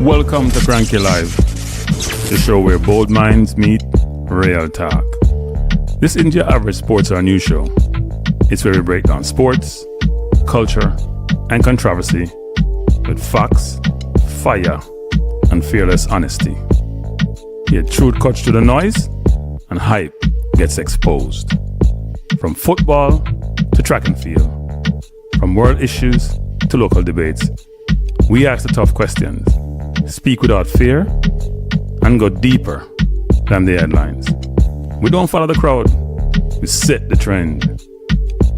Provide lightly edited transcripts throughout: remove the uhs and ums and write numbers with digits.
Welcome to Cranky Live, the show where bold minds meet real talk. This isn't your average sports or news show. It's where we break down sports, culture, and controversy with facts, fire, and fearless honesty. Here, truth cuts through the noise and hype gets exposed. From football to track and field, from world issues to local debates, we ask the tough questions, speak without fear, and go deeper than the headlines. We don't follow the crowd, we set the trend.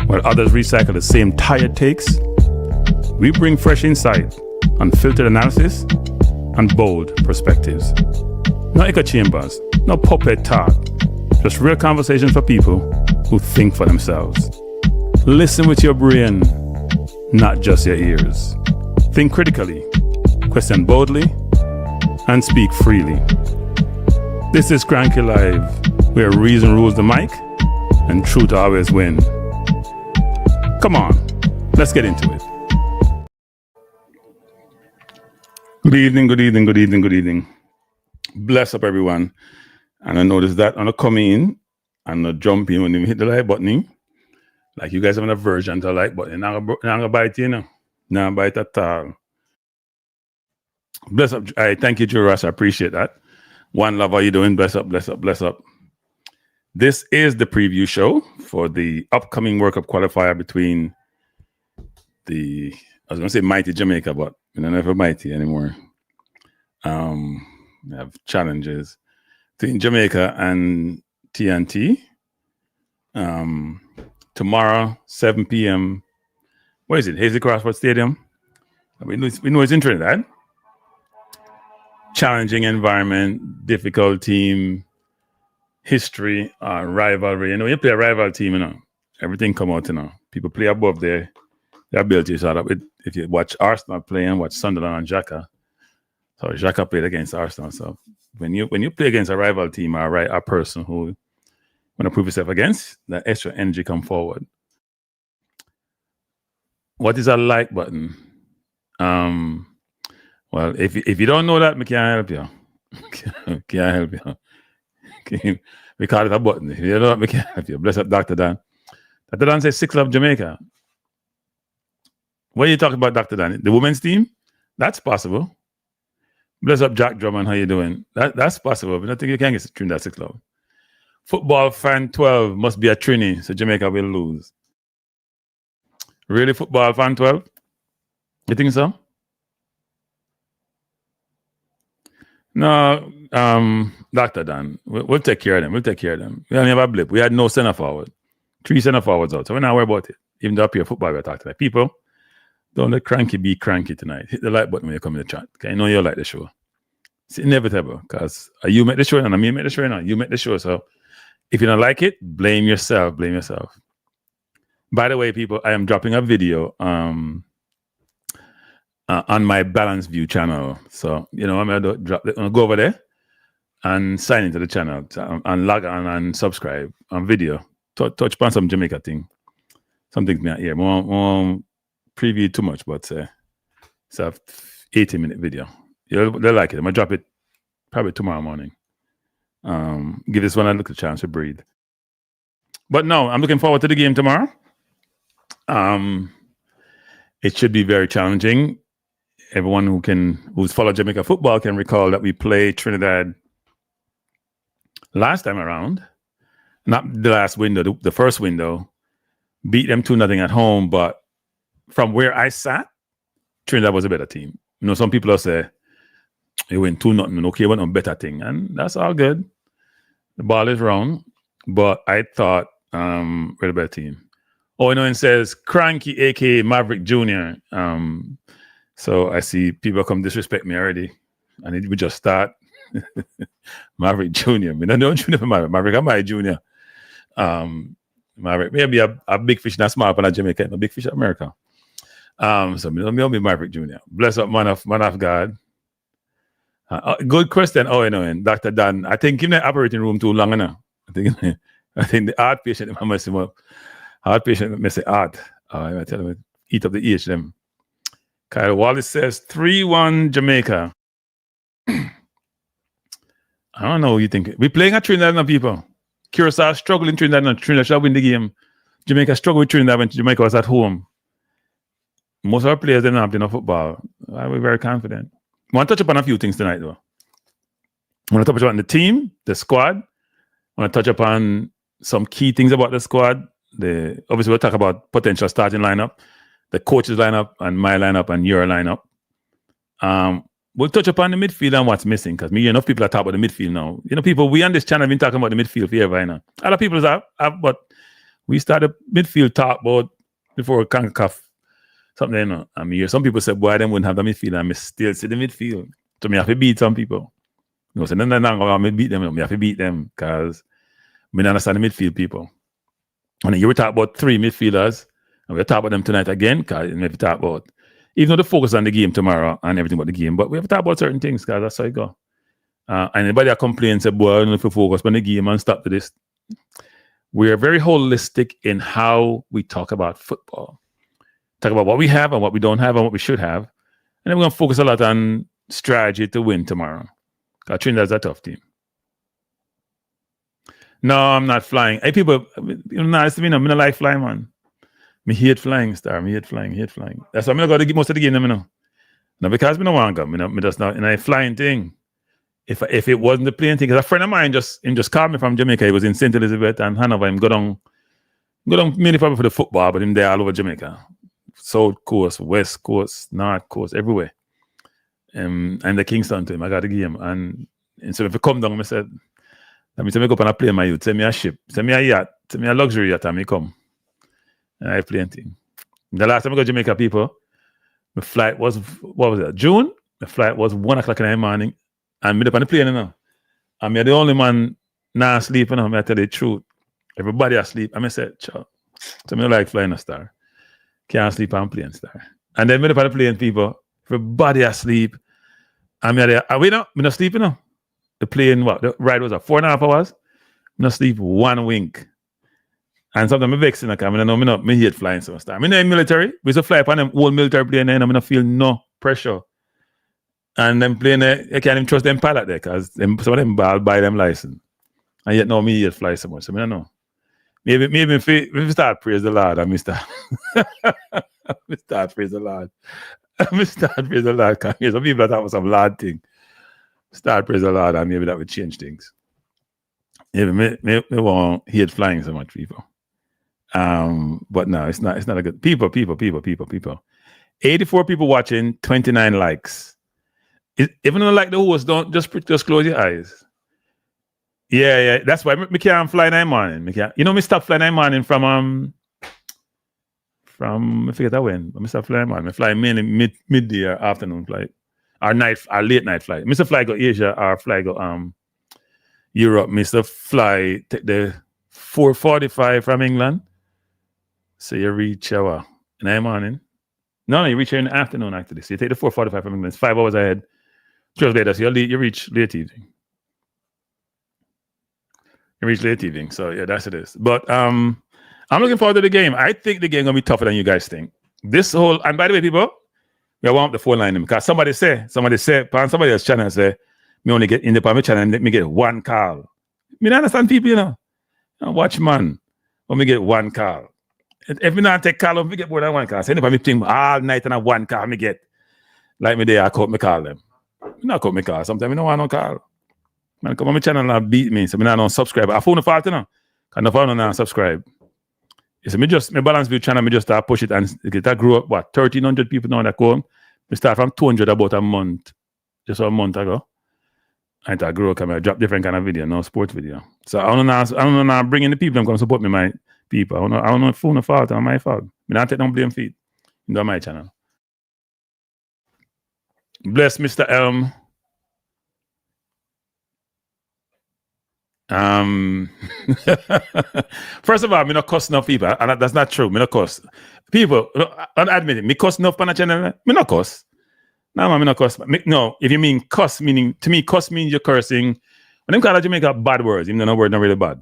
While others recycle the same tired takes, we bring fresh insight, unfiltered analysis, and bold perspectives. No echo chambers, no puppet talk, just real conversation for people who think for themselves. Listen with your brain, not just your ears. Think critically, question boldly, and speak freely. This is Cranky Live, where reason rules the mic and truth always wins. Come on, let's get into it. Good evening, good evening, good evening, good evening. Bless up everyone. And I noticed that on the come in and the jump in when you hit the like button, like you guys have an aversion to the like button. I'm gonna bite you know. Now bite at all. Bless up. I thank you, Juras. I appreciate that. One love, how you doing? Bless up, bless up, bless up. This is the preview show for the upcoming World Cup Qualifier between I was going to say mighty Jamaica, but they're never mighty anymore. We have challenges between Jamaica and TNT. Tomorrow, 7 p.m. Where is it? Hazy Crossford Stadium. We know it's in Trinidad. Challenging environment, difficult team, history, rivalry. You know, you play a rival team, everything come out, People play above their abilities. If you watch Arsenal play and watch Sunderland and Xhaka. So Xhaka played against Arsenal. So when you play against a rival team or a person who want to prove yourself against, that extra energy come forward. What is a like button? Well, if you don't know that, I can't help you. Can't help you. We call it a button. If you don't know that, I can't help you. Bless up Dr. Dan. Dr. Dan says 6 Love Jamaica. What are you talking about, Dr. Dan? The women's team? That's possible. Bless up Jack Drummond. How you doing? That's possible. But I think you can get Trinidad 6 Love. Football fan 12 must be a Trini, so Jamaica will lose. Really, football fan 12? You think so? No, Dr. Dan, we'll take care of them. We only have a blip. We had no center forward. 3 center forwards out. So we're not worried about it. Even though up here football, we're talking tonight. People, don't let Cranky be cranky tonight. Hit the like button when you come in the chat. Okay, I know you like the show. It's inevitable because you make the show and me make the show now. You make the show. So if you don't like it, blame yourself. By the way, people, I am dropping a video on my Balance View channel. So, I'm going to go over there and sign into the channel and log on and subscribe on video. Touch upon some Jamaica thing. Something not here. Won't preview too much, but it's a 80-minute video. They'll like it. I'm going to drop it probably tomorrow morning. Give this one a little chance to breathe. But no, I'm looking forward to the game tomorrow. It should be very challenging. Everyone who's followed Jamaica football can recall that we played Trinidad last time around. Not the last window, the first window. Beat them 2-0 at home, but from where I sat, Trinidad was a better team. Some people will say, they win 2-0, okay, went on better thing. And that's all good. The ball is wrong. But I thought we're the better team. Oh, it says Cranky, aka Maverick Jr. So I see people come disrespect me already. And we just start. Maverick Jr. I mean, I know Junior for Maverick. Maverick, I'm my Junior. Maverick, maybe a big fish, not small, but not Jamaica, a big fish in America. So I'll be Maverick Jr. Bless up, man of God. Good question. Oh, and Dr. Dan, I think in the operating room too long enough. I think the heart patient must heart patient may say heart. I tell them eat up the EH them. Kyle Wallace says 3-1 Jamaica. I don't know what you think. We're playing at Trinidad and people. Curacao struggling Trinidad and Trinidad shall win the game. Jamaica struggled with Trinidad when Jamaica was at home. Most of our players didn't have enough football. We're very confident. I want to touch upon a few things tonight, though. I want to touch upon the team, the squad. I want to touch upon some key things about the squad. Obviously, we'll talk about potential starting lineup, the coach's lineup, and my lineup, and your lineup. We'll touch upon the midfield and what's missing, because enough people are talking about the midfield now. People, we on this channel have been talking about the midfield forever, you know. A lot of people have, but we started midfield talk about before CONCACAF something, you know. I mean, some people said, boy, they wouldn't have the midfield, and I still see the midfield. So I have to beat some people. You know, so then I beat them. I have to beat them because I don't understand the midfield people. And you were talking about 3 midfielders, and we'll talk about them tonight again, because we have to talk about, even though the focus on the game tomorrow and everything about the game, but we have to talk about certain things, because that's how it go. And anybody that complains, say, boy, I don't know if we focus on the game and stop to this. We're very holistic in how we talk about football. Talk about what we have and what we don't have and what we should have. And then we're going to focus a lot on strategy to win tomorrow. Because Trinidad's a tough team. No, I'm not flying. Hey, people, nice to me. I'm not like flying, man. I hate flying, star. I hate flying. That's why I'm going to go to most of the game, you know. Now, because I don't want to go. I just not in a flying thing. If it wasn't the plane thing, because a friend of mine just called me from Jamaica. He was in St. Elizabeth and Hanover. Him go down mainly probably for the football, but him there all over Jamaica. South Coast, West Coast, North Coast, everywhere. And the Kingston to him, I got the game. And so if he come down, I said, let me go up on a plane, my youth. Send me a ship. Send me a yacht. Send me a luxury yacht, and me come. And I play thing. The last time I go to Jamaica, people, my flight was, what was it, June? The flight was 1 o'clock in the morning. And me up on the plane, you know. And me the only man not sleep, you know. I tell you the truth. Everybody asleep. And I said, chow. So me like flying a star. Can't sleep on plane, star. And then me up on the plane, people, everybody asleep. And me not sleep, you know. The plane, the ride was 4.5 hours. Me not sleep one wink. And sometimes I'm vexing, like, I hate flying some stuff. I'm in the military. We used to fly upon them old military plane, and I don't feel no pressure. And them plane, I can't even trust them pilot there, because some of them buy them license. And yet now me hate fly so much. So I don't know. Maybe if we start praise the Lord, and we start praise the Lord. Because some people that have some Lord thing. Start praise the Lord, and maybe that would change things. Maybe me won't hate flying so much, people. But no, it's not a good people. 84 people watching, 29 likes. If you don't like the host, don't just close your eyes. Yeah. That's why me can't fly 9 morning. Me stop flying 9 morning from I forget that when. Me stop flying morning. I fly mainly midday or afternoon flight. Or late night flight. Mr. Fly go Asia or fly go Europe. Mr. Fly take the 4:45 from England. So you reach in the morning. No, you reach here in the afternoon actually. So you take the 4:45 from England. It's 5 hours ahead. 2 hours later, so you reach late evening. So yeah, that's it is. But I'm looking forward to the game. I think the game gonna be tougher than you guys think. And by the way, people, we want the phone line because somebody say on somebody else's channel say me only get in the private channel and let me get 1 call. Me not understand people, you know. Watch man. When me get 1 call. If me not take call, me get more than 1 call. So anybody think all night and have 1 call me get. Like me there, I call me call them. Me not call me call. Sometimes I don't want no call. Man, come on my channel and beat me. So me not don't subscribe. I phone the fault, you know. Because no phone not subscribe. So my balance view channel, me just start push it and that grew up 1,300 people now that come. We start from 200 about a month, just a month ago. And I grew up and I drop different kind of video, no sports video. So I don't know bringing the people them come support me, my people. I don't know if phone fault or my fault. Me not take no blame feed. Into my channel. Bless Mr. Elm. First of all, me not cuss enough people, and that's not true. Me not cuss people. Don't admit it. Me cuss enough on the channel. Me not cuss. No, man, me not cuss. No, if you mean cuss, meaning to me, cuss means you're cursing. When them call Jamaica bad words, even though no word not really bad.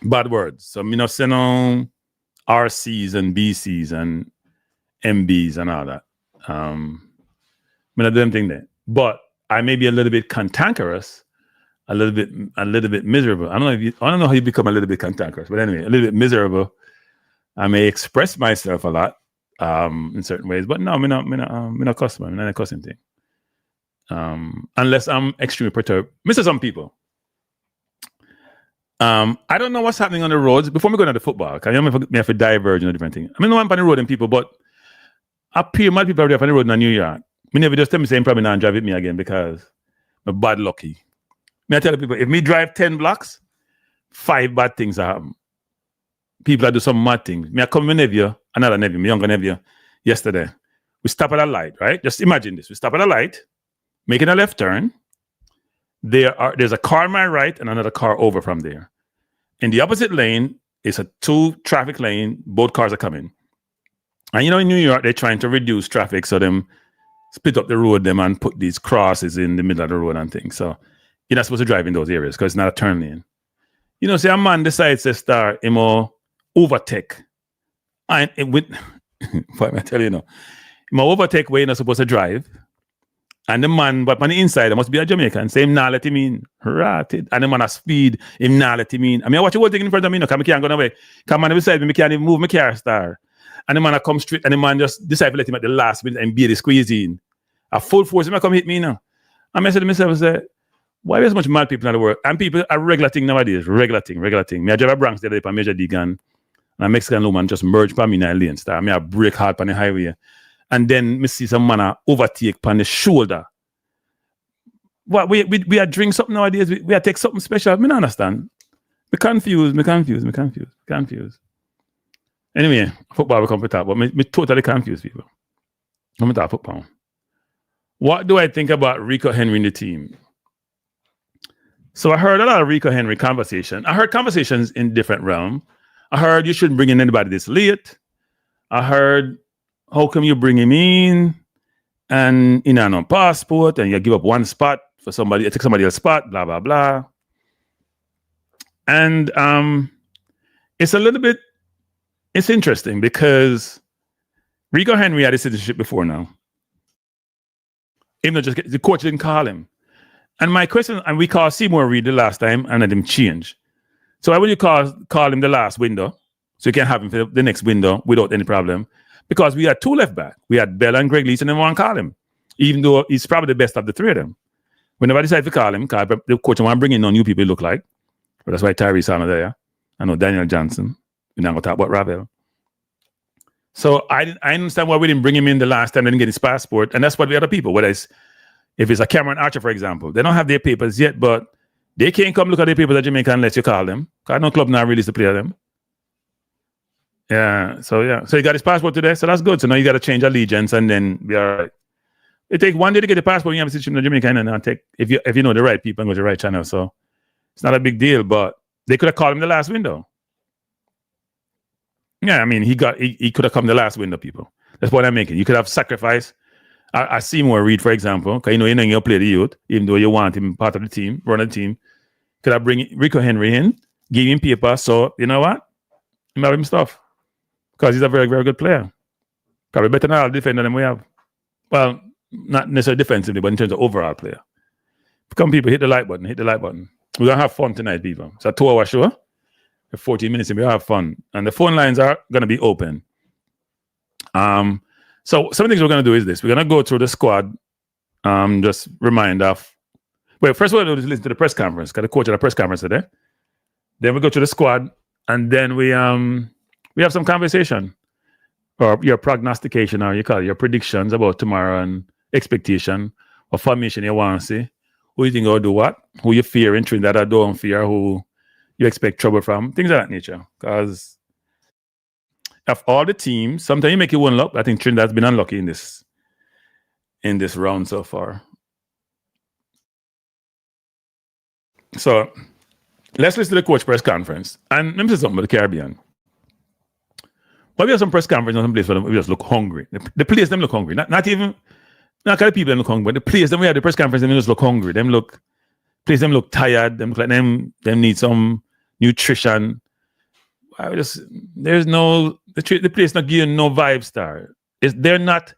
Bad words. So me not say no RCs and BCs and MBs and all that. Me not do them thing there. But I may be a little bit cantankerous a little bit miserable. I don't know how you become a little bit cantankerous, but anyway, a little bit miserable. I may express myself a lot in certain ways, but no, I'm not customer. I'm not a cussing thing. Unless I'm extremely perturbed. Mr. Some people. I don't know what's happening on the roads before we go into the football. Because I have to diverge on different things. I mean, no one on the road and people, but up here, my people are there on the road in New York. Me never just tell me saying probably not drive with me again because I'm bad lucky. Me I tell the people, if me drive 10 blocks, 5 bad things happen. People that do some mad things. Me I come with another nephew, my younger nephew, yesterday. We stop at a light, right? Just imagine this. We stop at a light, making a left turn. There's a car on my right and another car over from there. In the opposite lane, it's a 2 traffic lane. Both cars are coming. And you know, in New York, they're trying to reduce traffic, so them split up the road them and put these crosses in the middle of the road and things. So you're not supposed to drive in those areas because it's not a turn lane. You know, say a man decides to start overtake. And with what am I telling you now? Overtake where you're not supposed to drive. And the man, but on the inside, there must be a Jamaican. Say him not let him in. Ratted. And the man has speed, him not let him in. I mean, I watch the whole thing in front of me, because I can't go away. Come on beside me, I can't even move my car star. And the man come straight, and the man just decide to let him at the last minute and be the squeeze in. A full force, him come hit me now. And I said to myself, why there's so much mad people in the world? And people are regular thing nowadays. Regular thing. Me I drive a Bronx the other day on Major Deegan, and a Mexican woman just merged by me in a lane star. Me I brake hard on the highway. And then me see some man overtake on the shoulder. What we are drink something nowadays? We are take something special. I don't understand. Me confused. Anyway, football will come to talk, but me totally confused people. I'm talk football. What do I think about Rico Henry in the team? So I heard a lot of Rico Henry conversation. I heard conversations in different realms. I heard you shouldn't bring in anybody this late. I heard, how come you bring him in and no passport and you give up one spot for somebody, take somebody else's spot, blah, blah, blah. And it's interesting because Rico Henry had a citizenship before now. Even though the coach didn't call him. And my question, and we called Seymour Reed the last time and let him change. So why would you call him the last window? So you can have him for the next window without any problem. Because we had 2 left back. We had Bell and Greg Leach, and then one call him. Even though he's probably the best of the 3 of them. Whenever I decide to call him, because the coach want to bring in no new people look like. But that's why Tyrese Arnold there. I know Daniel Johnson. We're not going to talk about Ravel. So I understand why we didn't bring him in the last time, they didn't get his passport. And that's what the other people, whether if it's a Cameron Archer, for example, they don't have their papers yet, but they can't come look at their papers at Jamaica unless you call them. Because no club now release the player them. Yeah. So he got his passport today, so that's good. So now you got to change allegiance and then be all right. It takes 1 day to get the passport. You have a situation in Jamaica, and then take if you know the right people and go to the right channel. So it's not a big deal, but they could have called him the last window. Yeah, I mean he could have come the last window, people. That's what I'm making. You could have sacrificed. I Seymour Reed, for example, because you play the youth, even though you want him part of the team, run the team. Could I bring Rico Henry in, give him paper, so you know what? He have him stuff. Because he's a very, very good player. Probably better than all the defender than we have. Well, not necessarily defensively, but in terms of overall player. Come people, hit the like button. We're going to have fun tonight, people. It's a 2-hour show. 14 minutes and we'll have fun. And the phone lines are going to be open. So some of the things we're going to do is this. We're going to go through the squad. Just remind of. Well, first of all, we'll listen to the press conference. Got the coach at the press conference today. Then we go to the squad. And then we have some conversation. Or your prognostication, or you call it your predictions about tomorrow and expectation. What formation you want to see. Who you think will do what. Who you fear in Trinidad or don't fear. Who you expect trouble from. Things of that nature. Because of all the teams, sometimes you make it one luck. I think Trinidad's been unlucky in this round so far. So let's listen to the coach press conference. And let me say something about the Caribbean. But we have some press conference in some place where we just look hungry. The players them look hungry. Not even the people them look hungry, but the players them we have the press conference them just look hungry. Players them look tired. Them look like them need some nutrition. The place not giving no vibe star. They're not.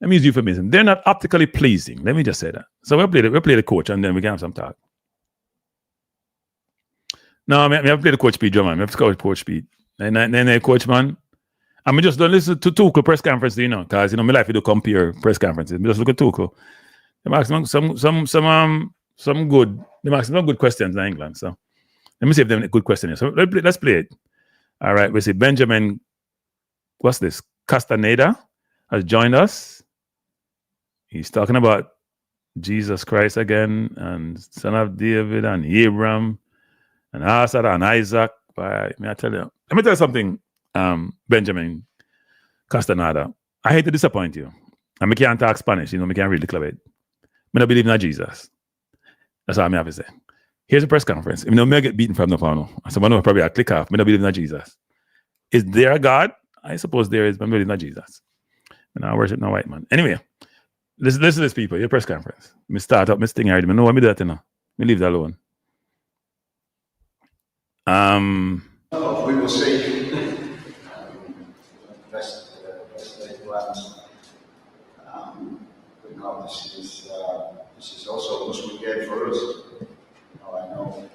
Let me use euphemism. They're not optically pleasing. Let me just say that. So we'll play the coach and then we can have some talk. No, I have played the Coach Pete drum, man. I have to coach Coach Pete. And then Coach, man. I just don't listen to Tuchel press conference, because, my life, you do compare press conferences. I just look at Tuchel. They ask some good, they ask some good questions in England. So let me see if they have a good question here. So let's play it. All right, we see Benjamin, what's this? Castaneda has joined us. He's talking about Jesus Christ again, and son of David, and Abraham, and Isaac, and Isaac. Let me tell you something, Benjamin Castaneda. I hate to disappoint you. And I can't talk Spanish, I can't read the club. I don't believe in Jesus. That's all I have to say. Here's a press conference. I get beaten from the panel. So I know probably I click off. I don't believe in Jesus. Is there a God? I suppose there is, but I believe in Jesus. And I worship no white man. Anyway, listen to this, people. Your press conference. Me start up, me sting already. I know what me do that, Me leave that alone. We will see. Best this is also a must-win game for us. I know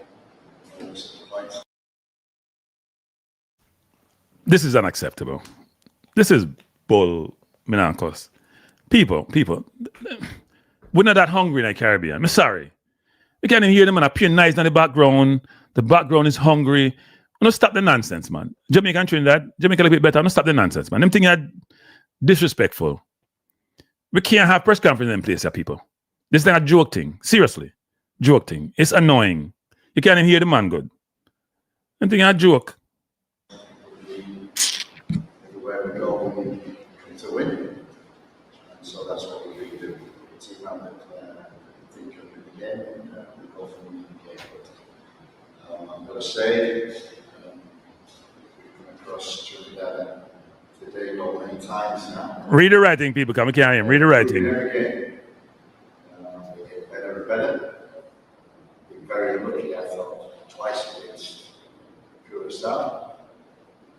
this is unacceptable. This is bull, Minankos. People, we're not that hungry in the Caribbean. I'm sorry. You can't even hear them and appear nice in the background. The background is hungry. Don't stop the nonsense, man. Jamaica and Trinidad, Jamaica a little bit better. Don't stop the nonsense, man. Them things are disrespectful. We can't have press conference in place, people. This is not a joke thing. Seriously. Joke thing. It's annoying. You can't even hear the man good. Them things are a joke. Everywhere we go, we come to win. And so that's what we really do. It's a team that think of the game, we go for the game. But I'm going to say, across Trinidad and Tobago many times now. Read the writing, people. Come, we can't hear him. Read the writing. We get better and better. We're very lucky, I thought, twice against Kurdistan.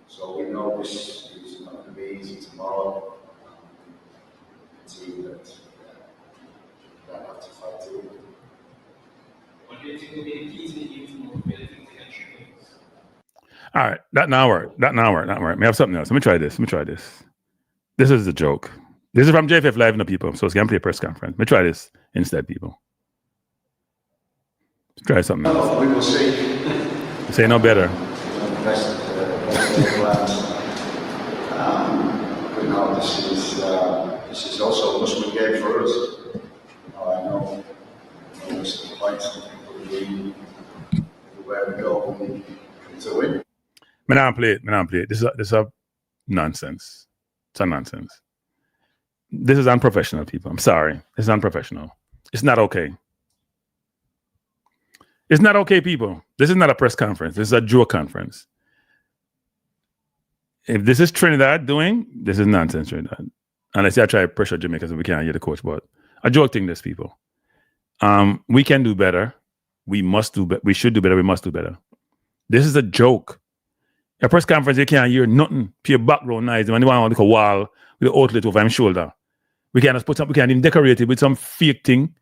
So we know this is not going to be easy tomorrow. It's a team that have to fight to win. What do you think will be the key to you to motivate the country? All right, that now work. May I have something else? Let me try this. This is a joke. This is from JFF Live, no people. So it's going to play a press conference. Let me try this instead, people. Let's try something else. We will see. Say no better. This is also a must-win game for us. I know there's fights everywhere we go, we come to win. Me not play it. This is a nonsense. It's a nonsense. This is unprofessional, people. I'm sorry. It's unprofessional. It's not okay. It's not okay, people. This is not a press conference. This is a joke conference. If this is Trinidad doing, this is nonsense, Trinidad. Unless I try to pressure Jamaica so we can't hear the coach, but a joke thing, this, people. We can do better. We must do better. We should do better. We must do better. This is a joke. A press conference, you can't hear nothing. Pure background noise. When you want to a wall with the outlet over his shoulder. We can't even decorate it with some fake thing,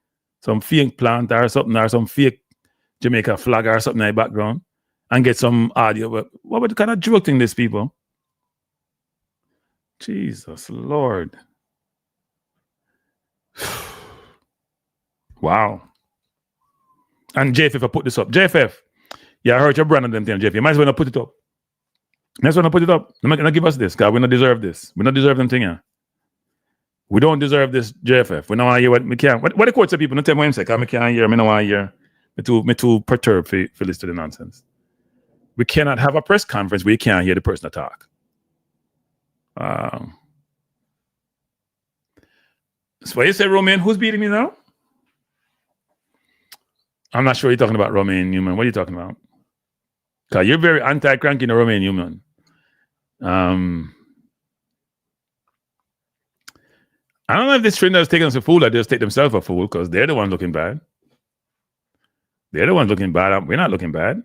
some fake plant or something, or some fake Jamaica flag or something in the background, and get some audio. What kind of joke thing, this, people? Jesus Lord. Wow. And JFF, I put this up. JFF, yeah, I heard your brand on them thing, JFF. You might as well not put it up. Might as well not put it up. Not give us this, because we don't deserve this. We don't deserve them thing here. We don't deserve this, JFF. We don't want to hear what we can. What the court say, people? Don't tell me what I'm saying, because I can't hear. I don't want to hear. Me too perturbed for this to the nonsense. We cannot have a press conference where you can't hear the person talk. So what you say, Romain? Who's beating me now? I'm not sure you're talking about Romain Newman. What are you talking about? Because you're very anti-cranky in Romain Newman. I don't know if this trainer is taking us a fool or just take themselves a fool, because they're the ones looking bad. They're the ones looking bad. We're not looking bad.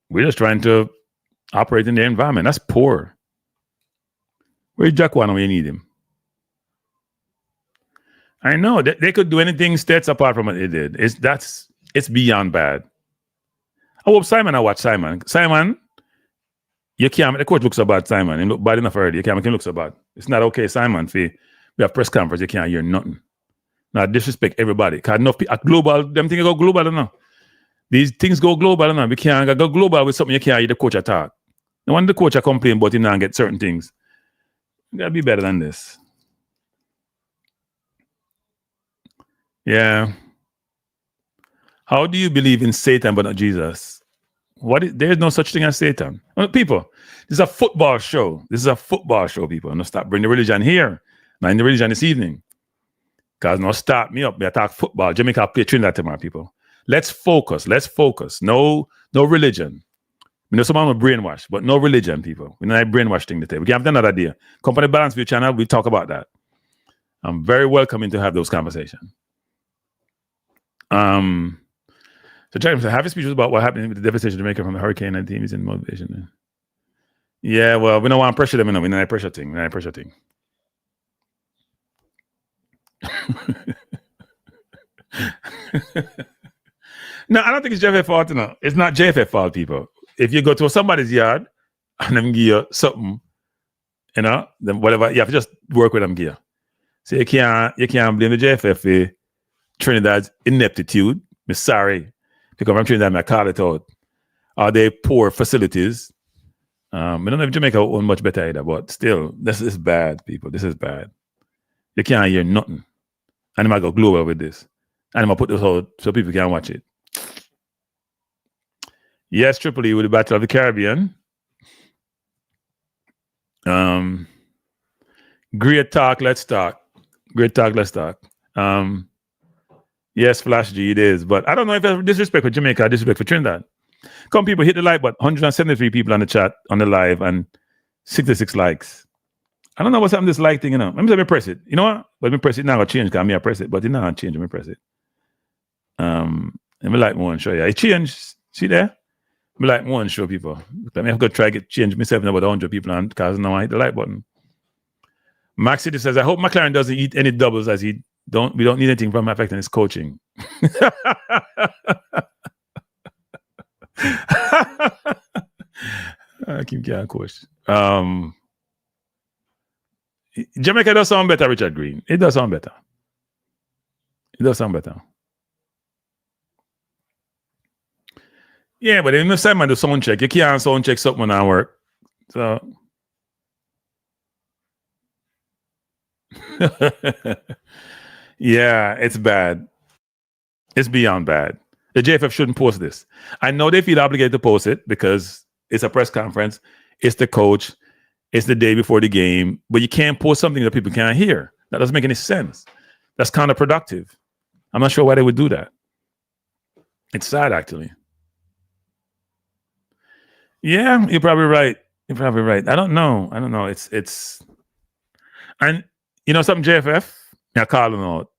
We're just trying to operate in their environment. That's poor. Where's Jack Wan when you need him? I know they could do anything stats apart from what they did. It's beyond bad. I hope Simon, I watch Simon. Simon, you can't make the coach look so bad, Simon. He look bad enough already. You can't make him look so bad. It's not okay, Simon. We have press conference, you can't hear nothing. Now disrespect everybody. Because enough people global, them things go global now. These things go global now. We can't go global with something you can't hear the coach attack. No one the coach complain about him now and get certain things. You gotta be better than this. Yeah. How do you believe in Satan but not Jesus? There's no such thing as Satan. People, this is a football show. This is a football show, people. No stop bring the religion here. Not in the religion this evening. Because no start me up. We attack football. Jamaica play Trinidad tomorrow, people. Let's focus. No religion. We know someone will brainwash, but no religion, people. We know that brainwash thing today. We can have another day. Company Balance View channel, we talk about that. I'm very welcoming to have those conversations. So James, have a speech about what happened with the devastation of Jamaica from the hurricane and teams and motivation. Yeah, well, we don't want to pressure them enough. We know that pressure thing. No, I don't think it's JFF fault. No, it's not JFF fault, people. If you go to somebody's yard and them give you something, then whatever, you have to just work with them gear. So you can't blame the JFF for Trinidad's ineptitude. I'm sorry. Because from Trinidad, I call it out. Are they poor facilities? I don't know if Jamaica own much better either, but still, this is bad, people. This is bad. You can't hear nothing. And I might go global with this. And I'm going to put this out so people can watch it. Yes, Triple E with the Battle of the Caribbean. Great talk, let's talk. Yes, Flash G, it is. But I don't know if that's disrespect for Jamaica or disrespect for Trinidad. Come, people, hit the like button. 173 people on the chat, on the live, and 66 likes. I don't know what's happening to this like thing, Let me press it. You know what? Let me press it now. I'll change because I press it. But it's not change. Let me press it. Let me like more and show you. It changed. See there? Let me like more and show people. Let me have to try to change myself about 100 people on because now I hit the like button. Max City says, I hope McLaren doesn't eat any doubles as we don't need anything from affecting his coaching. I keep getting coach. Jamaica does sound better, Richard Green. It does sound better. Yeah, but in Simon do sound check. You can't sound check something and work. So yeah, it's bad. It's beyond bad. The JFF shouldn't post this. I know they feel obligated to post it because it's a press conference. It's the coach. It's the day before the game. But you can't post something that people can't hear. That doesn't make any sense. That's counterproductive. I'm not sure why they would do that. It's sad, actually. Yeah, you're probably right. I don't know. It's and you know something, JFF, I call them out.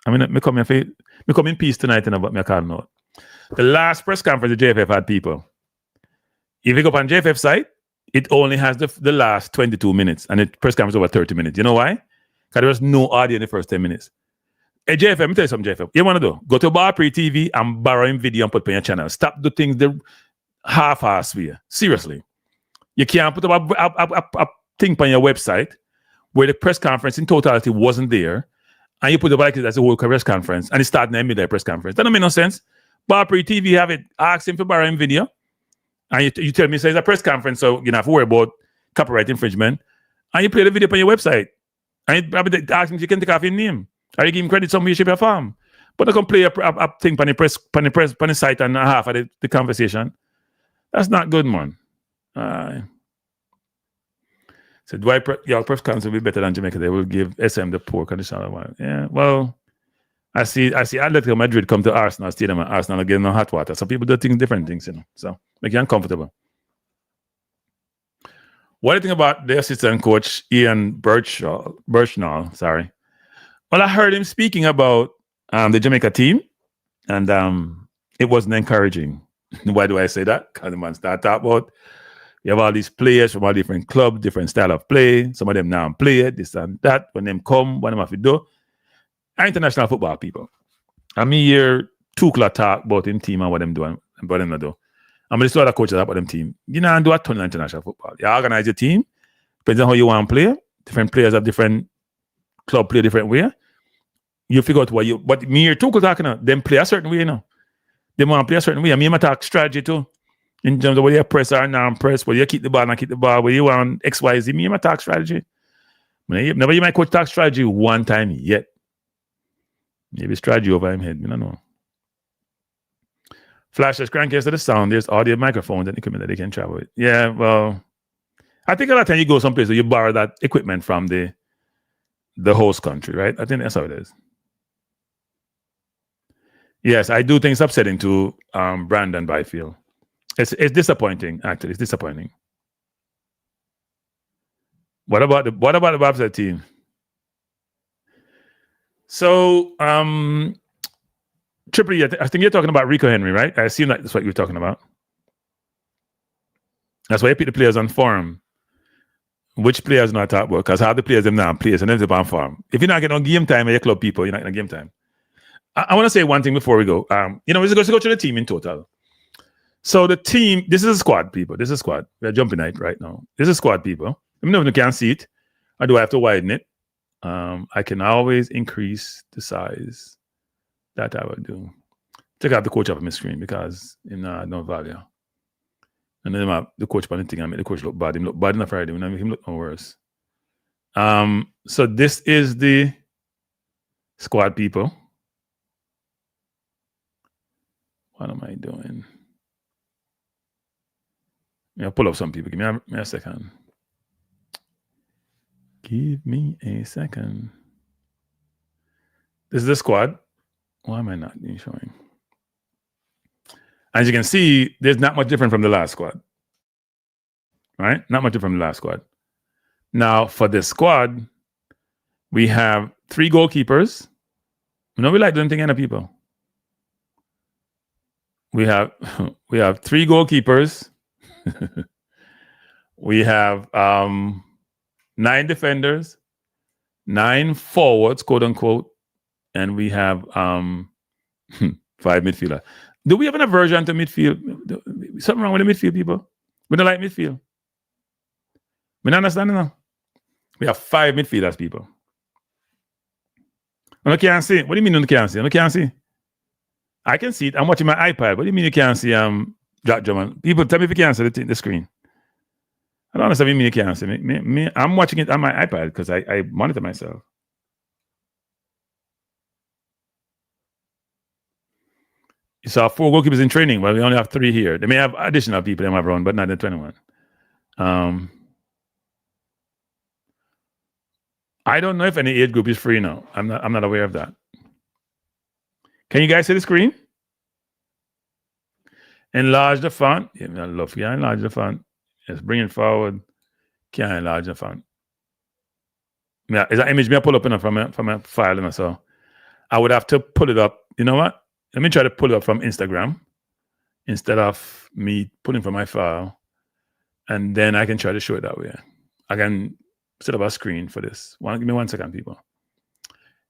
I mean, me come in peace tonight, but me call them out. The last press conference the JFF had, people. If you go up on JFF site, it only has the last 22 minutes, and the press conference over 30 minutes. You know why? Because there was no audio in the first 10 minutes. Hey, JFF, let me tell you something, JFF. You want to do? Go to Barpree TV and borrow him video and put on your channel. Stop the things the half-ass way. Seriously. You can't put up a thing on your website where the press conference in totality wasn't there, and you put it like it as a whole press conference, and it started in the middle of the press conference. That don't make no sense. Barpree TV have it. Ask him for borrow him video. And you tell me it's a press conference, so you don't have to worry about copyright infringement. And you play the video on your website. And you probably ask him if you can take off his name. Or you give him credit somewhere you should be a farm. But I can play a thing on the site and a half of the conversation. That's not good, man. So do your press conference will be better than Jamaica? They will give SM the poor condition. Yeah, well, I see Atletico Madrid come to Arsenal Stadium and Arsenal are getting no hot water. So people do different things, So make you uncomfortable. What do you think about the assistant coach Ian Birchnall? Sorry. Well, I heard him speaking about the Jamaica team, and it wasn't encouraging. Why do I say that? Because the man started talking about you have all these players from all different clubs, different style of play. Some of them now play it, this and that. When them come, what them have to do. International football people. I mean, here, 2 o'clock talk about him team and what them doing and what them not do. I'm going to other coaches about them team. You know, and do a ton of international football. You organize your team, depends on how you want to play. Different players have different club play different way. You figure out what you, but me or Tuchel talking about, them play a certain way, you know. They want to play a certain way. I mean, I talk strategy too. In terms of whether you press or non-press, whether you keep the ball and keep the ball, whether you want X, Y, Z. Me, I talk strategy. Never you my coach talk strategy one time yet. Maybe strategy over him head. I don't know. Flash says, Cranky to the sound. There's audio microphones and equipment that they can travel with. Yeah, well, I think a lot of time you go someplace where you borrow that equipment from the host country, right? I think that's how it is. Yes, I do think it's upsetting to Brandon Byfield. It's disappointing, actually. It's disappointing. What about the Bobsled team? So, Triple E, I think you're talking about Rico Henry, right? I assume that's what you're talking about. That's why you pick the players on form. Which players not talk about? Because how the players them now play, and them on form. If you're not getting on game time at your club people, you're not getting on game time. I want to say one thing before we go. We're going to go to the team in total. So the team, this is a squad, people. This is a squad. We're jumping out right now. This is a squad, people. Let me know if you can't see it. Or do I have to widen it? I can always increase the size. That I would do. Take out the coach off of my screen because no value. And then the coach put anything, I make the coach look bad. Him look bad on Friday. When I make him look no worse. So this is the squad, people. What am I doing? I'll pull up some people. Give me a second. Give me a second. This is the squad. Why am I not showing? As you can see, there's not much different from the last squad. Right? Not much different from the last squad. Now, for this squad, we have 3 goalkeepers. We like them thing, people. We have 3 goalkeepers. We have 9 defenders, 9 forwards, quote unquote, and we have 5 midfielders. Do we have an aversion to midfield? Something wrong with the midfield, people? We don't like midfield. We don't understand now. We have 5 midfielders, people. And I can't see. What do you mean you can't see? I can't see. I can see it. I'm watching my iPad. What do you mean you can't see Jack Drummond? People, tell me if you can't see the screen. I don't understand what you mean you can't see. Me, I'm watching it on my iPad because I monitor myself. You saw 4 goalkeepers in training. Well, we only have 3 here. They may have additional people in my run, but not the 21. I don't know if any age group is free now. I'm not aware of that. Can you guys see the screen? Enlarge the font. Yeah, I love you. Enlarge the font. Just bring it forward. Can enlarge the font. Yeah, is that image me pull up from a file and so I would have to pull it up. You know what? Let me try to pull it up from Instagram instead of me pulling from my file, and then I can try to show it that way. I can set up a screen for this. Give me 1 second, people.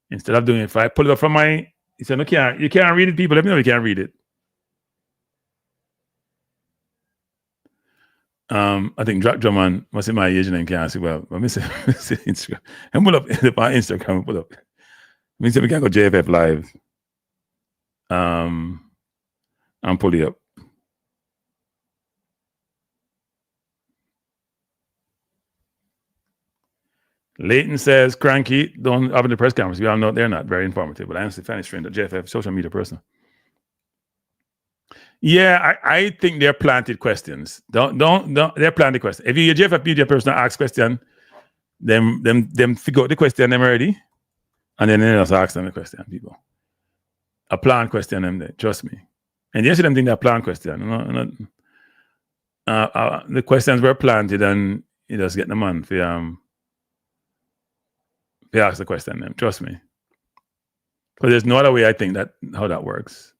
Instead of doing it, if I pull it up from my, you said, no, you can't read it, people. Let me know if you can't read it. I think Jack Drummond must be my age and can't see well. Let me see Instagram. And pull up on Instagram. Pull up. Let me see if we can go JFF live. And pull it up. Leighton says, Cranky, don't open the press conference. We all know they're not very informative, but I honestly find it strange that JFF social media person. Yeah, I think they're planted questions. Don't they're planted questions. If you're a JFF media person that asks question, them figure out the question them already, and then they just ask them the question, people. A planned question them there, trust me. And you see them think they're planned question. The questions were planted and you just get the man for ask the question them, trust me. Because there's no other way I think that how that works.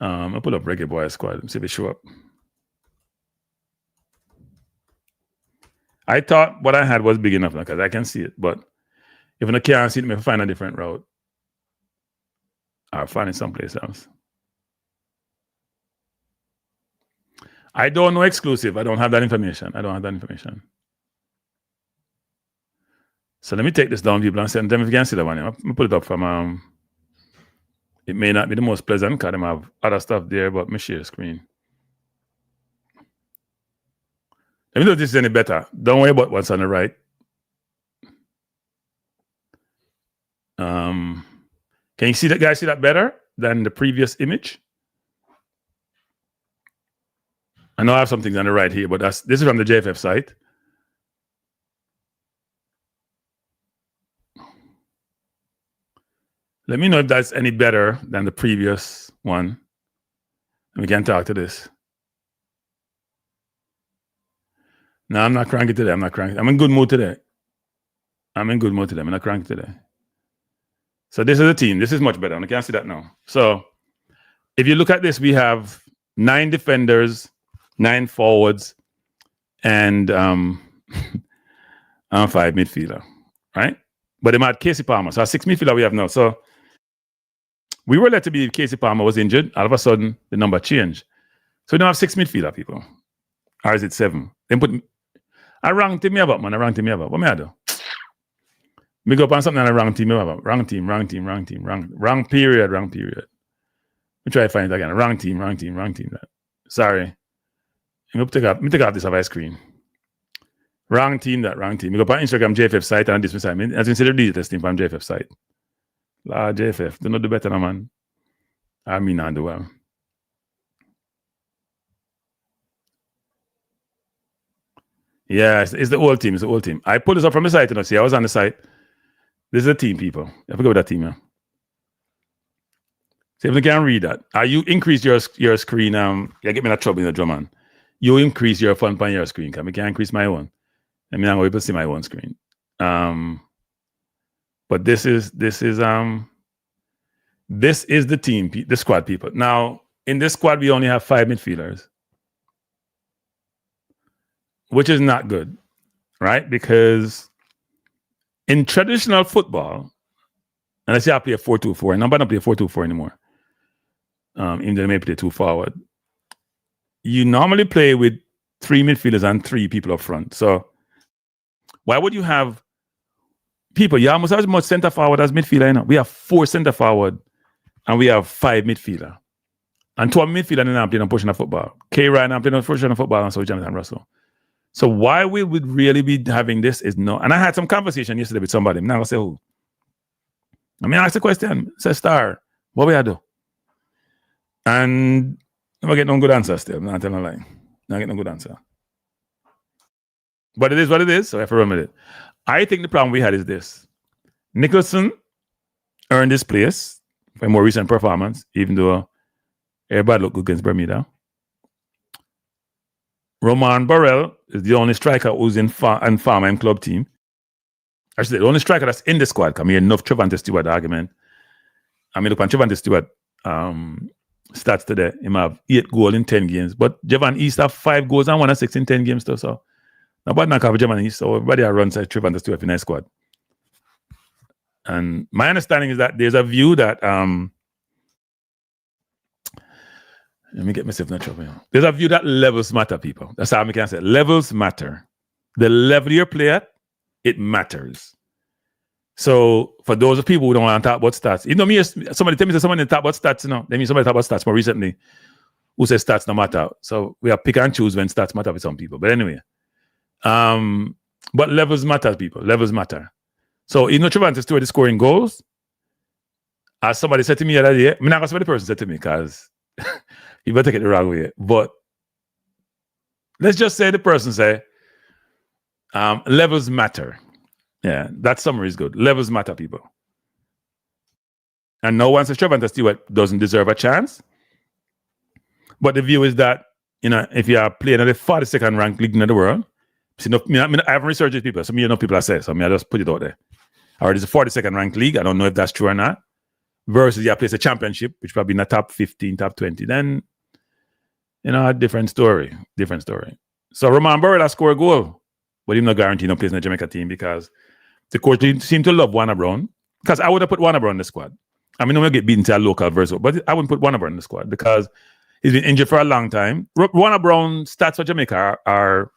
I'll pull up Reggae Boyz squad and see if it show up. I thought what I had was big enough because I can see it, but if I can't see it, maybe find a different route. I'll find it someplace else. I don't know exclusive. I don't have that information. So let me take this down, people, and send them if you can see that one. Let me put it up from it may not be the most pleasant because I have other stuff there, but me share screen. Let me know if this is any better. Don't worry about what's on the right. Can you see that, guys? See that better than the previous image? I know I have some things on the right here, but this is from the JFF site. Let me know if that's any better than the previous one. And we can talk to this. No, I'm not cranky today. I'm in good mood today. I'm not cranky today. So this is the team. This is much better. I can't see that now. So if you look at this, we have 9 defenders, 9 forwards, and 5 midfielder, right? But they had Casey Palmer. So our 6 midfielder we have now. So we were led to believe Casey Palmer was injured. All of a sudden, the number changed. So we now have 6 midfielder people. Or is it 7? Then put I wrong team me about, man. What may I do? Me go up on something and I wrong team me about. Wrong period. Let me try to find it again. Wrong team. That. Sorry. Me take off this off my screen. Wrong team. Me go up on Instagram JFF site and this beside me. As you see the digital team from JFF site. La JFF. Do not do better now, man. I mean not do well. Yeah, it's the old team. I pulled this up from the site, see. I was on the site. This is the team, people. I forgot about that team, yeah. See if you can read that. You increase your screen. You get me in trouble in the drum, man. You increase your font on your screen. I can't increase my own. I mean, I'm able to see my own screen. But this is the team, the squad, people. Now, in this squad, we only have 5 midfielders, which is not good, right? Because in traditional football, and let's say I play a 4-2-4, and nobody don't play a 4-2-4 anymore. Even though they may play 2 forward. You normally play with 3 midfielders and 3 people up front. So why would you have people? You almost have as much center forward as midfielder. You know? We have 4 center forward and we have 5 midfielder. And 2 midfielder and I'm playing on pushing the football. K. Ryan, I'm playing on pushing the football, and so Jonathan Russell. So why we would really be having this is no. And I had some conversation yesterday with somebody. I'm not gonna say who. I mean, I asked the question. Say Star, what we I do? And I get no good answer still. I'm not telling a lie. I get no good answer. But it is what it is, so I have to run with it. I think the problem we had is this. Nicholson earned this place for a more recent performance, even though everybody looked good against Bermuda. Roman Burrell is the only striker who's in Farmer and club team. Actually, the only striker that's in the squad. Come here, enough Trevante Stewart argument. I mean, look on Trevante Stewart stats today. He might have 8 goals in 10 games. But Javan East have 5 goals and 1 assist in 10 games too. So nobody not cover Javan East. So everybody runs like Trevante Stewart in that squad. And my understanding is that there's a view that let me get myself in trouble. There's a view that levels matter, people. That's how I can say it. Levels matter. The level you play at, it matters. So for those of people who don't want to talk about stats, you know me, somebody tell me that somebody talk about stats, you know. They mean somebody talk about stats more recently who says stats no matter. So we have pick and choose when stats matter for some people. But anyway, but levels matter, people. Levels matter. So you know Trevante Stewart is scoring goals. As somebody said to me the other day, I mean, not what the person said to me because you better take it the wrong way. But let's just say the person say, levels matter. Yeah, that summary is good. Levels matter, people. And no one says Trevante Stewart doesn't deserve a chance. But the view is that, you know, if you are playing at the 42nd ranked league in the world, see, I haven't researched it, people. So me, you know, people are saying, so I just put it out there. Or it's a 42nd ranked league. I don't know if that's true or not. Versus you play a championship, which probably in the top 15, top 20. Then, you know, a different story. So Roman Burrell has scored a goal. But he's not guaranteed no place in the Jamaica team because the coach seemed to love Warner Brown. Because I would have put Warner Brown in the squad. I mean, I'm going to get beaten to a local versus, but I wouldn't put Warner Brown in the squad because He's been injured for a long time. Warner Brown stats for Jamaica are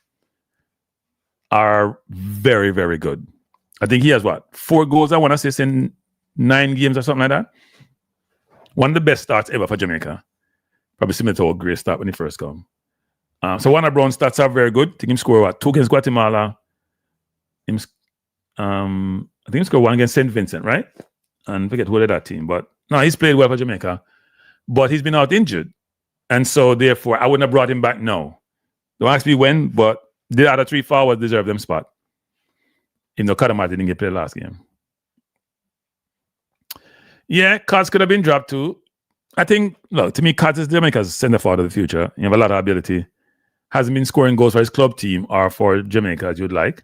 very, very good. I think he has 4 goals and 1 assist in 9 games or something like that. One of the best starts ever for Jamaica. Probably similar to a great start when he first come. So Warner Brown stats are very good. I think him score 2 against Guatemala. I think he scored 1 against St. Vincent, right? And forget who led that team. But no, he's played well for Jamaica. But he's been out injured. And so therefore, I wouldn't have brought him back now. Don't ask me when, but the other 3 forwards deserve them spot. Even though Kadamati didn't get played last game. Yeah, Cots could have been dropped too. I think, look, to me, Cots is Jamaica's center forward of the future. He have a lot of ability. Hasn't been scoring goals for his club team or for Jamaica as you'd like.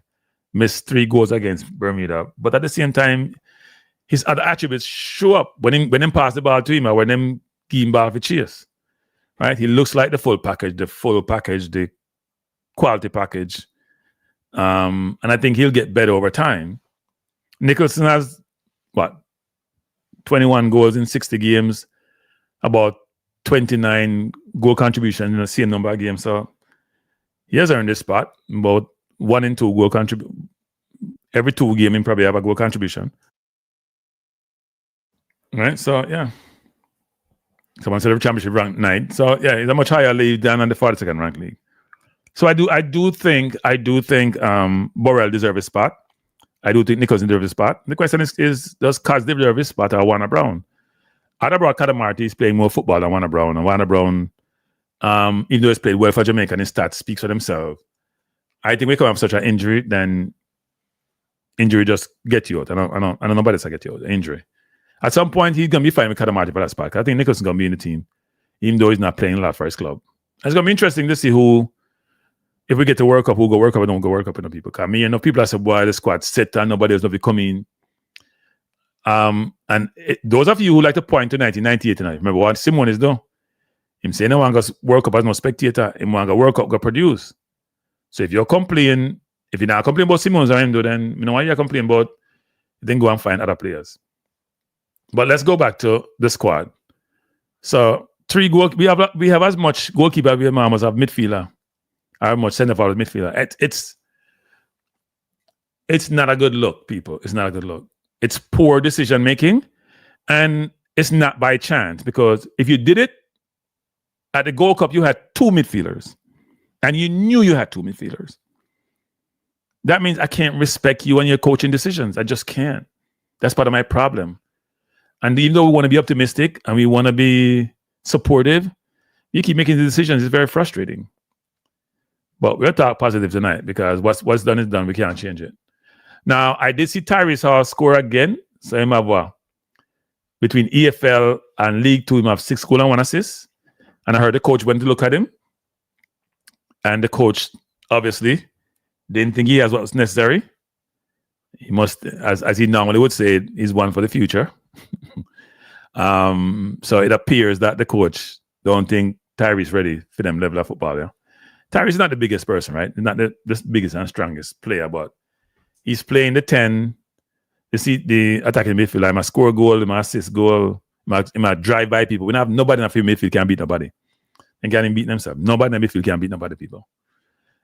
Missed 3 goals against Bermuda. But at the same time, his other attributes show up when him pass the ball to him or when him give him ball for chase. Right? He looks like the full package, the quality package. And I think he'll get better over time. Nicholson has, 21 goals in 60 games, about 29 goal contribution in the same number of games. So he has earned this spot, about 1 and 2 goal contribution. Every 2 games, he probably have a goal contribution. Right? So, yeah. Someone said every championship ranked 9. So, yeah, he's a much higher league than on the 42nd ranked league. So I do think Burrell deserves a spot. I do think Nicholson deserves a spot. The question is does Kaz deserve a spot or Warner Brown? I'd have brought Kadamati is playing more football than Warner Brown. And Warner Brown, even though he's played well for Jamaica and his stats speaks for themselves, I think we come have such an injury, then injury just get you out. I don't know about this, I get you out. Injury. At some point, he's going to be fine with Kadamati for that spot. I think Nicholson's going to be in the team, even though he's not playing a lot for his club. It's going to be interesting to see who, if we get to World Cup, who go World Cup and don't go World Cup, people. Because me, enough people say, boy, the squad set and nobody else will be coming. Those of you who like to point to 1998 tonight, remember what Simon is doing? Him saying, no one goes World Cup as no spectator. Him want to World Cup go produce. So if you're not complaining about Simons or him, then you know why you're complaining about, then go and find other players. But let's go back to the squad. So we have as much goalkeeper as we have as midfielder. How much center forward midfielder. It's not a good look, people. It's not a good look. It's poor decision making, and it's not by chance, because if you did it at the Gold Cup, you had 2 midfielders, and you knew you had 2 midfielders. That means I can't respect you and your coaching decisions. I just can't. That's part of my problem. And even though we want to be optimistic and we want to be supportive, you keep making the decisions. It's very frustrating. But we'll talk positive tonight, because what's done is done. We can't change it. Now, I did see Tyrese Hall score again. So him have between EFL and League 2, him have 6 goals and 1 assist. And I heard the coach went to look at him. And the coach obviously didn't think he has what was necessary. He must, as he normally would say, he's one for the future. So it appears that the coach don't think Tyrese ready for them level of football. Yeah? Tyrese is not the biggest person, right? He's not the biggest and strongest player, but he's playing the 10. You see the attacking midfield. He might score a goal, he might assist goal, he might drive by people. We don't have nobody in the midfield can beat nobody. And can beat themselves. Nobody in the midfield can beat nobody, people.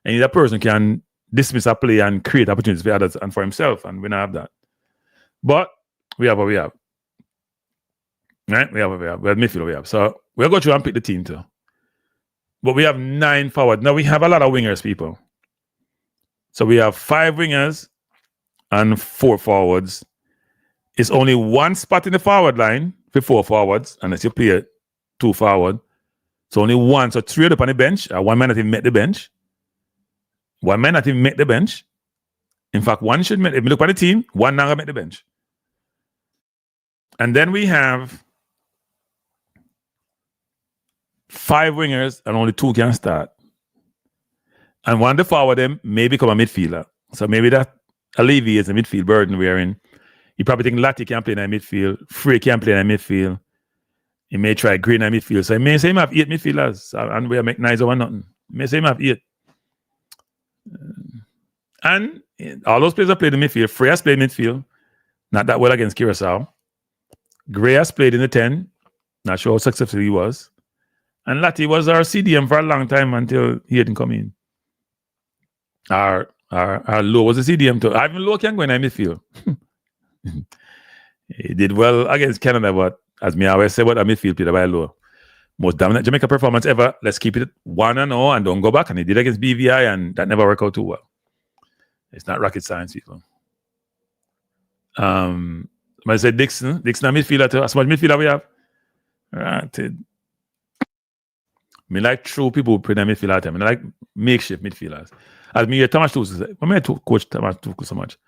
And that person can dismiss a play and create opportunities for others and for himself, and we don't have that. But we have what we have. Right? We have what we have. We have midfield, we have. So we'll go through and pick the team too. But we have 9 forward. Now we have a lot of wingers, people. So we have 5 wingers and 4 forwards. It's only 1 spot in the forward line for 4 forwards, unless you play 2 forward. So only 1. So 3 up on the bench. 1 man that even met the bench. 1 man that even met the bench. In fact, 1 should make. If you look at the team, 1 now met the bench. And then we have 5 wingers and only 2 can start. And 1 to forward them may become a midfielder. So maybe that alleviates the midfield burden we're in. You probably think Lati can play in the midfield, Frey can play in the midfield. He may try Green in the midfield. So he may say he have 8 midfielders and we make nice over nothing. He may say he have 8. And all those players have played in midfield. Frey has played midfield, not that well against Curacao. Gray has played in the 10. Not sure how successful he was. And Lati was our CDM for a long time until he didn't come in. Our Low was a CDM too. Even Low can go in midfield. He did well against Canada, but as me always say, what a midfield player by Low. Most dominant Jamaica performance ever. Let's keep it 1-0 and don't go back. And he did against BVI, and that never worked out too well. It's not rocket science, people. I said Dixon a midfielder too. As much midfielder we have. Right. Me like true people who play in midfield all the time. I like makeshift midfielders. As me Thomas Tuchel said, I coach Thomas Tuchel so much.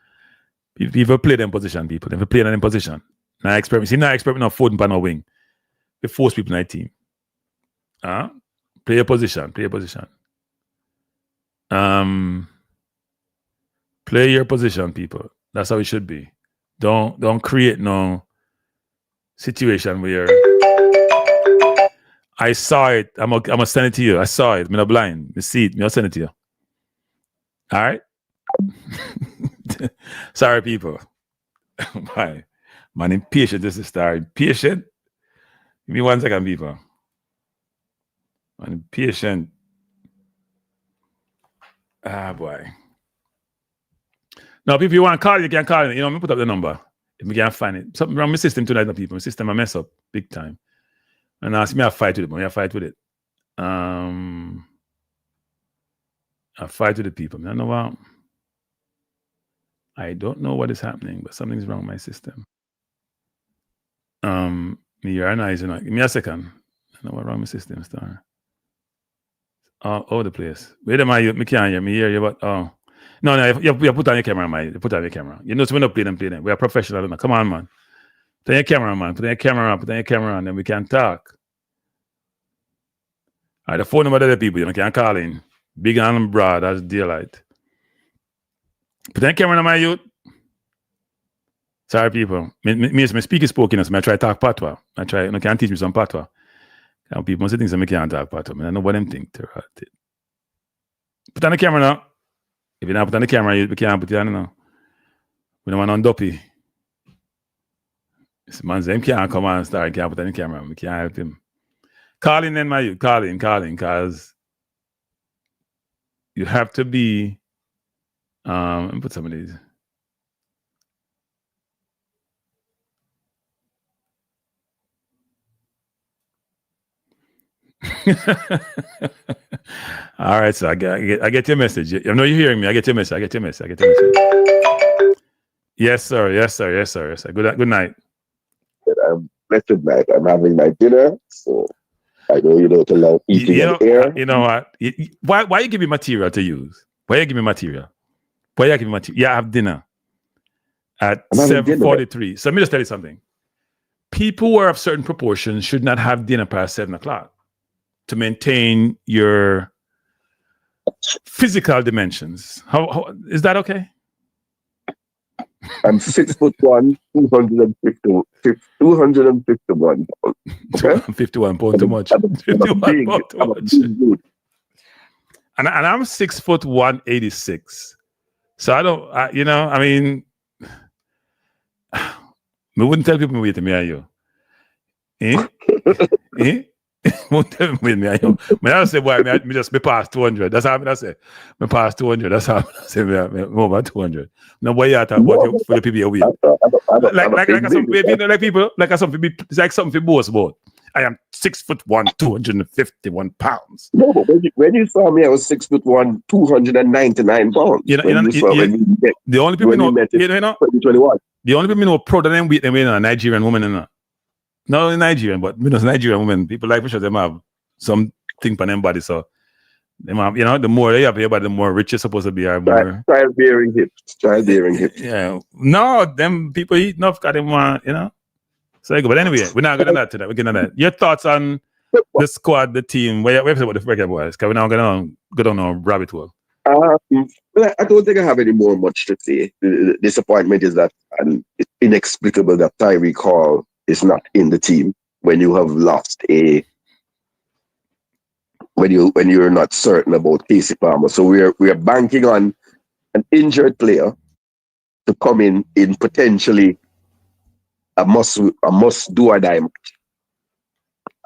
People play them position, people. They play them position. Now experiment. See, now experiment on foot and on wing. They force people in that team. Play your position. Play your position. Play your position, people. That's how it should be. Don't create no situation where I saw it. I'm gonna send it to you. I saw it. I'm not blind. You see it. I'll send it to you. All right. Sorry, people. Bye. Man, impatient. This is star. Impatient. Give me 1 second, people. Man, impatient. Boy. Now, people, you want to call, you can call it. You know, me put up the number. If we can't find it. Something wrong with my system tonight, no, people. My system, I mess up big time. And ask me, I fight with it. I fight with it. I fight with the people. I know what. I don't know what is happening, but something's wrong with my system. Me here and I, give me a second. I know what's wrong with my system, star. All the place. Wait a minute, me can't hear me hear you, but No, you put on your camera, man. You put on your camera. You know, so we're not playing them. We are professional. Come on, man. Put on your camera, man. Put on your camera, and then we can talk. All right, the phone number of the people, you can call in. Big and broad as daylight. Put on your camera, my youth. Sorry, people. Me speaking spoken, so I try to talk patois. I can teach me some patois. And people say things that I can't talk patois. I know what them think. Put on the camera now. If you don't put on the camera, we can't put it on now. We don't want on dopey. This man says, can't come on and start, can't put on the camera. We can't help him. Call in then, my youth. Call in, because you have to be, let me put some of these. All right, so I get your message. I know you're hearing me. I get your message. Yes, sir. Good night. Blessed night. I'm having my dinner, so I know you don't allow eating in air. You know what? Why you give me material to use? Why you give me material? Yeah, I have dinner at 7:43. So let me just tell you something. People who are of certain proportions should not have dinner past 7 o'clock to maintain your physical dimensions. How is that okay? I'm 6'1", 251 pounds. Okay? 51 pounds too much. 51 pounds too much. And I'm 6 foot 186. So I don't, I mean, we wouldn't tell people with me, are you? Won't tell me with me, are you? I say, boy, me just be past 200. That's how I say. Me past 200. That's how I say, me over 200. No, boy, you talk about you for the people we like something for both about. I am 6'1", 251 pounds. No, but when you saw me, I was 6'1", 299 pounds. The only people know, 2021. The only people know proud of them with them a Nigerian woman, not only Nigerian, but Nigerian women. People like sure them have something for them body, so them have, the more they have your body, the more rich you're supposed to be. Childbearing hips. Yeah, no, them people eat enough because they want, So, but anyway, we're not going to that today. We're going to that. Your thoughts on the squad, the team? What you say about the Reggae Boyz? Because we're not going to go down a rabbit hole. I don't think I have any more much to say. The disappointment is that it's inexplicable that Tyreek Hall is not in the team when you have lost when you're not certain about Casey Palmer. So we're banking on an injured player to come in potentially a must do or die match.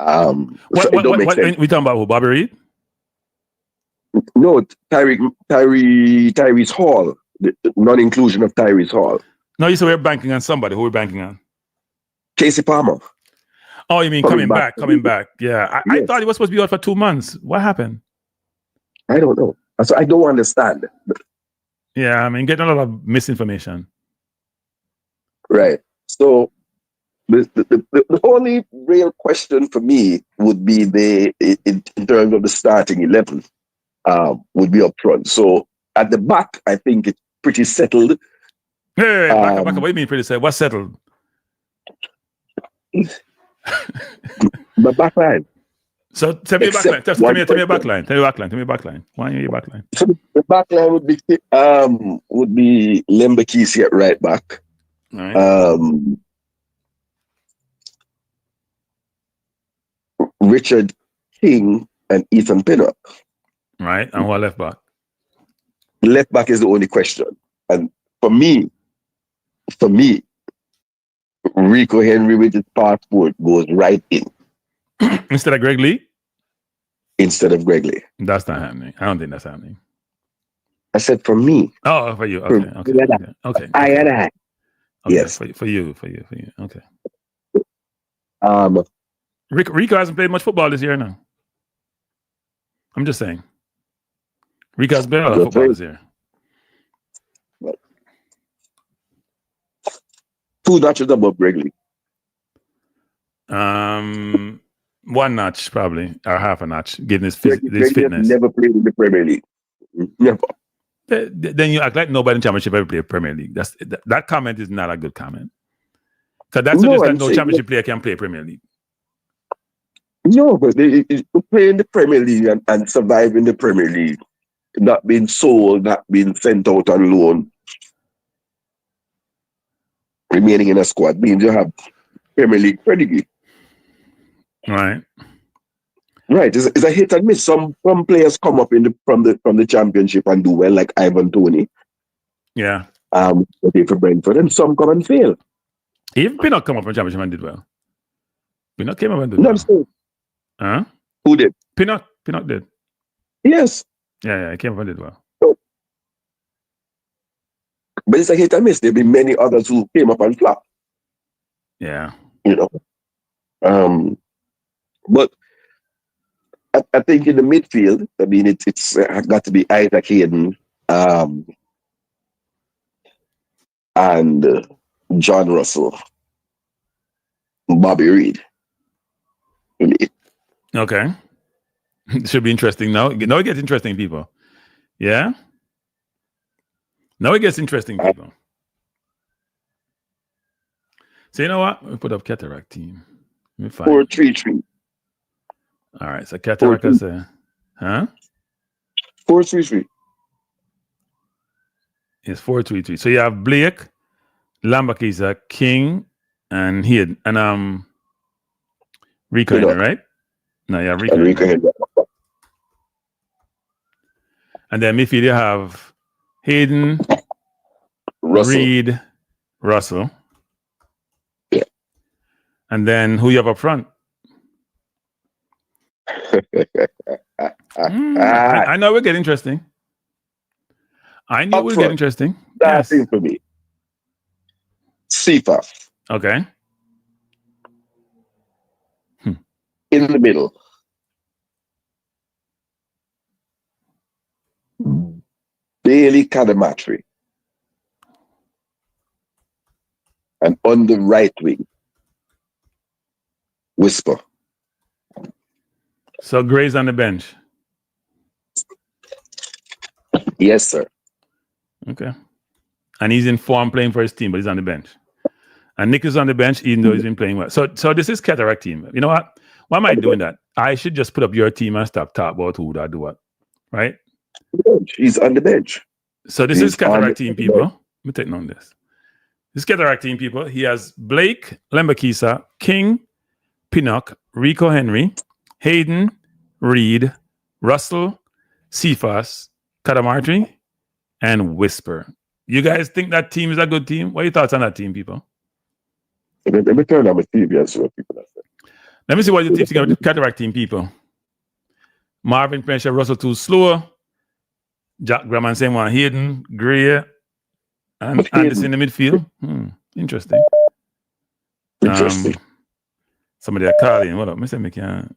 So it don't make sense. We talking about who? Bobby Reed? No, Tyrese Hall. The non-inclusion of Tyrese Hall. No, you said we're banking on somebody. Who are we banking on? Casey Palmer. Oh, you mean coming back? Yeah. I thought he was supposed to be out for 2 months. What happened? I don't know. So I don't understand. Yeah, I mean, getting a lot of misinformation. Right. So the only real question for me would be in terms of the starting 11 would be up front. So at the back, I think it's pretty settled. Hey, back up. What do you mean pretty settled? What's settled? The back line. So tell me your back line. Tell me your back line. Tell me your back line. Why are you your back line? So the back line would be Lembakisi at right back. Right. Richard King and Ethan Pinnock. Right. And what left back? Left back is the only question. And for me, Rico Henry with his passport goes right in. Instead of Greg Lee? Instead of Greg Lee. That's not happening. I don't think that's happening. I said for me. Oh, for you. Okay. I and I. Okay, yes. For you. Okay. Rico hasn't played much football this year now. I'm just saying. Rico has played a lot of football this year. 2 notches above Greg Lee. 1 notch probably, or half a notch, given his fitness. Never played in the Premier League. Never. Then you act like nobody in Championship ever played Premier League. That comment is not a good comment. Because that's suggests that no Championship player can play Premier League. No, but they play in the Premier League and survive in the Premier League. Not being sold, not being sent out on loan. Remaining in a squad means you have Premier League pedigree. Right. Right. It's a hit and miss. Some players come up from the Championship and do well, like Ivan Toney. Yeah. They for Brentford, and some come and fail. Even Pinnock come up from Championship and did well. Pinnock came up and did well. Huh? Who did? Pinnock did. Yes. Yeah, he came up and did well. But it's a hit and miss. There've been many others who came up and flopped. Yeah. You know. But I think in the midfield, I mean, it's got to be Isaac Hayden and John Russell, Bobby Reed. Okay. It should be interesting now. Now it gets interesting, people. Yeah? Now it gets interesting, people. So you know what? We put up Cataract team. 4-3-3. All right. So Cataract is a 4-3-3. It's 4-3-3. So you have Blake, Lambakisa, King, and Head and Rico Henry, right? No, yeah, Rico Henry. And then midfield you have Hayden, Reed, Russell. Yeah. And then who you have up front? I know we'll get interesting. We'll get interesting. That's it for me. Sifa. Okay. In the middle. Bailey Cadamatri. And on the right wing, Whisper. So Gray's on the bench. Yes, sir. Okay. And he's in form playing for his team, but he's on the bench. And Nick is on the bench, even though he's been playing well. So this is Cataract team. You know what? Why am I doing that? I should just put up your team and stop talking about who would do what. Right? He's on the bench. So this is Cataract team, people. Let me take note on this. This is Cataract team, people. He has Blake, Lembakisa, King, Pinnock, Rico Henry, Hayden, Reed, Russell, Cephas, Cadamartri, and Whisper. You guys think that team is a good team? What are your thoughts on that team, people? Let me turn on my TV and see what people are saying. Let me see what you think of the Cataract team, people. Marvin Pressure, Russell too slow. Jack Graham same one, Hayden, Gray, and Anderson in the midfield. Interesting. Somebody are calling. What up? Mr. McCann.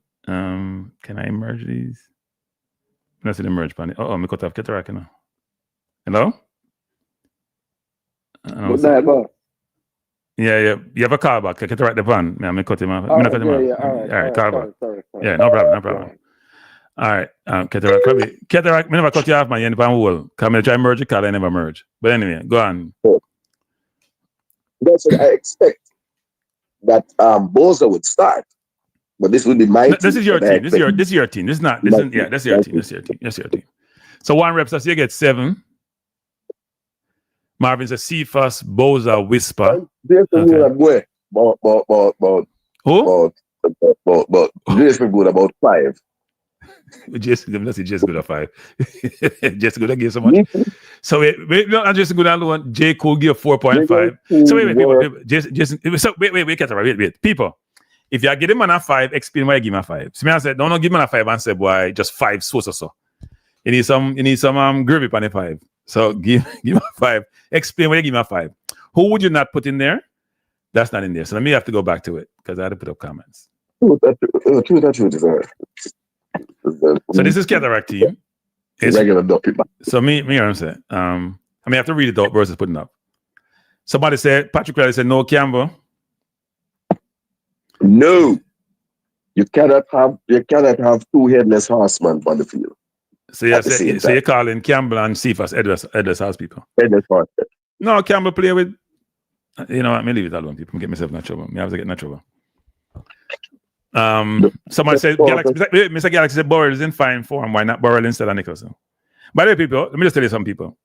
Can I merge these? Let's see the merge pan. Oh, me cut off Cataract now. Hello? Yeah. You have a call back. Cataract the pan. Yeah, me cut him off. All right, call back. Sorry. Yeah, no problem. All right, Cataract, me never cut you off, man. You end up on wall. Come and try merge the call, I never merge. But anyway, go on. That's what I expect that Boza would start. But this would be my team. This is your team. This is your team. That's your team. So one rep, so you get 7. Marvin says Cephas, Boza, Whisper. Okay. But Jason good about 5. Jason, let's say Jason good at 5. Jason good give so much. So wait, not Jason good alone. J Cole give 4.5. So wait, people. Jason. So wait, Cataract, wait. People, if you give him a 5, explain why you give him a 5. So me I said, don't give him a 5 and say boy, just 5 so. You need some gravy on the 5. So give him a 5. Explain why you give him a 5. Who would you not put in there? That's not in there. So let me have to go back to it because I had to put up comments. So this is Cataract team. It's regular dumpy. So me, I'm saying. I have to read it out versus putting up. Somebody said, Patrick Riley said, no Campbell. No. You cannot have 2 headless horsemen on the field. So you're calling Campbell and Cephas Edwards house people. Headless horsemen. No, Campbell play with, you know what, me leave it alone. People get myself in trouble. Me have to get in trouble. Somebody said Mr. Galaxy said Burrell is in fine form. Why not Burrell instead of Nicholson? By the way, people, let me just tell you some people.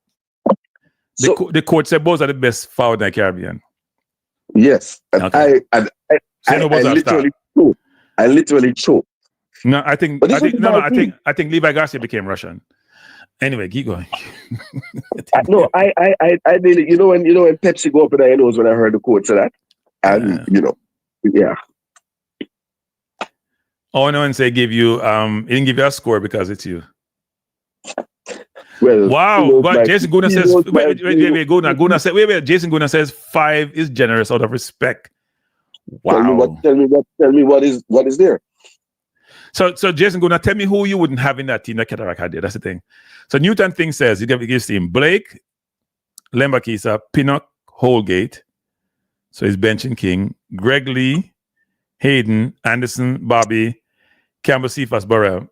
The coach said both are the best forward in the Caribbean. Yes, and okay. I literally choked. No, I think Levi Garcia became Russian. Anyway, keep going. No, I really, you know when Pepsi go up in my nose when I heard the coach say that, and yeah. Oh no, and say give you he didn't give you a score because it's you. Well, wow, but Jason Guna says wait, Guna said wait. Jason Guna says 5 is generous out of respect. Wow. Tell me what is there. So Jason Guna, tell me who you wouldn't have in that team that Cataract had there. That's the thing. So Newton Thing says you give his team Blake, Lembakisa, Pinnock, Holgate. So he's benching King, Greg Lee, Hayden, Anderson, Bobby, Campbell, Cephas, Burrell.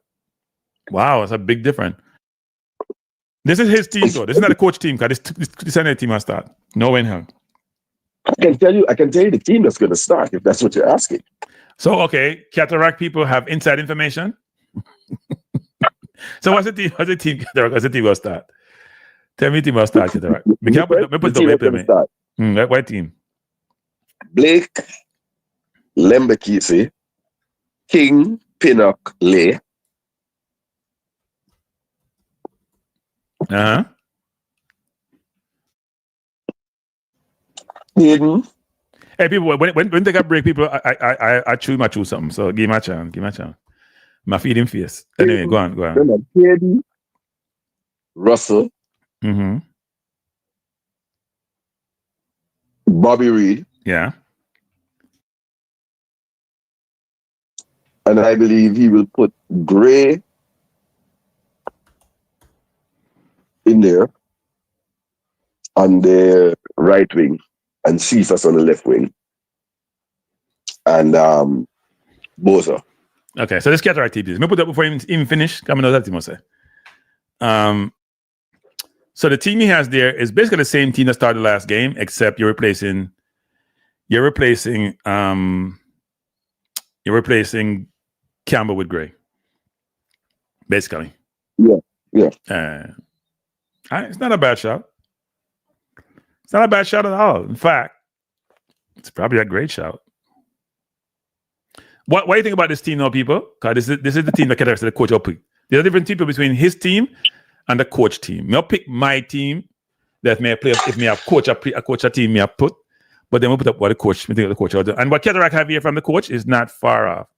Wow, that's a big difference. This is his team, though. This is not a coach team, because this is team I start. No in hell. I can tell you the team that's going to start, if that's what you're asking. So, okay, Cataract people have inside information. So what's the team? What's the team, Cataract? What's the team will start? Tell me the team will start, Cataract. Me put the way. What team? Blake, Lembakisi, King, Pinnock, Lee. Hayden. Hey, people, when they got break, people, I choose something. So give me a chance. My feeding face. Anyway, go on. Hayden, Russell, Bobby Reed. Yeah. And I believe he will put Gray in there on the right wing and Cephas on the left wing. And Boza. Okay, so let's get the right team. Let me put that before even finish. Come on, that team will say. So the team he has there is basically the same team that started the last game, except you're replacing Campbell with Gray. Basically. Yeah. It's not a bad shot. It's not a bad shot at all. In fact, it's probably a great shot. What do you think about this team now, people? Because this is the team that the coach will pick. There's a different team between his team and the coach team. I'll pick my team that may play if me have coach a team me have put, but then we'll put up what the coach will do. And what Cataract have here from the coach is not far off.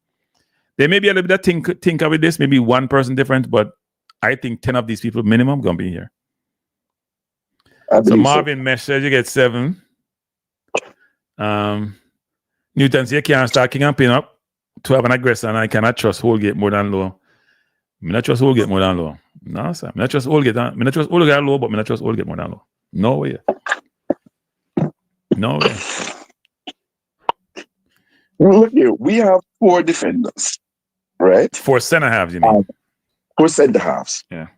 There may be a little bit of tinker with this, maybe one person different, but I think 10 of these people minimum gonna be here. So Marvin Mesh says you get 7. Newton says you can't start king and pin up. 12 and aggressor, and I cannot trust Holgate more than low. I not trust Holgate more than low. No, sir. I not trust Holgate. I not trust Holgate low, but I not trust Holgate more than low. No way. No way. Look here, we have 4 defenders, right? 4 center halves, you mean? 4 center halves. Yeah.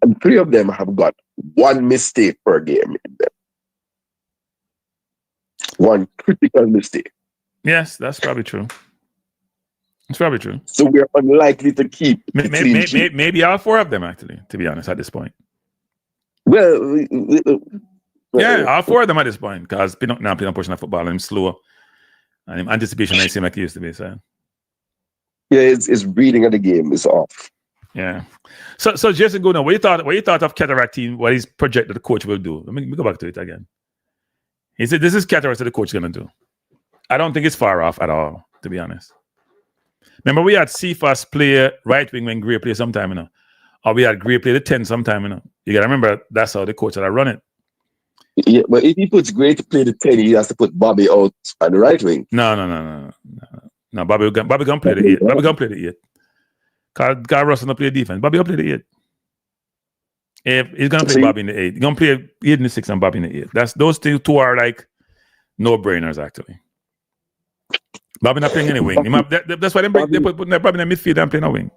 And 3 of them have got 1 mistake per game in them. 1 critical mistake. Yes, that's probably true. It's probably true. So we're unlikely to keep maybe all 4 of them, actually, to be honest, at this point. Well, yeah, all 4 of them at this point, because now playing pushing football and I'm slow. And anticipation may seem like it used to be. So yeah, his reading of the game is off. Yeah. So Jason Guna, what you thought of Cataract team, what he's projected the coach will do? Let me go back to it again. He said this is Cataract that the coach is gonna do. I don't think it's far off at all, to be honest. Remember, we had Cephas play right wing when Gray played sometime, you know. Or we had Gray play the 10 sometime, you know. You gotta remember that's how the coach had run it. Yeah, but if he puts Gray to play the 10, he has to put Bobby out on the right wing. No. Bobby gonna play the 8. Bobby gonna play the 8. Carl Russell gonna play defense. Bobby gonna play the 8. If he's gonna play Bobby in the 8, he's gonna play 8 in the 6 and Bobby in the 8. That's those two are like no brainers actually. Bobby not playing any wing. That's why they put Bobby in the midfield and playing a wing.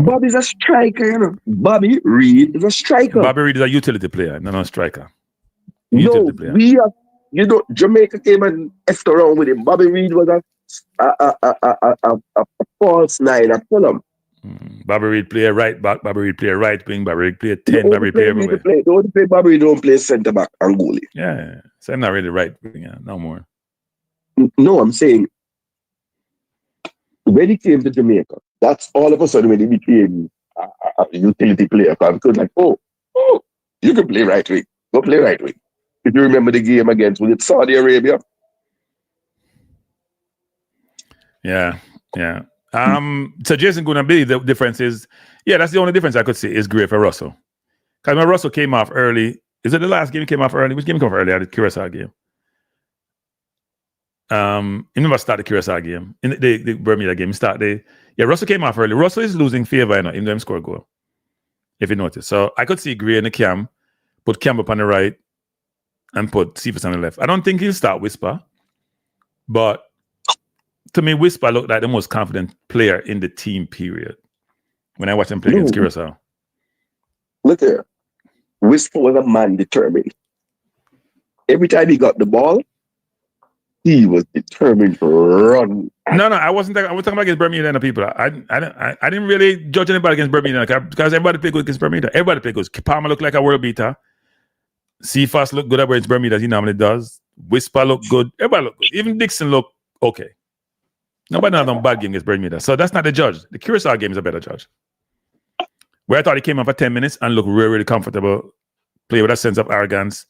Bobby's a striker, you know. Bobby Reed is a striker. Bobby Reed is a utility player, not a striker. No, Jamaica came and effed around with him. Bobby Reed was a false 9 at Fulham. Bobby Reed play right back, Bobby Reed play right wing, Bobby Reed play 10, Bobby Reed play everywhere. Bobby Reed don't play centre back and goalie. Yeah, so I'm not really right wing, yeah, no more. No, I'm saying when he came to Jamaica, that's all of a sudden when he became a utility player. Because like, oh, you can play right wing. Go play right wing. If you remember the game against, was it Saudi Arabia? Yeah. So Jason gonna be the difference is, yeah, that's the only difference I could see is Gray for Russell. Because when Russell came off early, is it the last game he came off early? Which game he came off early? The Curacao game. He never started the Curacao game. In the Bermuda game, Russell came off early. Russell is losing favor, you know, even though he scored a goal. If you notice. So I could see Gray in the cam, put Cam up on the right, and put Cephas on the left. I don't think he'll start Whisper, but to me, Whisper looked like the most confident player in the team, period, when I watched him play against Curacao. Look there. Whisper was a man determined. Every time he got the ball, he was determined to run. No, I wasn't talking about against Bermuda and the people. I didn't really judge anybody against Bermuda because everybody played good against Bermuda. Everybody played good. Palmer looked like a world beater. Cephas looked good against Bermuda as he normally does. Whisper looked good. Everybody looked good. Even Dixon looked okay. Nobody had no bad game against Bermuda. So that's not the judge. The Curacao game is a better judge. Where I thought he came on for 10 minutes and looked really, really comfortable. Play with a sense of arrogance.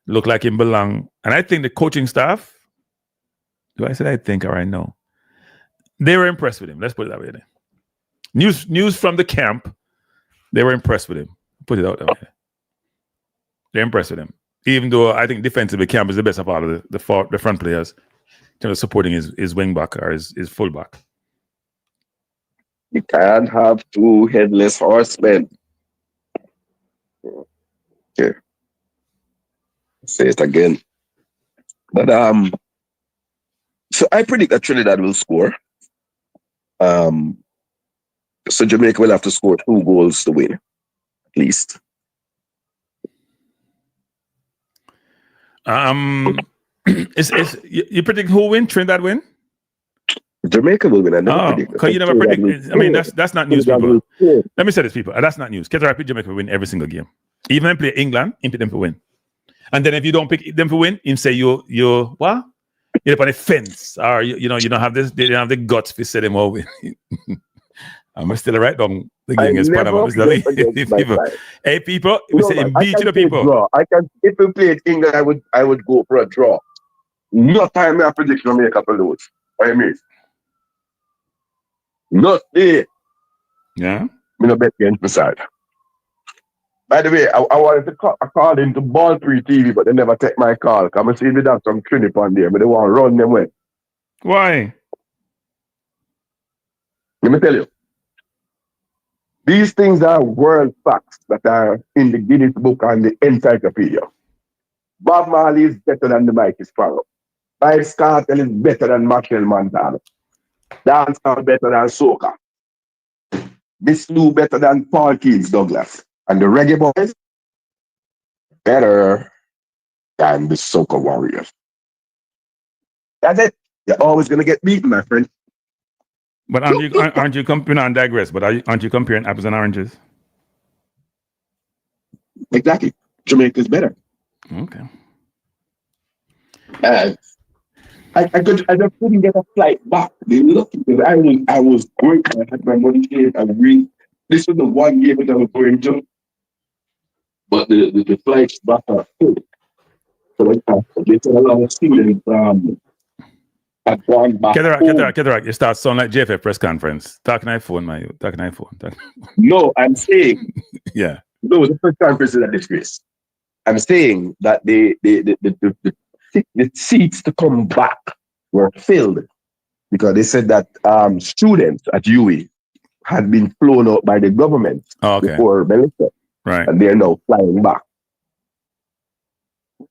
Looked like him belong. And I think the coaching staff, do I say I think or I know? They were impressed with him. Let's put it that way. News from the camp, they were impressed with him. Put it out that way. They're impressed with him. Even though I think defensively, Camp is the best of all of the front players in terms of supporting his wing back or his full back. You can't have 2 headless horsemen. Okay. Say it again. But so I predict that Trinidad will score. So Jamaica will have to score 2 goals to win, at least. You predict who win? Trinidad win? Jamaica will win. I never predict. Because you never predict. I mean, that's not news, people. Let me say this, people. That's not news. Cataract pick Jamaica will win every single game. Even when play England, he pick them to win. And then if you don't pick them to win, him say you what? You're up on the fence, or you don't have this. They don't have the guts to say them all win. I'm still right down the game against Panama. Hey, people, we say beat to the people. Draw. If we played England, I would go for a draw. No time I predict Jamaica to lose. What do you mean? Not there. Yeah. Me no bet against the side. By the way, I wanted to call into Ball 3 TV, but they never take my call. Come and see me that some Trinidad on there, but they want to run them way. Why? Let me tell you. These things are world facts that are in the Guinness Book and the Encyclopedia. Bob Marley is better than the Mikey Sparrow. Vybz Kartel is better than Machel Montano. Dancehall better than Soca. Miss Lou better than Paul Keats Douglas. And the Reggae Boyz better than the Soca Warriors. That's it. You're always going to get beaten, my friend. But aren't you comparing, I digress, but aren't you comparing apples and oranges? Exactly. Jamaica's better. Okay. I just couldn't get a flight back. I was going, I had my money here, this was the one game that I was going to. But the flights back are full. So they said a lot of students had gone back. Kederak, you start sounding like JFF press conference. Talking iPhone, man. Talking iPhone. No, I'm saying. Yeah. No, the press conference is a disgrace. I'm saying that the seats to come back were filled because they said that students at UWI had been flown out by the government before Melissa. Right. And they're now flying back.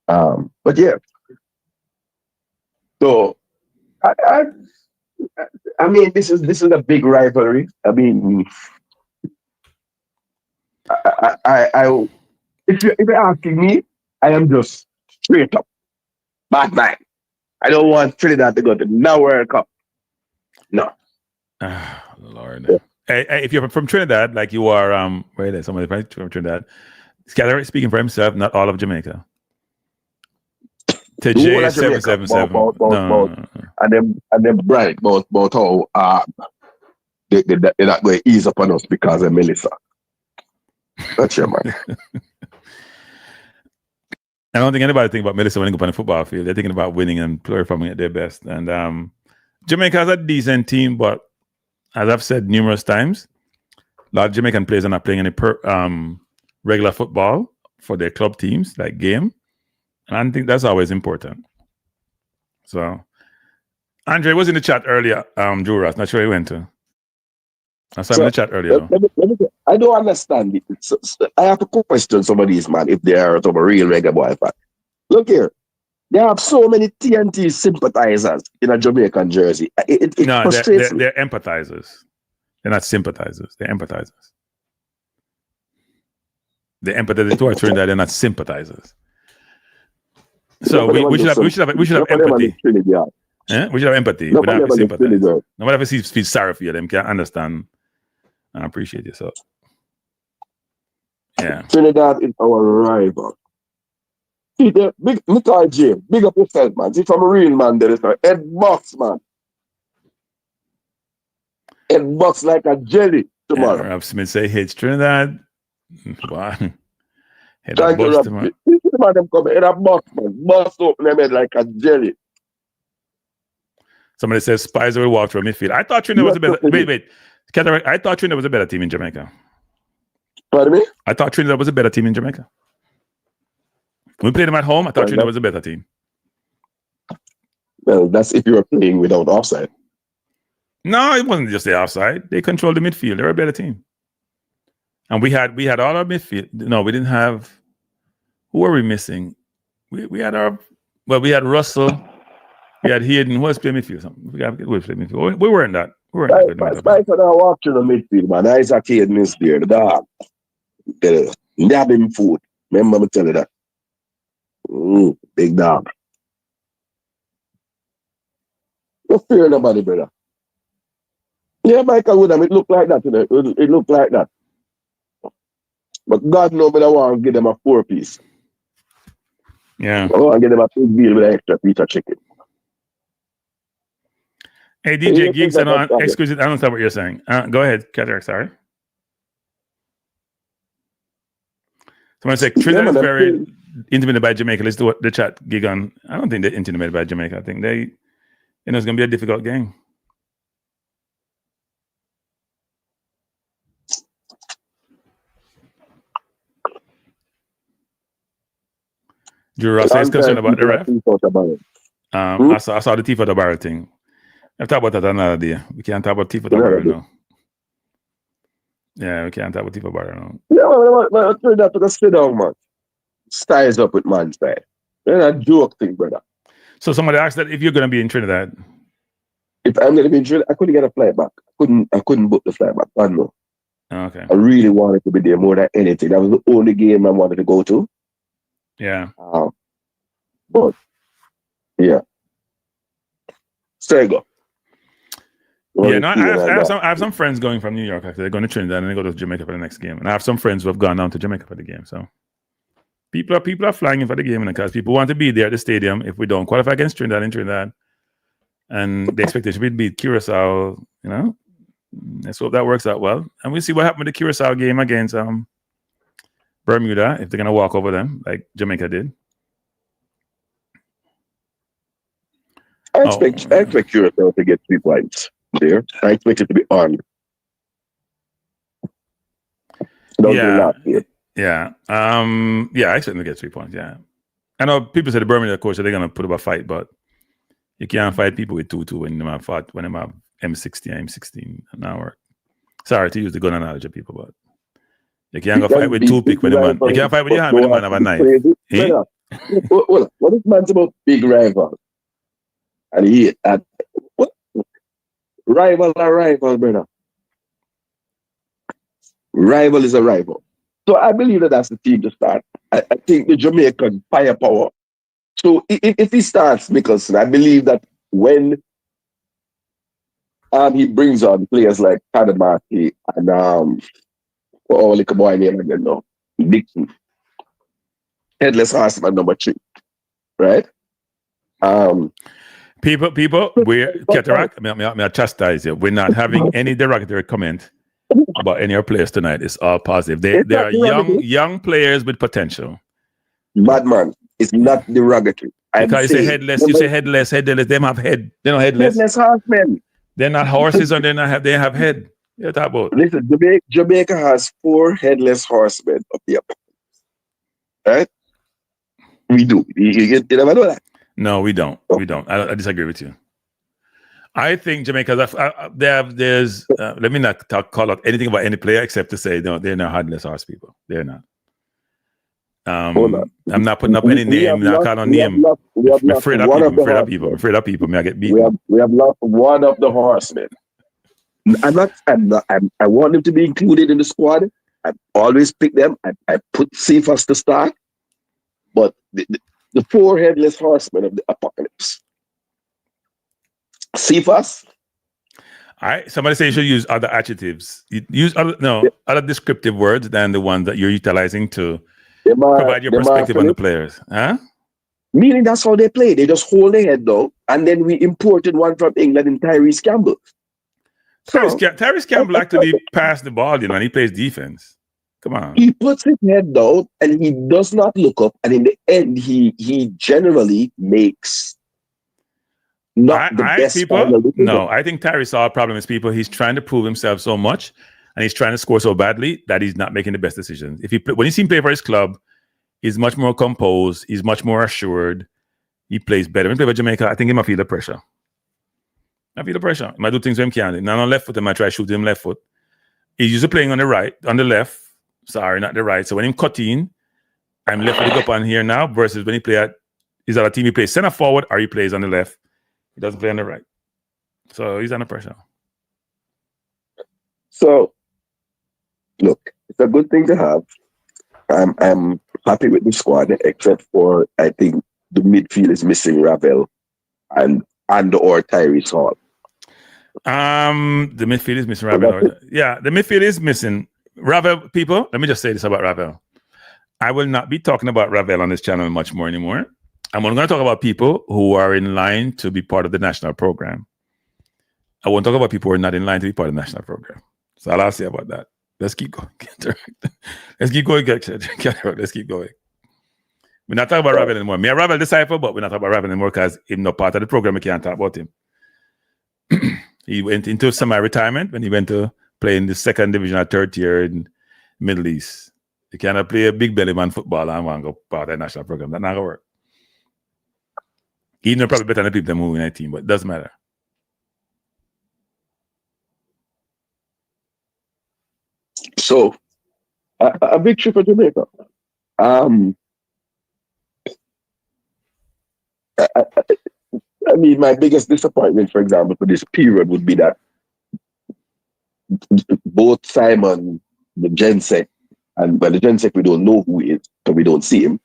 But yeah. So I mean this is a big rivalry. I mean I if you're asking me, I am just straight up bad man. I don't want Trinidad to go to no World Cup. No. Lord. Yeah. Hey, if you're from Trinidad, like you are, somebody from Trinidad, Scatterway speaking for himself, not all of Jamaica. To J 777. No. And them bright about how they're not going to ease up on us because of Melissa. That's your man. I don't think anybody think about Melissa winning up on the football field. They're thinking about winning and performing at their best. And Jamaica has a decent team, but as I've said numerous times, a lot of Jamaican players are not playing any regular football for their club teams, like game. And I think that's always important. So, Andre was in the chat earlier, Drew Ross. Not sure he went to. I saw him in the chat earlier. I don't understand it. I have to question some of these, man, if they are some real Reggae Boy fan. Look here. They have so many TNT sympathizers in a Jamaican jersey. It frustrates me. They're empathizers. They're not sympathizers. They're empathizers. They're empathizers to our Trinidad. They're not sympathizers. So we should have empathy. Yeah? We should have empathy. We don't have to sympathize. Nobody ever feels sorry for you. Them can't understand. I appreciate yourself. Yeah. Trinidad is our rival. See, big James, big up yourself, man. See, from a real man, there is a head box, man. Head box like a jelly tomorrow. Rob Smith say hits Trinidad. Wow. Head box tomorrow. See the man them come head box, man. Bust open them head like a jelly. Somebody says Spies will walk through midfield. I thought Trinidad was a better. Wait. I thought Trinidad was a better team in Jamaica. Pardon me? I thought Trinidad was a better team in Jamaica. When we played them at home, I thought Trinidad was a better team. Well, that's if you were playing without offside. No, it wasn't just the offside. They controlled the midfield. They were a better team. And we had all our midfield. No, we didn't have. Who were we missing? We had Russell. We had Hayden. Who was playing midfield? We played midfield. We weren't that. We weren't that. Spice and I walked through the midfield, man. Isaac Hayden is there. The dog. The nabbing food. Remember me tell you that. Big dog. Don't fear nobody, brother. Yeah, Michael Woodham, it looked like that today. It looked like that. But God knows I want to give them a 4-piece. Yeah. I want to give them a big meal with an extra piece of chicken. Hey, DJ Geeks, I don't understand what you're saying. Go ahead, Katarek, sorry. Someone said Trinidad is very intimidated by Jamaica. Let's do what the chat gig on. I don't think they're intimidated by Jamaica. I think it's going to be a difficult game. Drew Ross is concerned about the ref. Hmm? I saw the teeth of the barrel thing. I'll talk about that another day. We can't talk about teeth of the barrel now. Yeah, we can't talk about teeth of the barrel now. Yeah, but Trinidad took a sit down, man. Styles up with man's side. That's a joke thing, brother. So somebody asked that if you're going to be in Trinidad. If I'm going to be in Trinidad, I couldn't get a flight back. I couldn't book the flight back. I know. Okay. I really wanted to be there more than anything. That was the only game I wanted to go to. Yeah. But yeah. So you go. Yeah, no, I have some friends going from New York. Actually, they're going to Trinidad and they go to Jamaica for the next game. And I have some friends who have gone down to Jamaica for the game. So people are flying in for the game because people want to be there at the stadium if we don't qualify against Trinidad in Trinidad. And the expectation would be Curacao, you know. Let's hope that works out well. And we'll see what happened with the Curacao game against Bermuda, if they're going to walk over them like Jamaica did. I expect Curacao to get 3 points there. I expect it to be on. Yeah. I expect them to get 3 points, yeah. I know people say the Bermuda coach they're going to put up a fight, but you can't fight people with 2-2 when they have M16 an hour. Sorry to use the gun analogy, people, but you can't go fight with 2 pick when the man. You can't fight with your hand when the man have a knife. What is man's about big rival? And he at what rival, brother. Rival is a rival. So I believe that's the team to start. I think the Jamaican firepower. So if he starts Mickelson, I believe that when he brings on players like Tadamaki and little boy name again now, Dixon, headless horseman number 3, right? People, we're Cataract. I chastise you. We're not having any derogatory comment about any of our players tonight. It's all positive. They are young players with potential. Bad man, it's not derogatory. Because you say headless. You say headless. They don't have head. They're not headless. Headless horsemen. They're not horses, and they have head. You're talking about. Listen, Jamaica has 4 headless horsemen up the upper. Right? We do. You never know that. No, we don't. We don't. I disagree with you. I think Jamaica, there's let me not call out anything about any player except to say no, they're not headless horse people. They're not. I'm not putting up any name. Not calling on name. I'm afraid of people. May I get beat? We have lost one of the horsemen. I want them to be included in the squad. I always pick them. I put Cephas to start. But the 4 headless horsemen of the apocalypse. Cephas. Somebody say you should use other adjectives. Use other descriptive words than the ones that you're utilizing to provide your perspective on the players. Huh? Meaning that's how they play. They just hold their head down, and then we imported one from England in Tyrese Campbell. Tyrese Campbell actually passed the ball, and he plays defense. Come on. He puts his head down and he does not look up, and in the end, he generally makes not the best people. No, I think Tyrese's problem is people. He's trying to prove himself so much, and he's trying to score so badly that he's not making the best decisions. When you see him play for his club, he's much more composed. He's much more assured. He plays better. When he play for Jamaica, I think he might feel the pressure. He might do things with him can't. Now on left foot, I might try to shoot him left foot. He's usually playing on the left. Sorry, not the right. So when him cutting, I'm left footed up on here now versus when he play he's at a team he plays center forward or he plays on the left. He doesn't play on the right. So he's under pressure. So look, it's a good thing to have. I'm happy with the squad, except for I think the midfield is missing Ravel and or Tyrese Hall. The midfield is missing Ravel. Yeah, the midfield is missing Ravel. People, let me just say this about Ravel. I will not be talking about Ravel on this channel much more anymore. I'm only going to talk about people who are in line to be part of the national program. I won't talk about people who are not in line to be part of the national program. So all I'll say about that. Let's keep going. Let's keep going. Let's keep going. We're not talking about Ravel anymore. Me and Ravel disciple, but we're not talking about Ravel anymore because he's not part of the program. We can't talk about him. He went into semi-retirement when he went to play in the 2nd division or 3rd tier in Middle East. You cannot play a big belly man football and want to go part of the national program. That's not gonna work. Even though probably better than the people that move in that team, but it doesn't matter. So, a big trip for Jamaica. I mean, my biggest disappointment, for example, for this period would be that both Simon, the Gensec, and the Gensec we don't know who he is, so we don't see him,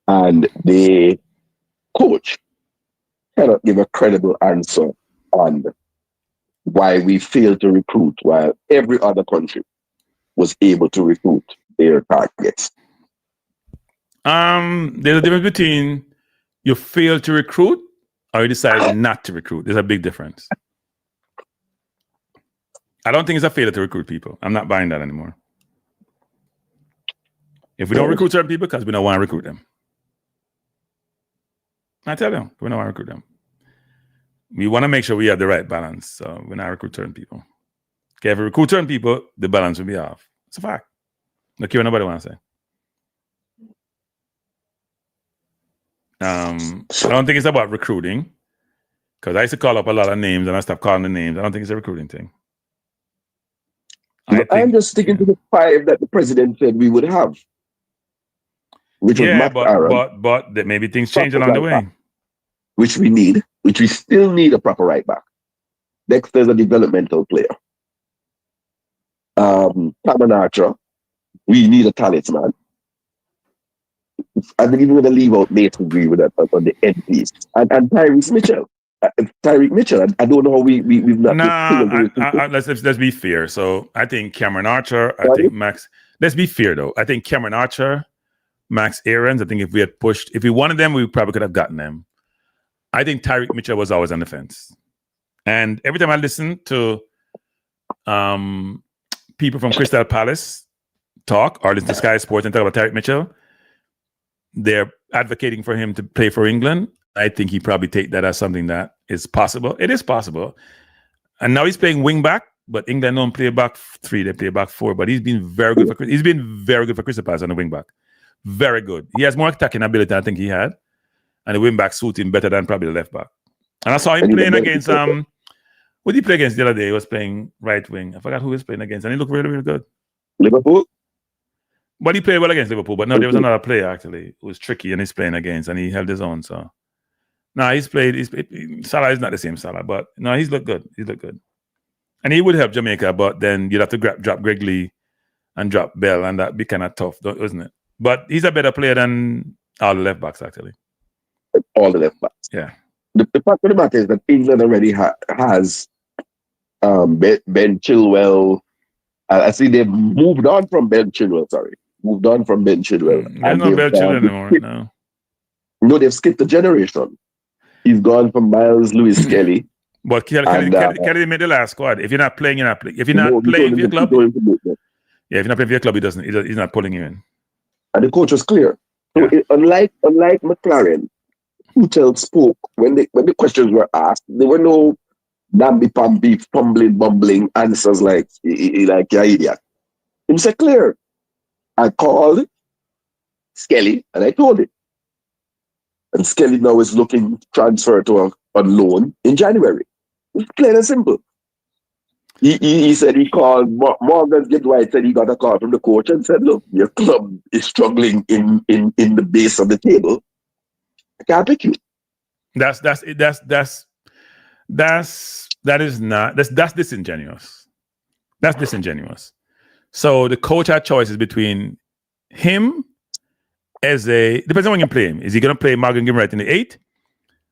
and the coach cannot give a credible answer on why we failed to recruit while every other country was able to recruit their targets. There's a difference between you fail to recruit or you decide not to recruit. There's a big difference. I don't think it's a failure to recruit people. I'm not buying that anymore. If we don't recruit certain people, because we don't want to recruit them. I tell you, we don't want to recruit them. We want to make sure we have the right balance. So we're not recruit certain people. Okay, if we recruit certain people, the balance will be off. It's a fact. Look here, nobody wants to say. I don't think it's about recruiting, because I used to call up a lot of names and I stopped calling the names. I don't think it's a recruiting thing. I'm just sticking to the 5 that the president said we would have. Which was but maybe things change along the way. Which we still need a proper right back. Dexter's a developmental player. Cameron Archer, we need a talisman. I think we're going to leave out Mason Green with that on the end piece. And Tyreek Mitchell. I don't know how we've not. Let's be fair. So I think Cameron Archer. I think Max. Let's be fair though. I think Cameron Archer, Max Aarons. I think if we wanted them, we probably could have gotten them. I think Tyreek Mitchell was always on the fence. And every time I listen to people from Crystal Palace talk or listen to Sky Sports and talk about Tyreek Mitchell, they're advocating for him to play for England. I think he probably take that as something that is possible. It is possible. And now he's playing wing back, but England don't play back 3, they play back 4. But he's been very good for Crystal Palace on the wing back. Very good. He has more attacking ability than I think he had. And the wing back suit him better than probably the left back. And I saw him playing against what did he play against the other day? He was playing right wing. I forgot who he was playing against, and he looked really, really good. Liverpool? But he played well against Liverpool. But no, there was another player actually who was tricky and he's playing against, and he held his own. So no, Salah is not the same Salah, but no, he's looked good. And he would help Jamaica, but then you'd have to drop Greg Lee and drop Bell, and that'd be kind of tough, isn't it? But he's a better player than all the left backs, actually. All the left backs. Yeah. The fact of the matter is that England already has Ben Chilwell. I see they've moved on from Ben Chilwell. Moved on from Ben Chilwell. There's no Ben Chilwell anymore. No. No, they've skipped a generation. He's gone from Miles Lewis Kelly. But Kelly made the last squad. If you're not playing, you're not playing. If you're not playing for your club, if you're not playing for your club, he's not pulling you in. And the coach was clear. So unlike McLaren, Tuchel spoke when the questions were asked. There were no namby-pamby, fumbling, bumbling answers like you're idiot. He said clear. I called Skelly and I told him. And Skelly now is looking to transfer to on loan in January. It's plain and simple. He said he called Morgan Gidwhite, said he got a call from the coach and said, look, your club is struggling in the base of the table. I can't pick you. That's disingenuous. That's disingenuous. So the coach had choices between him depends on when you play him. Is he going to play Morgan Gimright in the 8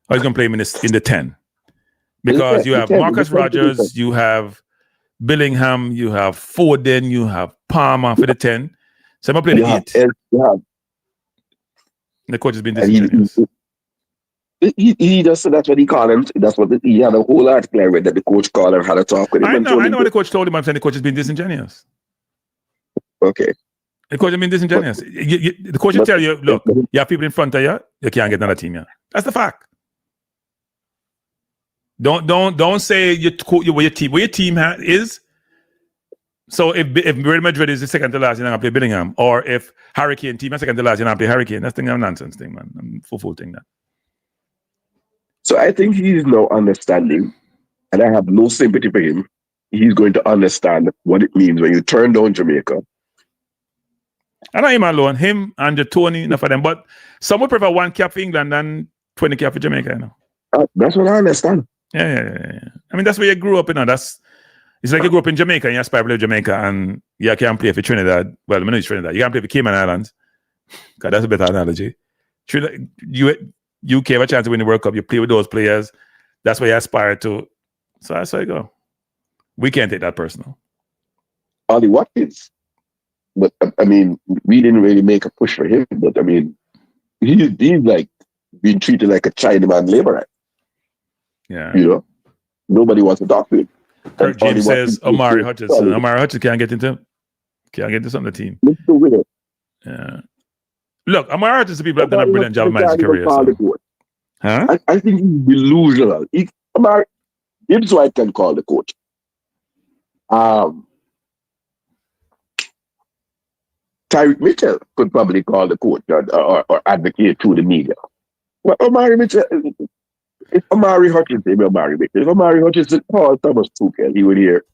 or is he going to play him in the 10? Because you have Marcus Rogers, you have Billingham, you have Foden, you have Palmer for the 10. So I'm going to play the 8. The coach has been disingenuous. He just said that's what he called him. That's what he had a whole article I read that the coach called him, had a talk with him. I know what the coach told him. I'm saying the coach has been disingenuous. Okay. The coach has been disingenuous. The coach will tell you, look, you have people in front of you, you can't get another team here. That's the fact. Don't say where your team is. So if Real Madrid is the second to last, you're not gonna play Bellingham, or if Hurricane team is second to last, you're not play Hurricane. That's a nonsense thing, man. I'm full thing that. So I think he's now understanding, and I have no sympathy for him. He's going to understand what it means when you turn down Jamaica. I know him alone, him and Tony, enough of them. But some would prefer 1 cap for England than 20 cap for Jamaica, you know. That's what I understand. Yeah. I mean, that's where you grew up, you know. It's like you grew up in Jamaica and you aspire to play for Jamaica and you can't play for Trinidad. Well, I know it's Trinidad. You can't play for Cayman Islands. Because that's a better analogy. UK have a chance to win the World Cup. You play with those players. That's where you aspire to. So that's how you go. We can't take that personal. Ollie Watkins. But, I mean, we didn't really make a push for him. But, I mean, he's like being treated like a Chinaman laborer. Yeah. You know? Nobody wants to talk to him. Kirk James says Omari Hutchinson. Omari Hutchinson can't get into some of the team. Let's do with it. Yeah. Look, Omari Hutchinson people have done a brilliant job in his career. So. Huh? I think he's delusional. Gibbs White can call the coach. Tyreek Mitchell could probably call the coach or advocate through the media. But Omari Mitchell, if Omari Hutchinson, Omari Mitchell, if Omari Hutchinson called Thomas Tuchel, he would hear,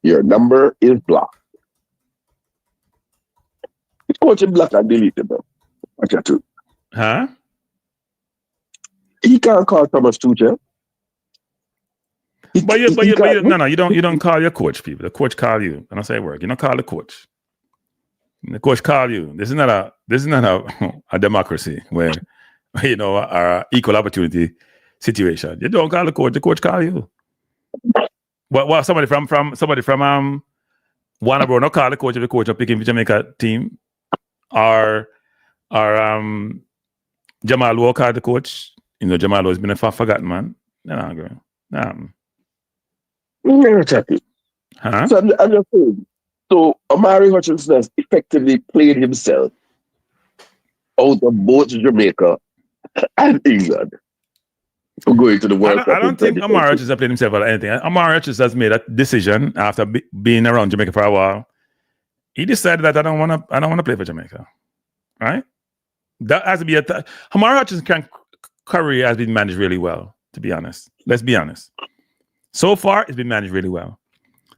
your number is blocked. It's coach him blocked and deleted them. Watch that too. Huh? He can't call Thomas Tuchel. But you don't call your coach, people. The coach call you. And I say work. You don't call the coach. The coach call you. This is not a democracy where our equal opportunity situation. You don't call the coach call you. Well, somebody from Warner not call the coach if the coach are picking for Jamaica team. Or Jamal Walker the coach. You know, Jamal has been a forgotten man. No, girl. Huh? So I'm just saying. So Omari Hutchinson has effectively played himself out of both Jamaica and England for going to the World Cup. I don't think Omari Hutchinson has played himself out of anything. Omari Hutchinson has made a decision after being around Jamaica for a while. He decided that I don't want to play for Jamaica, right? That has to be Omari Hutchinson's career has been managed really well. To be honest, let's be honest. So far, it's been managed really well.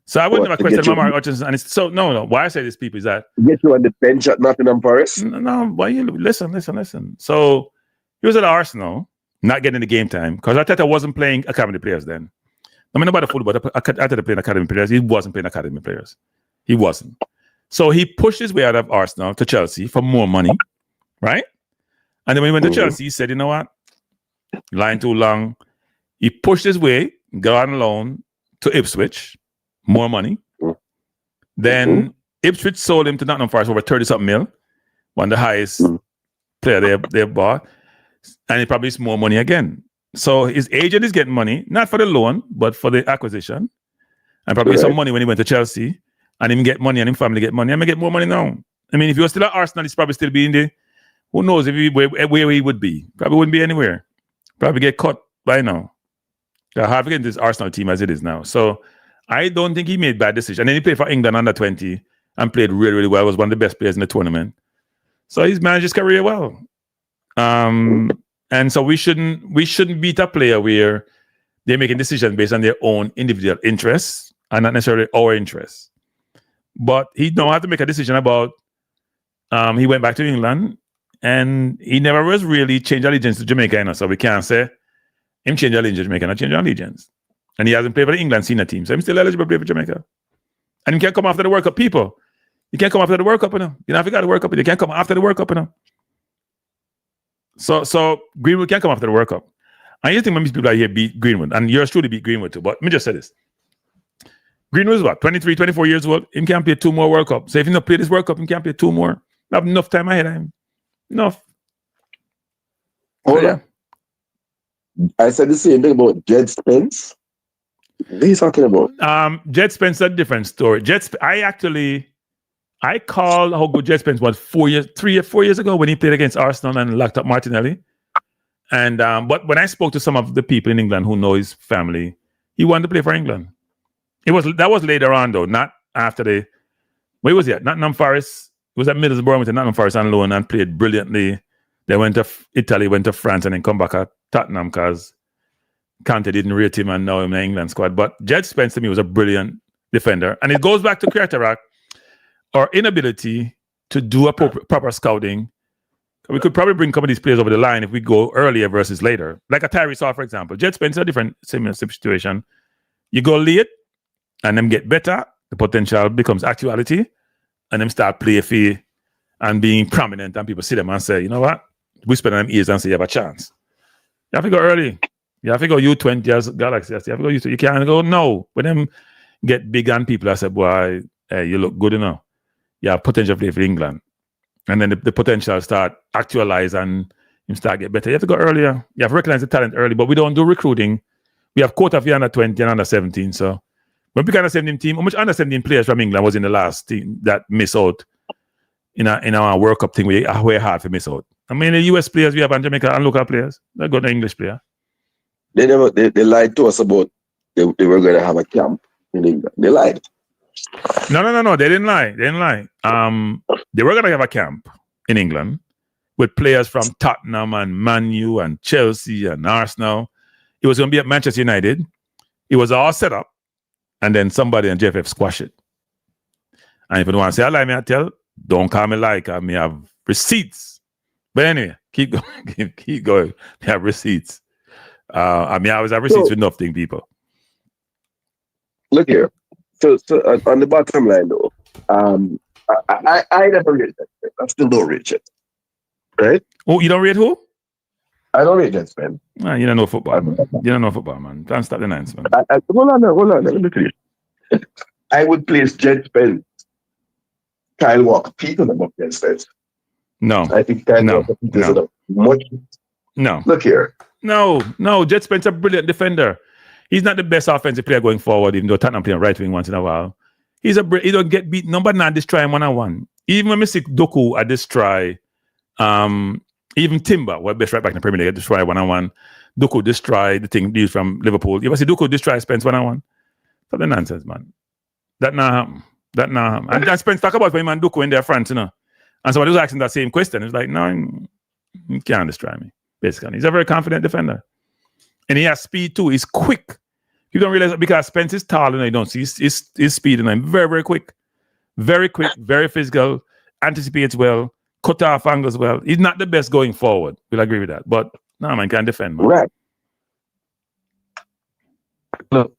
So I wouldn't have a question Omari Hutchinson. And no. Why I say this, people, is that get you on the bench at Nottingham Forest. No. Why you listen? So he was at Arsenal, not getting the game time because Arteta wasn't playing academy players then. I mean, about the football, Arteta playing academy players. He wasn't playing academy players. He wasn't. So he pushed his way out of Arsenal to Chelsea for more money, right? And then when he went to Chelsea, he said, you know what? Line too long. He pushed his way, got on loan to Ipswich, more money. Then Ipswich sold him to Nottingham Forest over 30-something mil, one of the highest player they bought. And he probably is more money again. So his agent is getting money, not for the loan, but for the acquisition. And probably some money when he went to Chelsea. And him get money and his family get money. I'm going to get more money now. I mean, if he was still at Arsenal, he's probably still be in the... Who knows where he would be? Probably wouldn't be anywhere. Probably get cut by now. Half against this Arsenal team as it is now. So I don't think he made bad decisions. And then he played for England under 20 and played really, really well. Was one of the best players in the tournament. So he's managed his career well. And so we shouldn't beat a player where they're making decisions based on their own individual interests and not necessarily our interests. But he don't have to make a decision about he went back to England and he never was really changed allegiance to Jamaica, so we can't say him change allegiance to Jamaica, not change allegiance. And he hasn't played for the England senior team, so I'm still eligible to play for Jamaica. And he can't come after the World Cup, people. You can't come after the World Cup, you know. You know, if you got the World Cup, you can't come after the World Cup, you know. So Greenwood can't come after the World Cup. And you think when these people out here beat Greenwood, and yours truly beat Greenwood too, but let me just say this. Greenwood is what, 23, 24 years old? He can't play 2 more World Cup. So if he not play this World Cup, he can't play 2 more. I have enough time ahead of him. Enough. Hold on. I said the same thing about Jed Spence. What are you talking about? Jed Spence is a different story. I called how good Jed Spence was 4 years ago when he played against Arsenal and locked up Martinelli. And but when I spoke to some of the people in England who know his family, he wanted to play for England. That was later on though, not after the. Where was he at? Nottingham Forest. He was at Middlesbrough, went to Nottingham Forest on loan and played brilliantly. They went to Italy, went to France, and then come back at Tottenham because Conte didn't rate him and now him in the England squad. But Jed Spence to me was a brilliant defender. And it goes back to Cataract, our inability to do a proper scouting. We could probably bring some of these players over the line if we go earlier versus later. Like a Tyrese Hall, for example. Jed Spence is a different similar situation. You go late and them get better, the potential becomes actuality, and them start playing fee and being prominent, and people see them and say, you know what? Whisper in them ears and say you have a chance. You have to go early. You have to go U20 as Galaxy. You have to go U20. You can't go no. When them get big and people, I said, boy, hey, you look good enough. You have potential to play for England. And then the potential start actualize and you start get better. You have to go earlier. You have to recognize the talent early, but we don't do recruiting. We have quota for under 20 and under 17. So when we pick under 17 team, how much under 17 players from England was in the last team that miss out in our World Cup thing? We're hard to miss out. I mean, the US players we have in Jamaica and local players, they're good English player. They lied to us about they were going to have a camp in England. They lied. No. They didn't lie. They were going to have a camp in England with players from Tottenham and Man U and Chelsea and Arsenal. It was going to be at Manchester United. It was all set up. And then somebody in JFF squashed it. And if you don't want to say I lie, me I tell, don't call me like I may have receipts. But anyway, keep going. keep going. We have receipts. I always have receipts with nothing, people. Look here. So on the bottom line, though, I never read that. I still don't read it. Right? Oh, you don't read who? I don't read that, man. Nah, you don't know football, man. You don't know football, man. Don't stop the nines, man. Hold on. Let me finish. I would place Jed Spence, Kyle Walker, Peter above Jed Spence. No. I think Kyle Walker Peter is much. No. Look here. No. Jed Spence is a brilliant defender. He's not the best offensive player going forward, even though Tottenham playing right wing once in a while. He don't get beat. Number 9 destroy him 1-on-1. Even when we see Doku at destroy, even Timber, what best right back in the Premier League, destroy 1-on-1. Doku destroy the thing used from Liverpool. You ever see Doku destroy Spence 1-on-1? That's the nonsense, man. That not happen. And Spence talk about him and Doku in their France, you know. And somebody was asking that same question. It's like, no, you can't destroy me. Basically, he's a very confident defender. And he has speed too. He's quick. You don't realize that because Spence is tall and you don't see his speed and I'm very, very quick. Very quick, very physical, anticipates well, cut off angles well. He's not the best going forward. We'll agree with that. But no, man, can defend, man. Right. Look,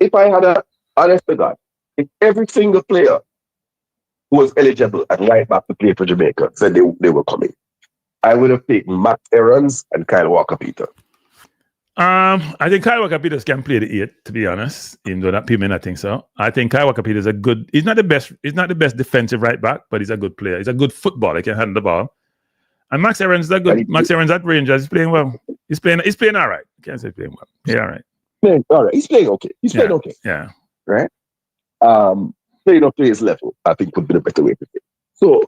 if I had a honest to God, if every single player who was eligible and right back to play for Jamaica said they were coming, I would have taken Max Aarons and Kyle Walker Peter. I think Kyle Walker Peters can play the 8, to be honest, even though that people may not think so. I think Kyle Walker Peters is a good. He's not the best defensive right back, but he's a good player. He's a good footballer. He can handle the ball. And Max Aarons is a good. Max Aarons at Rangers is playing well. He's playing all right. Can't say playing well. Yeah, all right. Playing all right. He's playing okay. Playing okay. Yeah. Right. Playing up to his level, I think would be the better way to play. So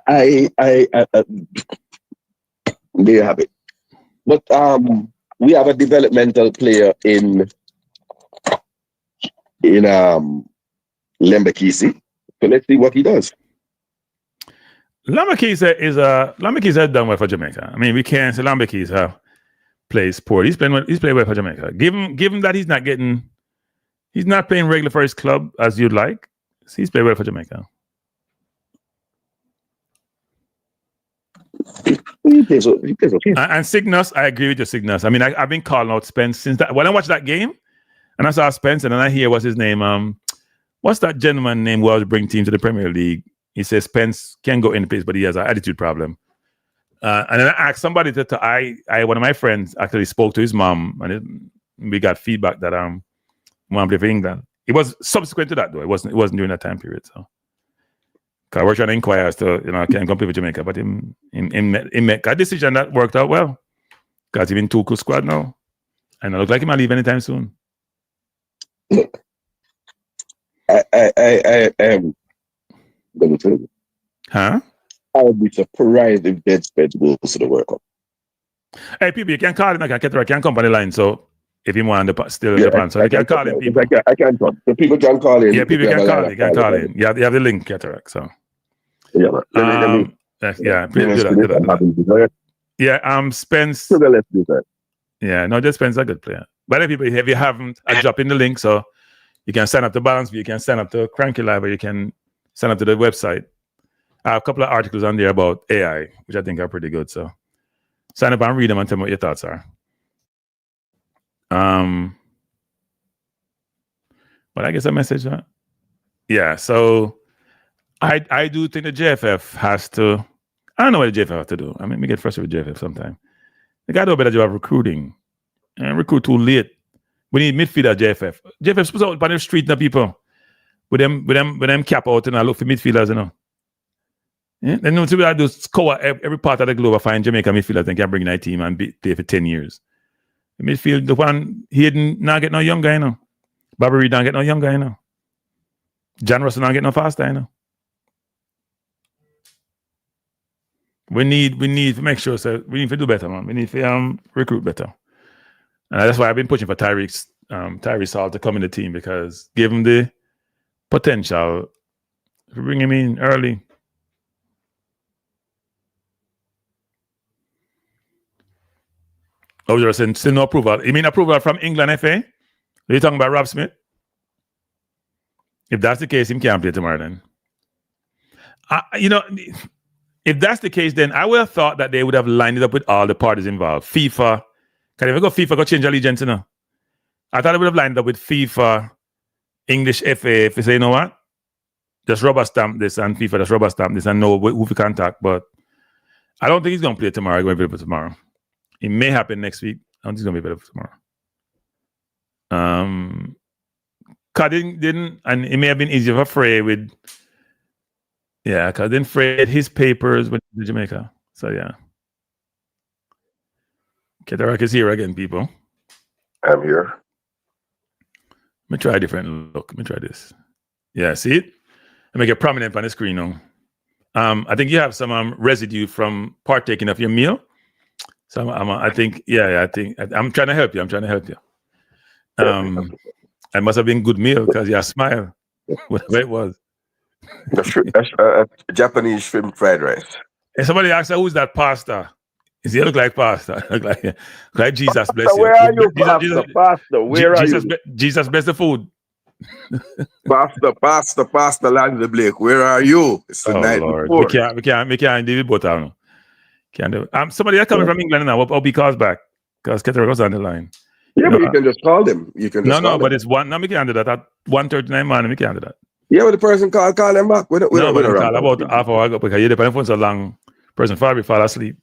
I there you have it. But we have a developmental player in Lembekisi. So let's see what he does. Lembekisi has done well for Jamaica. I mean, we can't say Lembekisi plays poor. He's played well for Jamaica. Given that he's not playing regular for his club as you'd like, he's played well for Jamaica. He plays okay. And Cygnus, I agree with you, Cygnus. I mean, I've been calling out Spence since that. When I watched that game, and I saw Spence, and then I hear what's his name? What's that gentleman name who was bring team to the Premier League? He says Spence can go in the place, but he has an attitude problem. And then I asked somebody one of my friends actually spoke to his mom, and we got feedback that mom played for England. It was subsequent to that though. It wasn't during that time period. So. Cause we're trying to inquire as to, can come play for Jamaica, but he made a decision that worked out well. Because he's in Tuku squad now. And it looks like he might leave anytime soon. Look, I am going to tell you. Huh? I would be surprised if Dead Spence goes to the World Cup. Hey, people, you can call him, I can come on the line. So if he want still in Japan. So they can call in people. I can talk. So people can call in. Yeah, people can call in. You can call in. You have the link, Cataract. So. Yeah. Do that. Yeah, Spence. Yeah, no, just Spence is a good player. But if you haven't, I drop in the link so you can sign up to Balance, you can sign up to Cranky Live, or you can sign up to the website. I have a couple of articles on there about AI, which I think are pretty good. So sign up and read them and tell me what your thoughts are. But I guess a message, huh? Yeah, so I do think the JFF has to. I don't know what the JFF has to do. I mean, we get frustrated with JFF sometimes. They got to do a better job of recruiting and recruit too late. We need midfielder JFF. JFF supposed to out on the street, the people with them cap out and I look for midfielders, you know. Yeah? They know to be able to score every part of the globe. Find Jamaica midfielders and can bring in a team and play for 10 years. The midfield, the one Hayden not get no younger, you know. Bobby Reed not get no younger, you know. John Russell not get no faster, you know. We need to make sure, so we need to do better, man. We need to recruit better. And that's why I've been pushing for Tyrese Hall to come in the team, because give him the potential. If we bring him in early. Oh, you're saying still no approval. You mean approval from England FA? Are you talking about Rob Smith? If that's the case, he can't play tomorrow then. If that's the case, then I would have thought that they would have lined it up with all the parties involved. FIFA. Can if go FIFA go change allegiance, you know? I thought they would have lined up with FIFA, English FA, if they say, you know what? Just rubber stamp this, and FIFA just rubber stamp this and know who we contact. But I don't think he's going to play tomorrow. He's going to be available tomorrow. It may happen next week. I don't think he's going to be available tomorrow. Didn't, and it may have been easier for Frey with, yeah, because then Frey had his papers with Jamaica. So, yeah. Cataract is here again, people. I'm here. Let me try a different look. Let me try this. Yeah, see it? I make it prominent on the screen now. I think you have some residue from partaking of your meal. So I think I'm trying to help you. It must have been good meal because you smile, whatever it was. That's Japanese shrimp fried rice. And somebody asked, who's that pastor? Does he look like pastor? Look like Jesus bless you. Where are you, pastor? Where are you? Jesus bless the food. Pastor Langley Blake, where are you? It's the night Lord. before. We can't do it both of them. Can't do it. Somebody that's coming from England now. I'll be called back because Cataract was on the line. Yeah, but you can just call them. But it's one. No, we can't do that. At 1:39, man, we can't do that. Yeah, but the person call them back. We don't call about half hour ago because you're on the phone so long. Person probably fall asleep.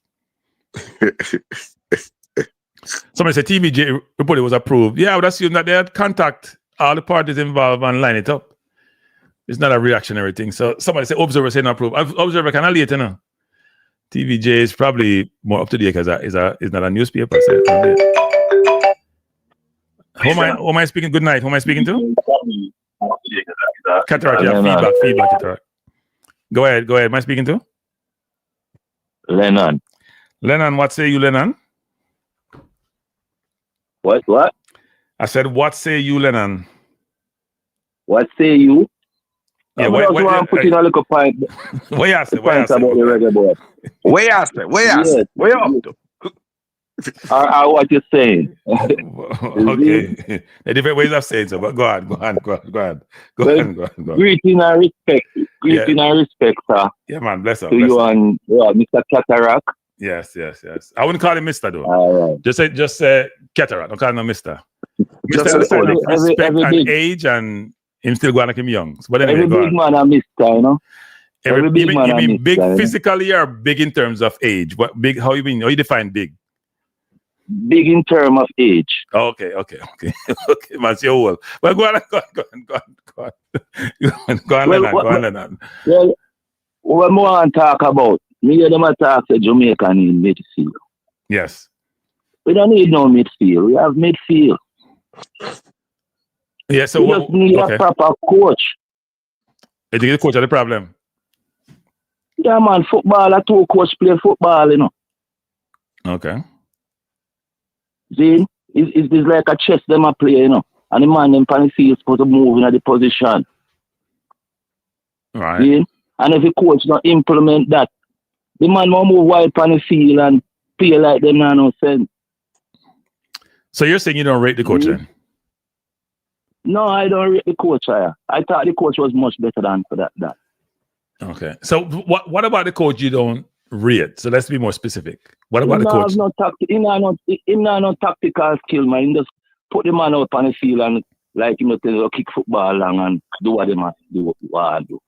Somebody said TVJ report was approved. Yeah, I would assume that they had contact all the parties involved and line it up. It's not a reactionary thing. So somebody said Observer say not approved. Observer kind of late, you know. TVJ is probably more up to date because it's not a newspaper. So who am I speaking? Good night. Who am I speaking to? Cataract, yeah, feedback, Cataract. Go ahead. Am I speaking to? Lennon, what say you, Lennon? What? I said, what say you, Lennon? What say you? Yeah, I'm putting a little point. What you say? About the Reggae Boyz. Where you up to? What you saying? Okay. The different ways of saying so, but go on. Greeting and respect. And respect, sir. Yeah, man, bless her. To you and Mr. Cataract. Yes. I wouldn't call him Mr. though. All right. Just say Cataract. Don't call him Mr. Mr. Respect and age, and him still going like him young. But anyway, every big man a Mr. You know. You mean big physically or big in terms of age? What big? How you mean? How you define big? Big in terms of age. Okay. Okay, man, you're old. Well, go on, Lennon. Well, what more I want to talk about? Me hear them talk to Jamaica need midfield. Yes. We don't need no midfield. We have midfield. Yeah, so we just need a proper coach. You think the coach is the problem? Yeah, man, football, two coach play football, you know. Okay. See, It's like a chess them a play, you know. And the man them pan the field supposed to move in the position. Right. See? And if the coach not implement that, the man will move wide pan the field and play like them no sense. So you're saying you don't rate the coach then? No, I don't rate the coach. I thought the coach was much better than for that. Okay. So what about the coach you don't rate? So let's be more specific. What about the coach? He no tactical skill, man. He just put the man out on the field and like him to kick football along and do what they must do.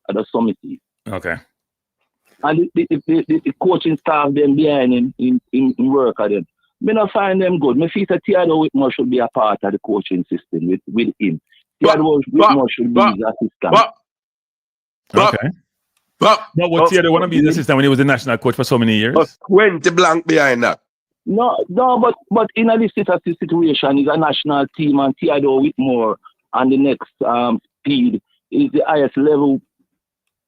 That's something. Okay. And the coaching staff them behind him in work at them. Me not find them good. Me feel that Theodore Whitmore should be a part of the coaching system with him. Theodore Whitmore should be his assistant. Okay. But what Theodore want to be his assistant when he was the national coach for so many years? 20 blank behind that. No, but in this situation, is a national team, and Theodore Whitmore and the next speed is the highest level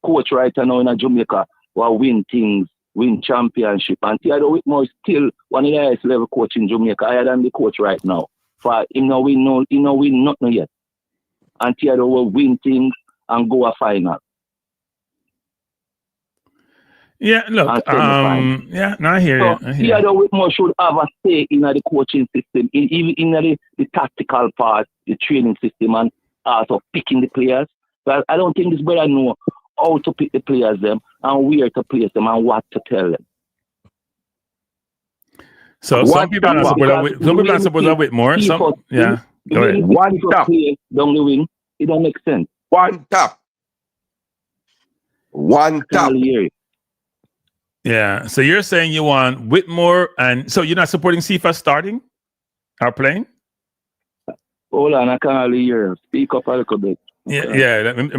coach right now in Jamaica who win things, win championship. And Theodore Whitmore is still one of the highest level coach in Jamaica, higher than the coach right now. For him no win nothing yet. And Theodore will win things and go a final. Yeah, look, I hear you. Theodore Whitmore should have a say in the coaching system, even in the tactical part, the training system, and also picking the players. But I don't think this brother know how to pick the players them and where to place them and what to tell them. So some people are supposed Whitmore. Go ahead. One tap down the wing, it don't make sense. One tap. Yeah, so you're saying you want Whitmore, and so you're not supporting Sifa starting or playing? Hold on, I can't hear. Speak up a little bit. Yeah. Me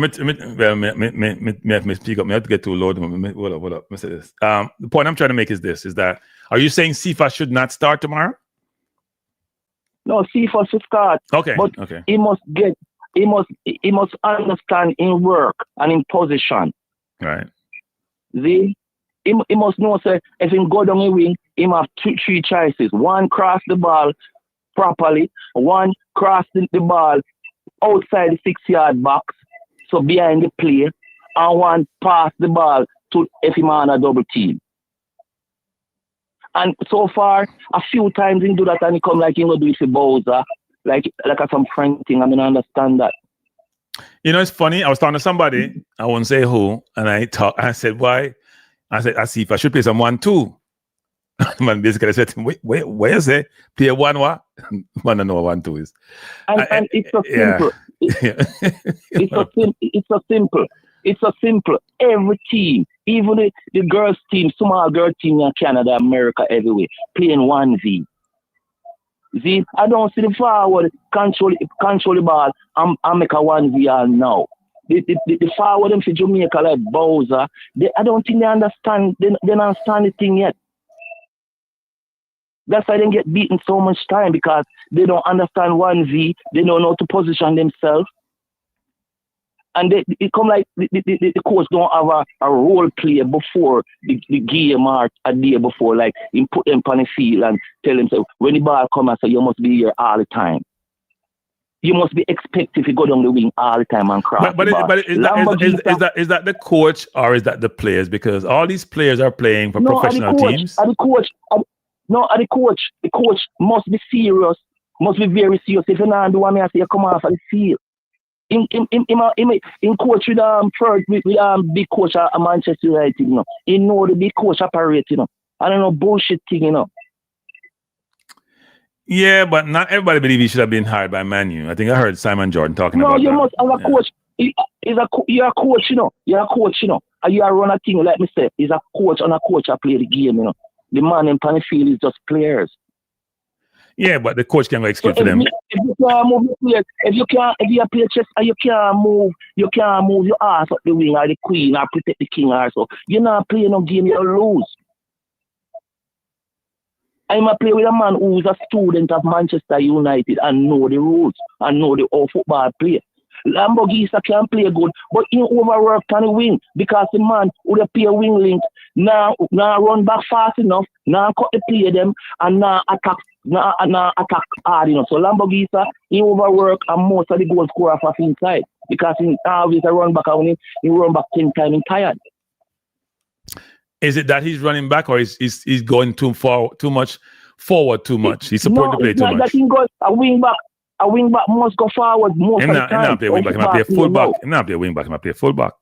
speak up. Me have to get too low. Hold up. Let me say this. The point I'm trying to make is that are you saying Sifa should not start tomorrow? No, Sifa should start. Okay. But he must understand in work and in position. Right. He must know, say, if he go down the wing, he have three choices. One, cross the ball properly. One, cross the ball outside the 6-yard box, so behind the play. And one, pass the ball to if he man a double team. And so far, a few times he do that and he come like he go do it for Bowser, like some friend thing. I mean, I understand that. You know, it's funny. I was talking to somebody, I won't say who, and I said, why? I said, I see if I should play some 1-2. Man, basically, I said to him, wait, where is it? Play 1 what? Man, I know what 1-2 is. And it's so simple. It's so simple. It's so simple. Every team, even the girls' team, small girl team in Canada, America, everywhere, playing 1v. See, I don't see the forward control the ball and make a 1v all now. The forward them for Jamaica like Bowser, I don't think they understand. They don't understand the thing yet. That's why they get beaten so much time, because they don't understand 1v. They don't know how to position themselves. And it come like the coach don't have a role play before the game or a day before, like he put them on the field and tell them, so when the ball comes, so you must be here all the time. You must be expected to go down the wing all the time and cross. But is that the coach or is that the players? Because all these players are playing for professional teams. The coach must be serious, must be very serious. If you not do what I say, you come off of the field. In coach with big coach at Manchester United, you know. He know the big coach operate, you know. I don't know bullshit thing, you know. Yeah, but not everybody believes he should have been hired by Man U. I think I heard Simon Jordan talking about that. No, you must have a coach. You're a coach, you know. You're a coach, you know. And you are run a thing, like me say, he's a coach and a coach that play the game, you know. The man in the field is just players. Yeah, but the coach can go execute for them. If you can't move the players, if you play chess and you can't move your ass up the wing or the queen or protect the king or so, you're not playing no game, you lose. I'm a play with a man who's a student of Manchester United and know the rules and know the football play. Lamborghini can play good, but he overwork on the wing because the man who play wing link now run back fast enough, now cut the play them and now attack Now attack hard, you know. So Lamborghini, he overwork and most of the goal scorer off inside because he always a run back and when he run back 10 times and tired. Is it that he's running back or he's going too much forward too much? He's supporting the play too much. That he goes a wing back must go forward most of the time. He not play wing back, he might play full back. He not play wing back, he might play full back.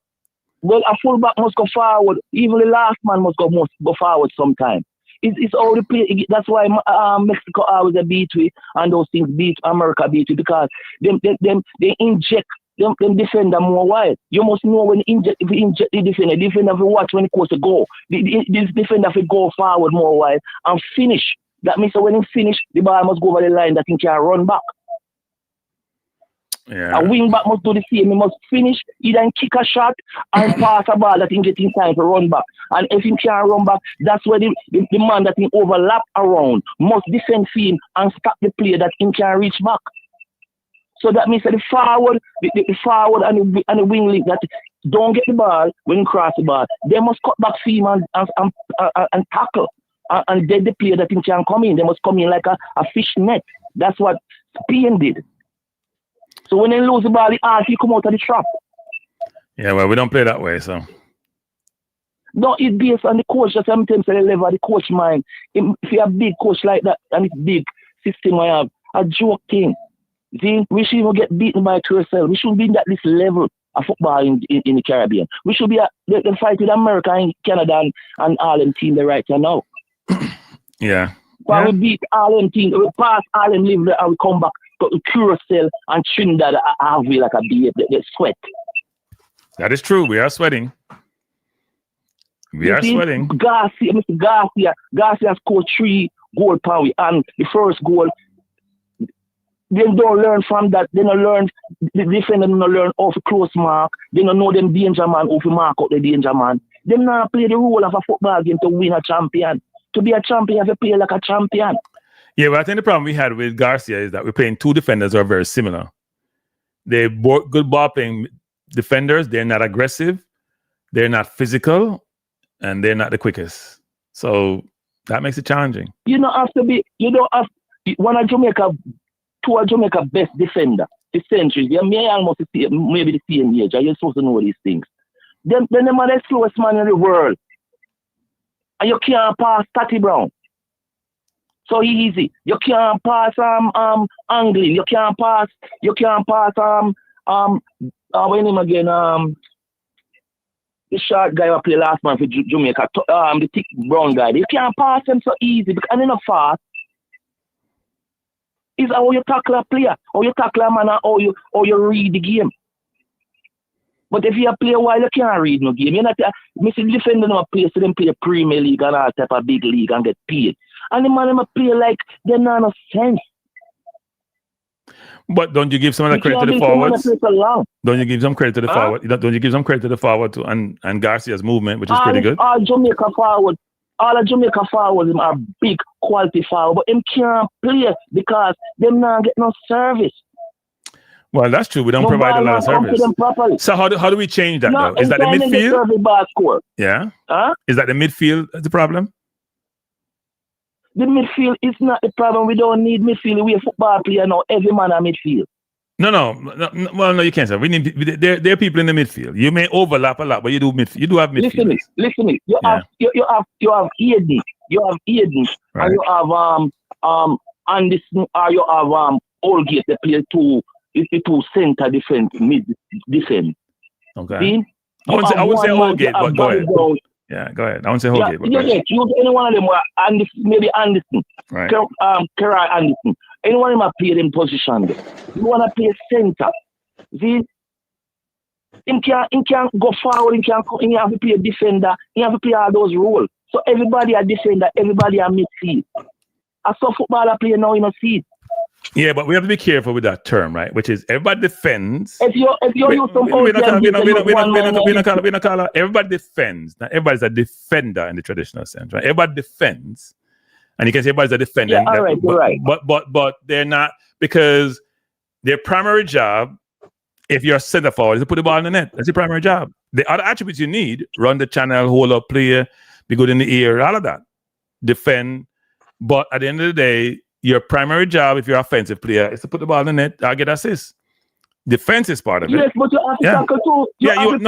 Well, a full back must go forward. Even the last man must go forward sometime. It's all the play. That's why Mexico always a beat with and those things beat America beat with because they inject them defender more wide. You must know when if you inject the defender will watch when it goes to go. This defender will go forward more wide and finish. That means when he finish, the ball must go over the line that he can run back. Yeah. A wing back must do the same. He must finish, either kick a shot and pass a ball that he get in time to run back. And if he can't run back, that's where the man that he overlap around must defend him and stop the player that he can reach back. So that means that the forward and the wing link that don't get the ball when he cross the ball, they must cut back him and tackle. And then the player that he can come in, they must come in like a fish net. That's what Spain did. So when they lose the ball, he come out of the trap. Yeah, well, we don't play that way, so. No, it's based on the coach. Just sometimes the level of the coach mind. If you have a big coach like that and it's big system, I have a joke thing. See, we should even get beaten by QSL. We should be at this level of football in the Caribbean. We should be the fight with America and Canada and all them team right now. Yeah. But we beat all them team. We pass all them live and we come back. Got Curacao and Trinidad have we like a beer, they sweat. That is true. We are sweating. We are sweating. Garcia scored 3 goals per week, and the first goal. They don't learn from that. They don't learn the defender. Don't learn how to close mark. They don't know them danger man how to mark out the danger man. They not play the role of a football game to win a champion. To be a champion, you have to play like a champion. Yeah, but I think the problem we had with Garcia is that we're playing 2 defenders who are very similar. They're good ball playing defenders. They're not aggressive. They're not physical. And they're not the quickest. So that makes it challenging. You don't have one of Jamaica, 2 of Jamaica best defender, the century. They may almost maybe the same age. You're supposed to know these things. Then the man is the slowest man in the world. And you can't pass Tati Brown. So easy. You can't pass Anglin. You can't pass what name again? The short guy who played last man for Jamaica, the thick brown guy. You can't pass him so easy because they're not fast. It's how you tackle a player, how you tackle a man, and how you read the game. But if you play a while, you can't read no game. You're not missing defender no play, so them play Premier League and all type of big league and get paid. And the man them play like they're not no sense. But don't you give some of the credit to the forwards? Don't you give some credit to the forward? Don't you give some credit to the forward too and Garcia's movement, which is pretty good? All Jamaica forwards are big quality forward, but them can't play because them not get no service. Well, that's true. We don't provide a lot of service. So how do we change that though? Is that the midfield? Yeah. Is that the midfield the problem? The midfield is not the problem. We don't need midfield. We're a football player now. Every man a midfield. No. Well, no, you can't say. We need. There are people in the midfield. You may overlap a lot, but you do midfield. You do have midfield. Listen. You have Eden. You have Eden, right. And you have Anderson, or you have Allgate. They play two center defense, mid defense. Okay. See? I would say Allgate, but go ahead. Yeah, go ahead. I won't say Holgate. Use any one of them, maybe Anderson, right. Kerry Anderson. Anyone of them play in position. You want to play center. See? He can't go forward, he have to play defender, he have to play all those roles. So everybody a defender, everybody a midfield. I saw footballer play now in a seat. Yeah, but we have to be careful with that term, right? Which is everybody defends. If you use some everybody defends. Now everybody's a defender in the traditional sense, right? Everybody defends, and you can say everybody's a defender. Yeah, all right, right. But they're not, because their primary job, if you're a center forward, is to put the ball in the net. That's your primary job. The other attributes you need: run the channel, hold up, player, be good in the air, all of that, defend. But at the end of the day, your primary job, if you're an offensive player, is to put the ball in the net or get assists. Defense is part of it. Yes, but you have to tackle too. You have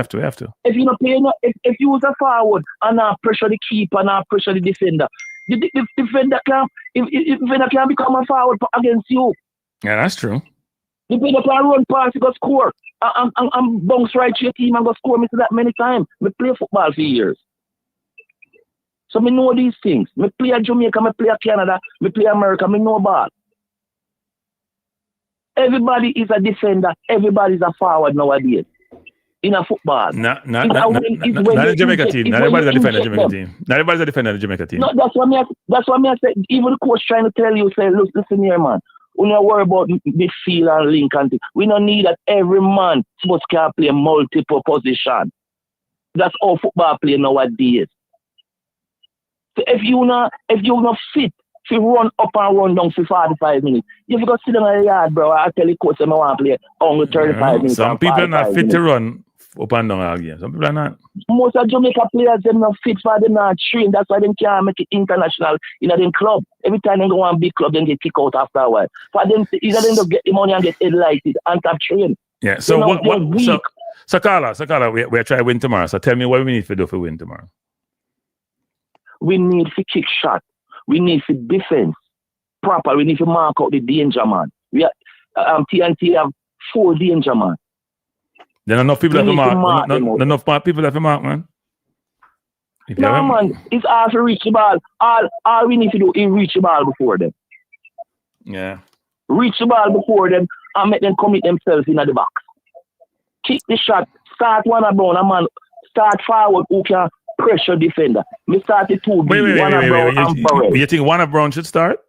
to. If you not play, if you was a forward and pressure the keeper and pressure the defender, the defender can become a forward against you. Yeah, that's true. The defender can run past, you go score, and bounce right to your team and go score me to that many times. Me play football for years. So me know these things. Me play at Jamaica, me play at Canada, me play America, me know ball. Everybody is a defender, everybody is a forward nowadays. In a football. Not the Jamaica team. Not everybody's a defender Jamaica team. Not everybody's a defender in the Jamaica team. No, that's what I said. Even the coach trying to tell you, say, listen here, man. We don't worry about midfield and link and things. We don't need that every man supposed to play multiple position. That's all football play nowadays. So if you not fit, if you run up and run down for 45 minutes, you have to go sit down in the yard, bro. I tell the coach I want to play only 35 minutes. Some people are not fit to run up and down all game. Some people are not. Most of Jamaica players, they're not fit for them not train. That's why they can't make it international in their club. Every time they go on big club, they get kicked out after a while. For them, either they don't get the money and get enlightened and have train. Yeah, so So Carla, we're trying to win tomorrow. So tell me what we need to do for win tomorrow. We need to kick shot. We need to defense proper. We need to mark out the danger man. We are TNT have 4 danger man. Then enough people have to mark. Enough people have to mark, man. No, man, it's hard to reach the ball. All we need to do is reach the ball before them. Yeah. Reach the ball before them and make them commit themselves in the box. Kick the shot. Start one around a man. Start forward who can pressure defender. Me start the 2B. Wait. You think Warner Brown should start?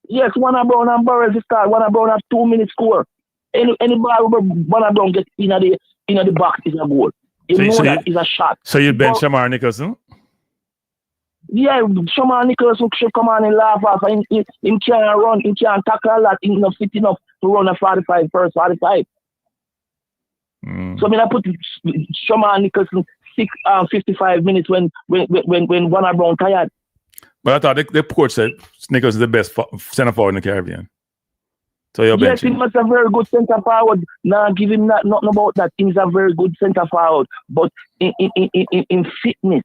Yes, Warner Brown and Burrell should start. Warner Brown have 2 minutes score. Any ball Warner Brown gets in the box is a goal. That is a shot. So you bench Shamar Nicholson? Yeah, Shamar Nicholson should come on and laugh off. He can't run, he can't tackle a lot, he's not fit enough to run a 45 first 45. So I put Shamar Nicholson 55 minutes when Warner Brown tired. But I thought the coach said Nicholson is the best centre forward in the Caribbean. So you're yes, he must a very good centre forward. Now give him nothing about that. He's a very good centre forward, but in fitness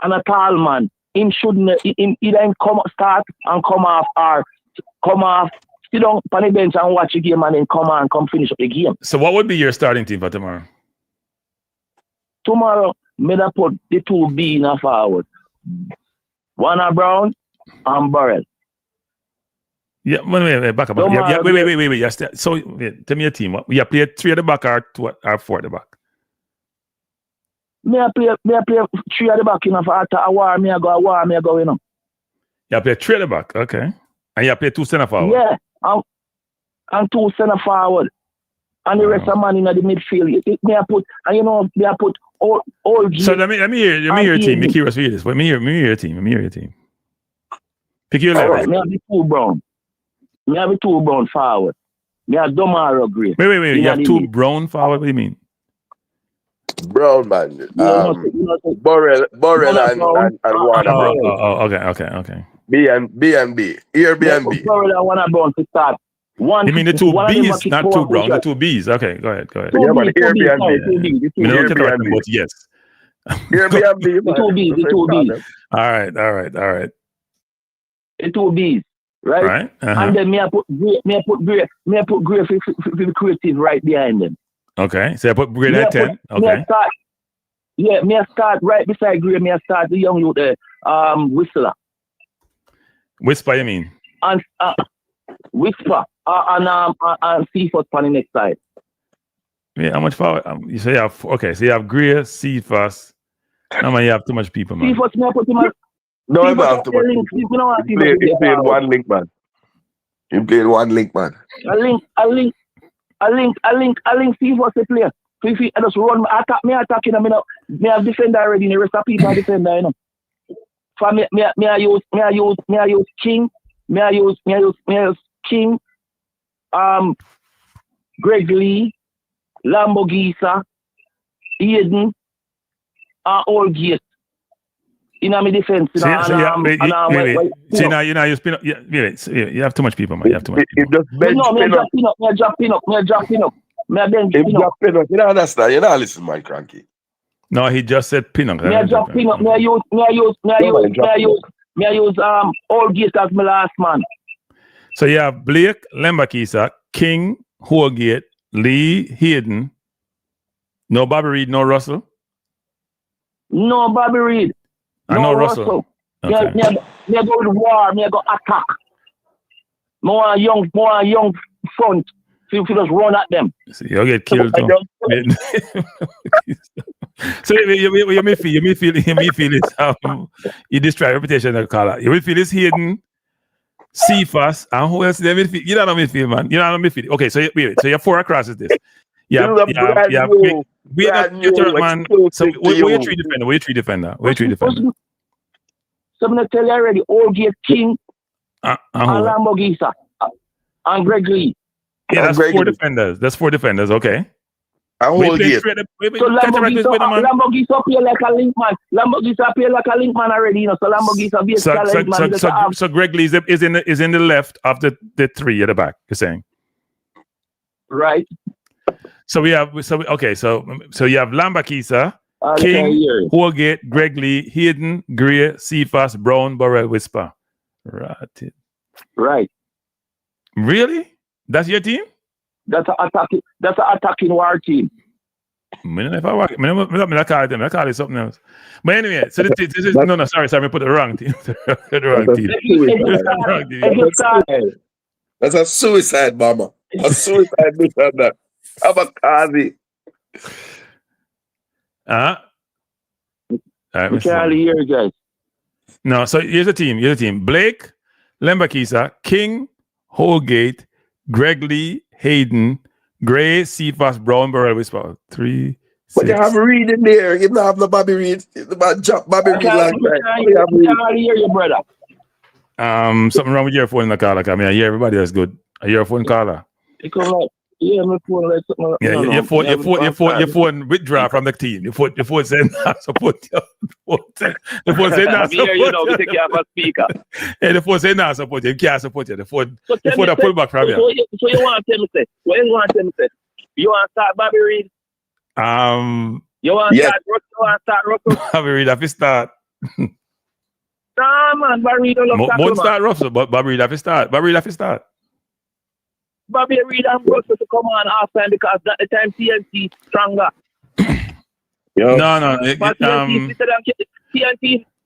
and a tall man, him shouldn't. He then start and come off or come off. Sit down on the bench and watch the game and then come finish up the game. So what would be your starting team for tomorrow? Tomorrow, me da put the 2B in a forward. Warner Brown and Burrell. Yeah, wait, back up. Wait. Yes, so tell me your team. You play 3 at the back or 4 at the back? Me play 3 at the back, you know, for after a war, me go, you know. You play 3 at the back, okay. And you play 2 centre forward? Yeah, and 2 centre forward. And the rest of man in the midfield. Me put all So let me hear your team. Me curious for you this. Let me hear your team. Pick your level. Right, me have the 2 brown. Me have the 2 brown forward. Me have Domaro Gray. Wait. You have 2 brown forward? What do you mean? Brown man. Burrell and Warner Brown. Okay. B&B. Here B&B. Burrell and Warner Brown to start. You mean the 2 B's, not 2 brown, the 2 B's. Okay, go ahead. Yeah, but Airbnb. Yes. Airbnb. The 2 B's. All right. The 2 B's. Right? Uh-huh. And then me I put Gray for the creative right behind them. Okay. So I put Gray at 10. Okay. Me I start right beside Gray, me I start the young youth there, Whistler. Whisper, you mean? And Whisper. And Seafoot on the next side. Yeah, how much forward? You say you have Gray, Seafoot. Now you have too much people, man. Seafoot, me I put him on. No, I don't have too much people. He played 1 link, man. A link, see what's the player. So if I just run, attacking, me have defender already, the rest of people are defender, you know. For me I use King, King, Greg Lee, Lambo Gisa, Eden, all Gate. in my defense. So now you spin up. You have too much people, man. You have too much It people. just bench No, me Pinnock. drop pin up. Me bench Him pin up. drop Pinnock. You don't understand. You don't listen, my Cranky. No, he just said Pinnock. Me drop pin up. Me use all gate as my last man. So you have Blake, Lembakisa, King, Holgate, Lee, Hayden. No Bobby Reed, no Russell. No Bobby Reed. No Russell. Okay. Me go with war. Me go attack. More young front. If you just run at them. So you'll get killed too. So you may feel it. You destroy reputation of color. You will feel it's Hayden, Cephas, and who else? Midfield. You don't know midfield, man. You don't know midfield. Okay, so wait. So you have 4 across is this. You have man. So we're 3 defender. We're 3 defender. So I'm gonna tell you already. Allgate, King, and Lambogisa, and Greg Lee. Yeah, that's 4 defenders. That's 4 defenders. Okay. So Lambogisa play like a link man. Lambogisa play like a link man already. You know, so Lambogisa be a talent man. So Greg Lee is in the left of the 3 at the back. You're saying. Right. So you have Lambakisa, King, Holgate, Greg Lee, Hayden, Gray, Cephas, Brown, Burrell, Whisper. Right. Really? That's your team? That's an attacking war team. I call it something else. But anyway, so this is no, sorry, I put the wrong team. That's a suicide bomber. A suicide mission that. I'm a Kazi. We can't hear you guys. No, so here's the team. Blake, Lembakisa, King, Holgate, Greg Lee, Hayden, Gray, Cephas, Brown, Burrell, Whisper. 3, 6. But you have Reed in there. You don't have the Bobby Reed. Bobby Reed like that. We can't hear you, brother. Something wrong with your phone in the car. Like, I mean, I hear everybody that's good. I hear a phone caller. Yeah, my phone like something. Your phone withdraw from the team. Your phone saying not support you. The phone saying not support you. We take care of a speaker. Yeah, the phone saying not support you. You can't support you. The phone pull back from you. So you want to tell me say? What you want to tell me say? You want to start Bobby Reed? You want to start Russell? Bobby Reed, have to start. Nah, man, Bobby Reed don't Won't start Russell, but Bobby Reed have to start. Bobby Reed and Russell to come on half time because at the time TNT stronger. No.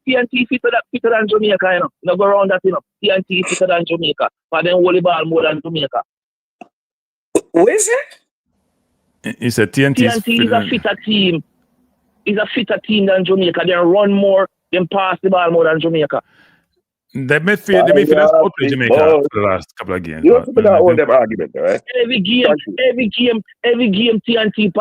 TNT fitter than Jamaica, you know. No go around that, you know. TNT fitter than Jamaica. But then volleyball more than Jamaica. What is it? He said TNT is a fitter team. It's a fitter team than Jamaica. They run more, they pass the ball more than Jamaica. They midfield has outplayed Jamaica for the last couple of games. You don't put out all them arguments, right? Every game TNT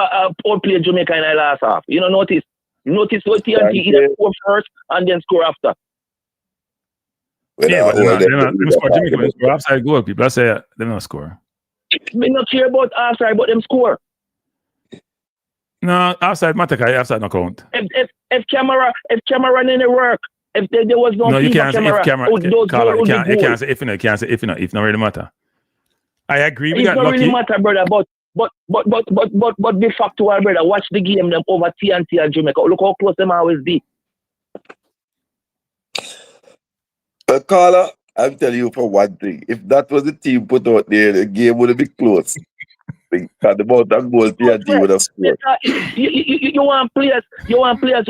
outplayed Jamaica in the last half. You know, notice what TNT either score first and then score after. Yeah, but they're not score. Jamaica will score offside goal. People say they're not score. We not care about offside, but them score. No, offside matter. Offside no count. If camera didn't work. If there was no you can't camera, you can't say if it don't really matter. I agree. We got lucky. It don't really matter, brother. But de facto, brother, watch the game them over TNT and Jamaica. Look how close them always be. Carla, I'm telling you for one thing. If that was the team put out there, the game would have been close. Because the amount of goals TNT would have scored. You want players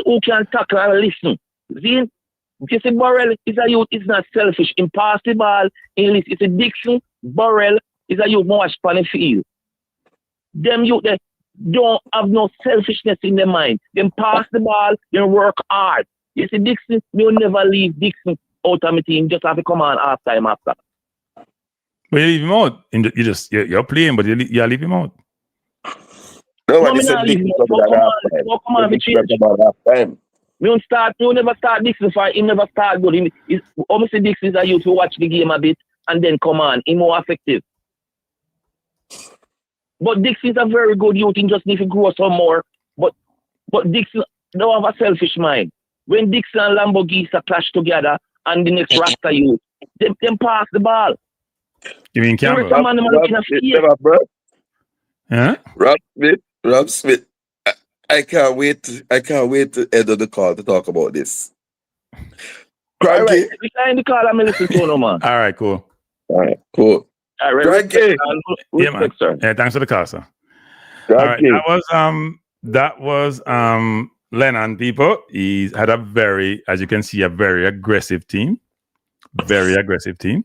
who can tackle and listen. See? Jesse Burrell is a youth, is not selfish. In pass the ball, it's a Dixon. Burrell is a youth more span the field. Them youth, they don't have no selfishness in their mind. Them pass the ball, they work hard. You see, Dixon, you'll never leave Dixon out of my team, just have to come on half time after. But you leave him out. You're playing, but you leave him out. Nobody said Dixon come on, half time. You never start Dixon for him never start good. Obviously Dixon is a youth who watch the game a bit and then come on. He's more effective. But Dixon is a very good youth. He just need to grow some more. But Dixon don't have a selfish mind. when Dixon and Lamborghini clash together and the next Rasta youth, them pass the ball. You mean Campbell? Huh? Rob Smith. I can't wait to end of the call to talk about this. Cranky. All right, we in the call I'm listening to no man. All right, cool. All right, cool. All right, Cranky. Yeah, man. Sir. Yeah, thanks for the call, sir. Cranky. All right, that was Lennon, people. He's had a very, as you can see, a very aggressive team. Very aggressive team.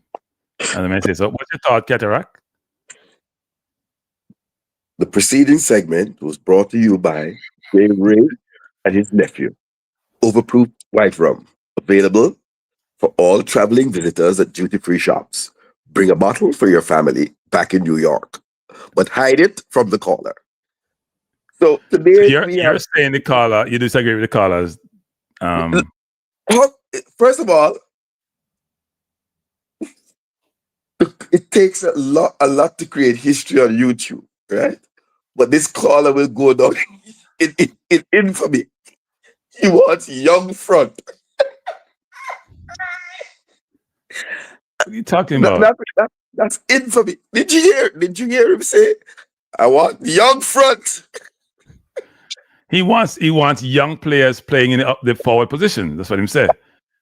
And I may say so. What's your thought, Cataract? The preceding segment was brought to you by Dave Ray and his nephew. Overproof white rum. Available for all traveling visitors at duty-free shops. Bring a bottle for your family back in New York, but hide it from the caller. So today you're saying the caller, you disagree with the callers. First of all, it takes a lot to create history on YouTube, right? But this caller will go down in infamy. He wants young front. What are you talking about? That's infamy. Did you hear him say, I want young front? He wants young players playing in the forward position. That's what he said.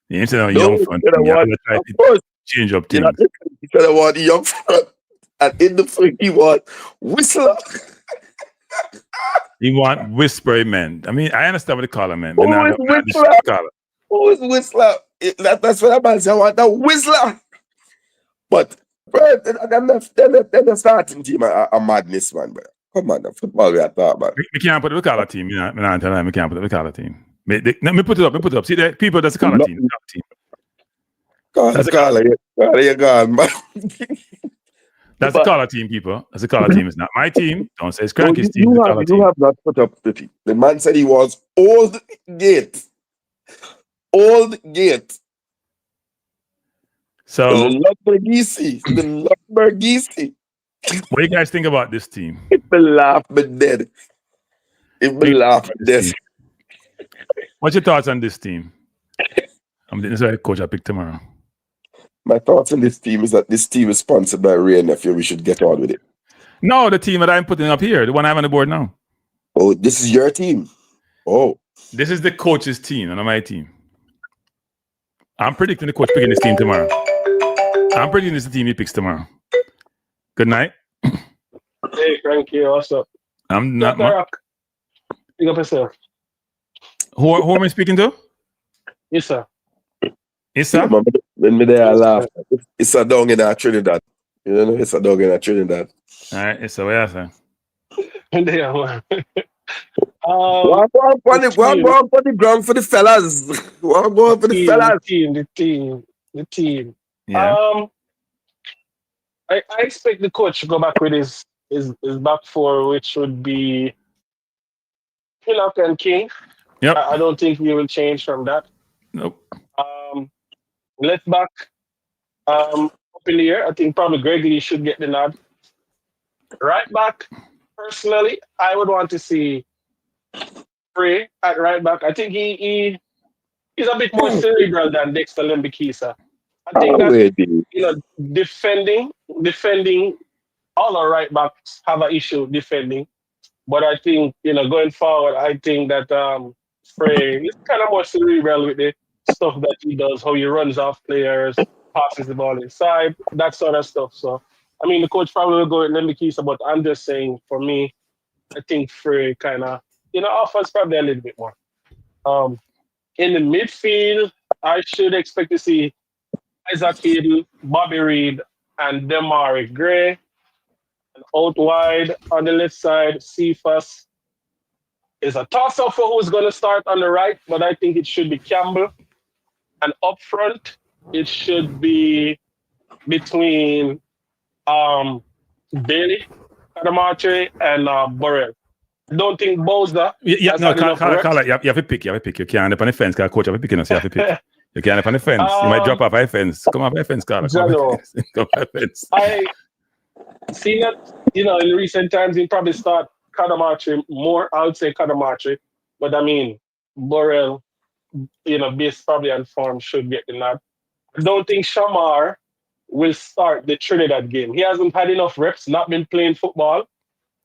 He didn't say young front. Of course. Change up teams. He said I want young front. And in the front, he want Whistler. He want whispery men. I mean, I understand what they call him, man. Who is Whistler? That's what I'm saying. I want that Whistler. But bro, they're the starting team a madness, man. Bro. Come on, the football we are talking about. We can't put the color team. You know, we can't put the color team. Let me put it up. See that people, that's the color team. That's the color. You're gone, man. That's the color team, people. That's the color team. It's not my team. Don't say it's Cranky's team. You have not put up the team. The man said he was Old Gate. So the Lamborghini. What do you guys think about this team? It be laughing dead. What's your thoughts on this team? This is the coach I pick tomorrow. My thoughts on this team is that this team is sponsored by Ray Nephew. We should get on with it. No, the team that I'm putting up here, the one I have on the board now. Oh, this is your team. Oh. This is the coach's team, not my team. I'm predicting the coach picking this team tomorrow. I'm predicting this team he picks tomorrow. Good night. Hey, Cranky, what's up? I'm not. Pick up yourself. Who am I speaking to? Yes, sir. Issa? When me there, I laugh. It's a dog in Trinidad. You know, it's a dog in Trinidad. All right, Issa, where you say? There, go on the ground for the fellas. Go on for the fellas. The team. Yeah. I expect the coach to go back with his back four, which would be Pinnock and King. Yep. I don't think he will change from that. Nope. Left back up in the air. I think probably Gregory should get the nod. Right back, personally, I would want to see Frey at right back. I think he's a bit more cerebral than Dexter Lembikisa. I think that defending all our right backs have an issue defending. But I think, going forward, I think that Frey is kind of more cerebral with the stuff that he does, how he runs off players, passes the ball inside, that sort of stuff. So, I mean, the coach probably will go with Lembikisa, but I'm just saying, for me, I think Frey kind of, offers probably a little bit more. In the midfield, I should expect to see Isaac Hill, Bobby Reed, and Demari Gray. And out wide on the left side, Cephas. Is a toss-up for who's going to start on the right, but I think it should be Campbell. And up front, it should be between Bailey, Cadamartre, and Burrell. I don't think Bowser. You have to pick. You can't up on the fence, because coach have to pick. You have to pick. You can't up on the fence. You might drop off a fence. Come off a fence, Carla. Come off a fence. I see that, in recent times, he'll probably start Cadamartre more. I would say Cadamartre. But I mean, Burrell based probably on form, should get the nod. I don't think Shamar will start the Trinidad game. He hasn't had enough reps, not been playing football.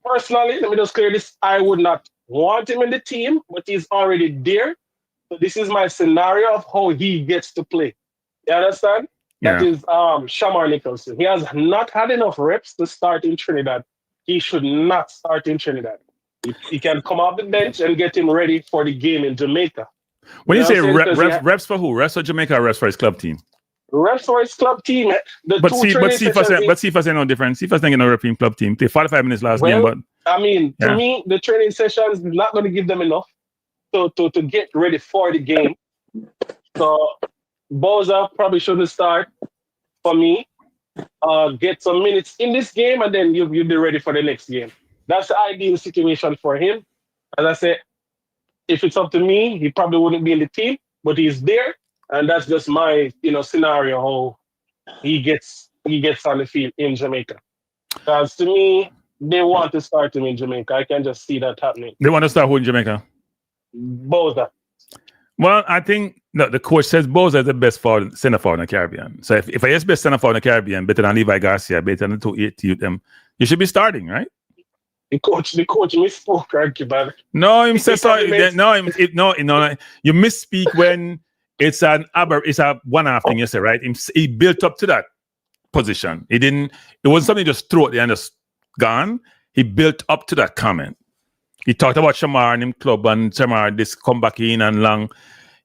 Personally, let me just clear this. I would not want him in the team, but he's already there. So this is my scenario of how he gets to play. You understand? Yeah. That is Shamar Nicholson. He has not had enough reps to start in Trinidad. He should not start in Trinidad. He can come off the bench and get him ready for the game in Jamaica. When you say Because reps for who? Reps for Jamaica or reps for his club team? reps for his club team. But CFA's no different. CFA's not going to rep in club team. They 45 minutes last game, but I mean, to me, the training sessions not going to give them enough to get ready for the game. So Boza probably shouldn't start for me. Get some minutes in this game, and then you'll be ready for the next game. That's the ideal situation for him. As I said, if it's up to me, he probably wouldn't be in the team, but he's there, and that's just my scenario how he gets on the field in Jamaica. Because to me, they want to start him in Jamaica. I can just see that happening. They want to start who in Jamaica? Boza. Well, I think the coach says Boza is the best center forward in the Caribbean. So if I is best center forward in the Caribbean, better than Levi Garcia, better than the you should be starting, right? The coach misspoke, Cranky, man. No, him says so. No, you misspeak when it's a one-off thing. You say, right? He built up to that position. It wasn't something just throw at the end and just gone. He built up to that comment. He talked about Shamar and him club and Shamar this come back in and long.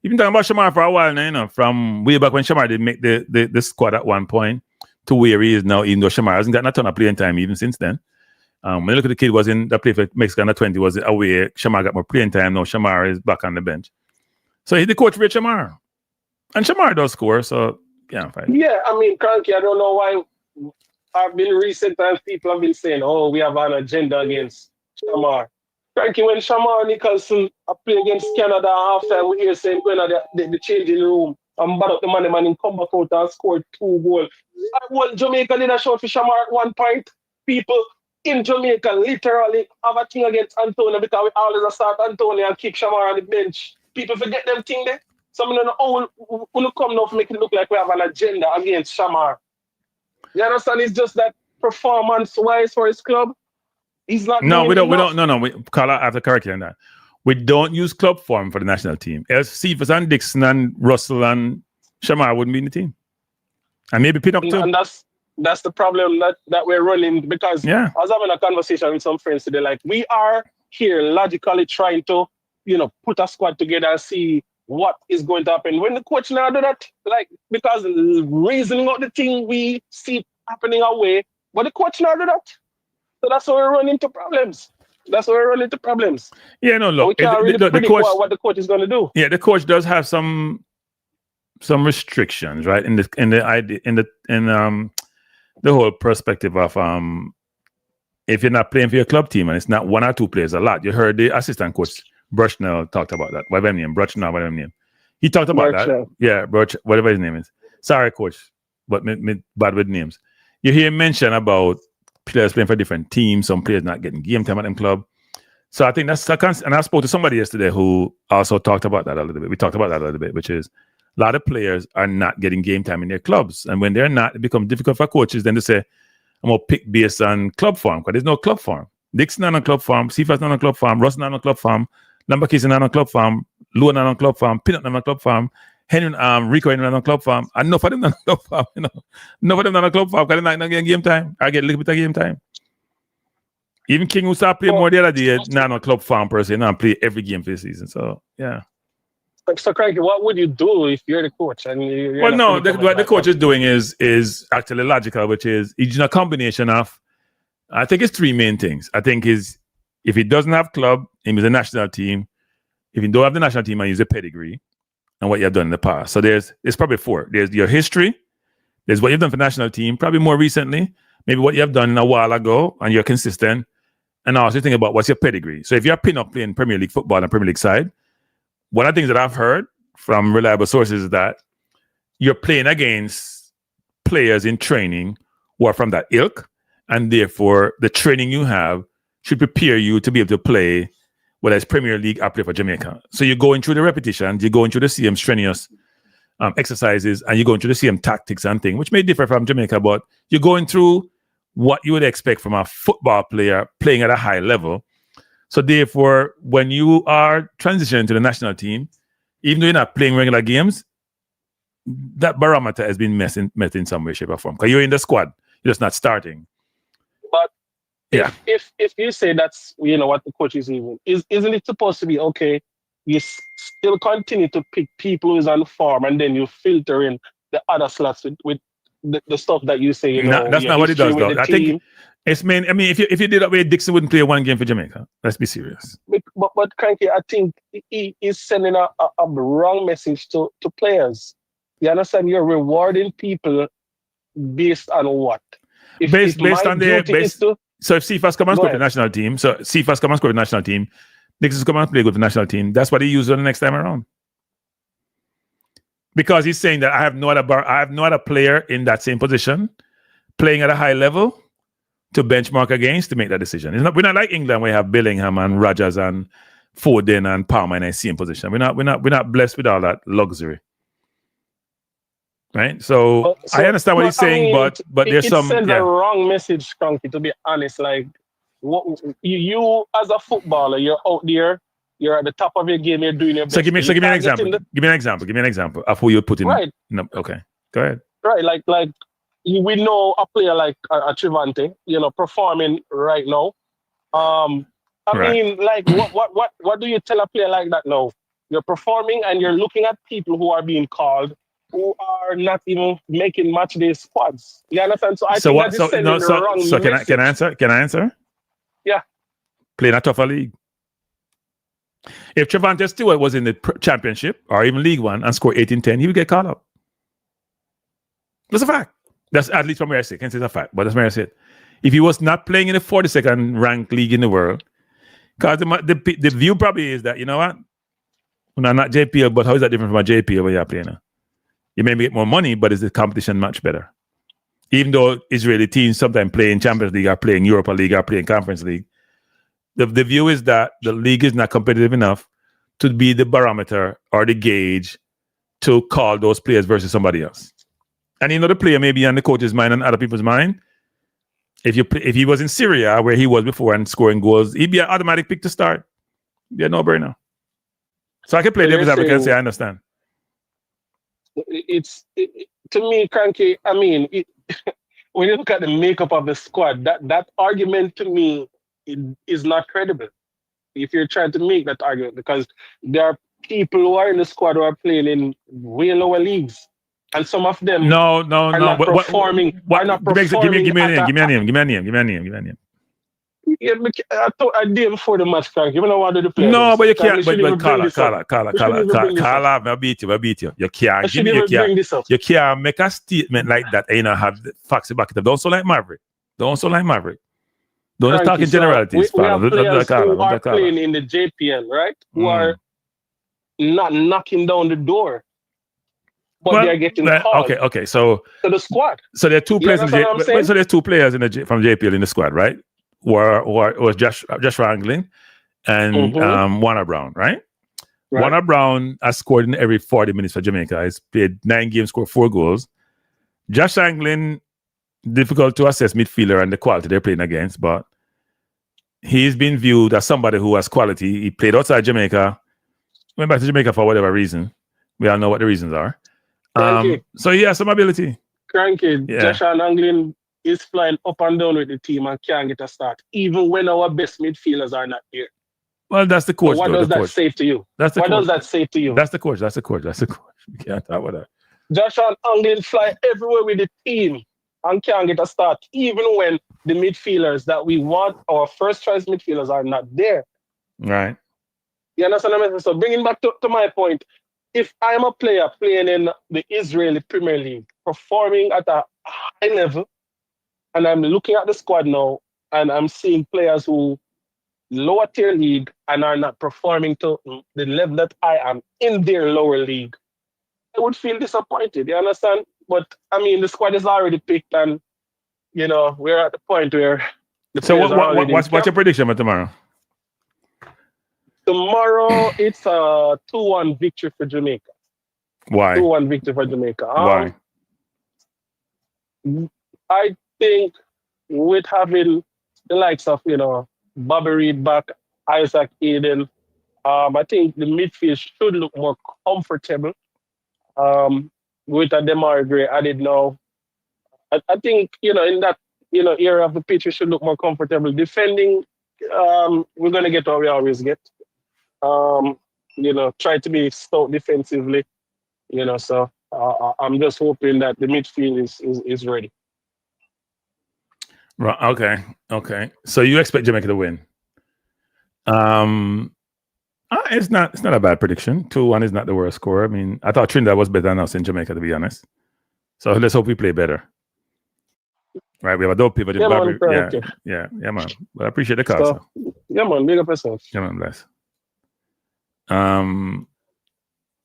You've been talking about Shamar for a while now, from way back when Shamar did make the squad at one point to where he is now, even though Shamar hasn't gotten a ton of playing time even since then. When you look at the kid was in that play for Mexico under 20 was away. Shamar got more playing time now. Shamar is back on the bench. So he's the coach for Shamar. And Shamar does score, so yeah, fine. Yeah, I mean, Cranky, I don't know why I've been recent times people have been saying, we have an agenda against Shamar. Cranky, when Shamar Nicholson play against Canada halftime, we hear saying going to the changing room and bad up the man and come back out and score 2 goals. Well, Jamaica did a shot for Shamar at one point. People in Jamaica literally have a thing against Antonio because we always start Antonio and keep Shamar on the bench. People forget them thing there. Some of them will come now to make it look like we have an agenda against Shamar. You understand? It's just that performance-wise for his club, he's not. No, we don't. We call out after correctly on that. We don't use club form for the national team. Else, Cephas and Dixon and Russell and Shamar wouldn't be in the team, and maybe Pinnock too. And that's the problem that we're running because I was having a conversation with some friends today. Like, we are here logically trying to, put a squad together and see what is going to happen. When the coach now do that, because reasoning out the thing we see happening our way, but the coach now do that. So that's why we run into problems. Yeah, no, look, we can't really predict coach, what the coach is going to do. Yeah, the coach does have some restrictions, right? In the whole perspective of if you're not playing for your club team and it's not 1 or 2 players a lot. You heard the assistant coach Brushnell talked about that. Whatever his name. He talked about that. Yeah, whatever his name is. Sorry, coach, but me bad with names. You hear him mention about players playing for different teams, some players not getting game time at them club. So I think and I spoke to somebody yesterday who also talked about that a little bit. We talked about that a little bit, which is a lot of players are not getting game time in their clubs. And when they're not, it becomes difficult for coaches then to say, I'm going to pick based on club form, because there's no club form. Dixon not on club form, Cephas not on club form, Russ not on club form, Lambakis not on club form, Lua not on club form, Pinnock not on club form, Henry, Rico Henry not on club form, and enough of them not on club form, Enough of them not on club form because they're not getting game time. I get a little bit of game time. Even King, who started playing more the other day, not on club farm per se, not play every game for the season. So, yeah. So, Cranky, what would you do if you're the coach? And what the coach is doing is actually logical, which is he's a combination of, I think it's 3 main things. I think if he doesn't have club, he's a national team. If you don't have the national team, I use a pedigree and what you've done in the past. So it's probably 4. There's your history. There's what you've done for the national team, probably more recently. Maybe what you have done a while ago and you're consistent. And also think about what's your pedigree. So if you're Pinnock playing Premier League football and Premier League side, one of the things that I've heard from reliable sources is that you're playing against players in training who are from that ilk, and therefore the training you have should prepare you to be able to play whether it's Premier League, I play for Jamaica. So you're going through the repetitions, you're going through the same strenuous exercises, and you're going through the same tactics and things, which may differ from Jamaica, but you're going through what you would expect from a football player playing at a high level. So therefore, when you are transitioning to the national team, even though you're not playing regular games, that barometer has been met in some way, shape, or form. Because you're in the squad, you're just not starting. But if you say that's what the coach is even, isn't it supposed to be okay? You still continue to pick people who's on form, and then you filter in the other slots with the stuff that you say. That's not what it does, though. I think it's main. I mean, if you did that way, Dixon wouldn't play one game for Jamaica. Let's be serious. But Cranky, I think he is sending a wrong message to players. You understand? You're rewarding people based on what? Based on their base. So if CFAS come and score for the national team, Dixon's come and play with the national team. That's what he uses the next time around. Because he's saying that I have no other player in that same position playing at a high level to benchmark against to make that decision. We're not like England where you have Bellingham and Rodgers and Foden and Palmer in the same position. We're not blessed with all that luxury. Right? So I understand what he's saying, but there's it sends a wrong message, Cranky, to be honest. Like you as a footballer, you're out there, you're at the top of your game, you're doing your best. So give me an example. Give me an example of who you put in. Right. No, okay. Go ahead. Right, like we know a player like a Trivante, performing right now. I mean, like what do you tell a player like that now? You're performing and you're looking at people who are being called who are not even making match day squads. You understand? So I think that is sending the wrong message. Can I answer? Yeah. Playing a tougher league. If Trevante Stewart was in the championship or even League One and scored 18-10, he would get called up. That's a fact. That's at least from where I say. Can't say it's a fact, but that's where I say it. If he was not playing in the 42nd ranked league in the world, because the view probably is that, you know what? No, not JPL, but how is that different from a JPL where you're playing now? You may get more money, but is the competition much better? Even though Israeli teams sometimes play in Champions League or play in Europa League or play in Conference League, the view is that the league is not competitive enough to be the barometer or the gauge to call those players versus somebody else. And the player may be on the coach's mind and other people's mind. If he was in Syria where he was before and scoring goals, he'd be an automatic pick to start. Be a no-brainer. So I can play devil's advocate and say I understand. To me, Cranky, I mean, when you look at the makeup of the squad, that argument to me is not credible. If you're trying to make that argument, because there are people who are in the squad who are playing in way lower leagues, and some of them are not performing. Give me a name. Yeah, I thought I did before the match, Cranky. You don't want to do the play. No, but you can't. But Carla, I'll beat you. You can't make a statement like that and have the facts to back it up. Don't so like Maverick. Don't just talk in generalities. We have players who are playing in the JPL, right? Who are not knocking down the door, but they're getting called. Okay. So the squad. So there are two players. So there's two players from JPL in the squad, right? Was Joshua Anglin and Warner Brown, right? Warner Brown has scored in every 40 minutes for Jamaica. He's played 9 games, scored 4 goals. Josh Anglin, difficult to assess midfielder and the quality they're playing against, but he's been viewed as somebody who has quality. He played outside Jamaica, went back to Jamaica for whatever reason. We all know what the reasons are. So he has some ability. Cranky, Josh Anglin is flying up and down with the team and can't get a start, even when our best midfielders are not here. Well, that's the coach. So what does that say to you? What does that say to you? That's the coach. We can't talk about that. Joshua Anglin fly everywhere with the team and can't get a start, even when the midfielders that we want, our first choice midfielders, are not there. Right. You understand what I mean? So bringing back to my point, if I'm a player playing in the Israeli Premier League, performing at a high level, and I'm looking at the squad now, and I'm seeing players who lower tier league and are not performing to the level that I am in their lower league, I would feel disappointed. You understand? But I mean, the squad is already picked, and we're at the point where the so what's your prediction for tomorrow? Tomorrow, it's a 2-1 victory for Jamaica. Why? 2-1 victory for Jamaica. Why? I think with having the likes of, Bobby Reed back, Isaac Eden, I think the midfield should look more comfortable. With a Demar Gray added now. I think, in that, area of the pitch, we should look more comfortable. Defending, we're going to get what we always get. Try to be stout defensively, so I'm just hoping that the midfield is ready. Right. Okay. So you expect Jamaica to win? It's not a bad prediction. 2-1 is not the worst score. I mean, I thought Trinidad was better than us in Jamaica, to be honest. So let's hope we play better. Right, we have a dope pivot. Yeah, man. Yeah, man. But I appreciate the call. So, yeah, man. Big up yourself. Yeah, man. Bless.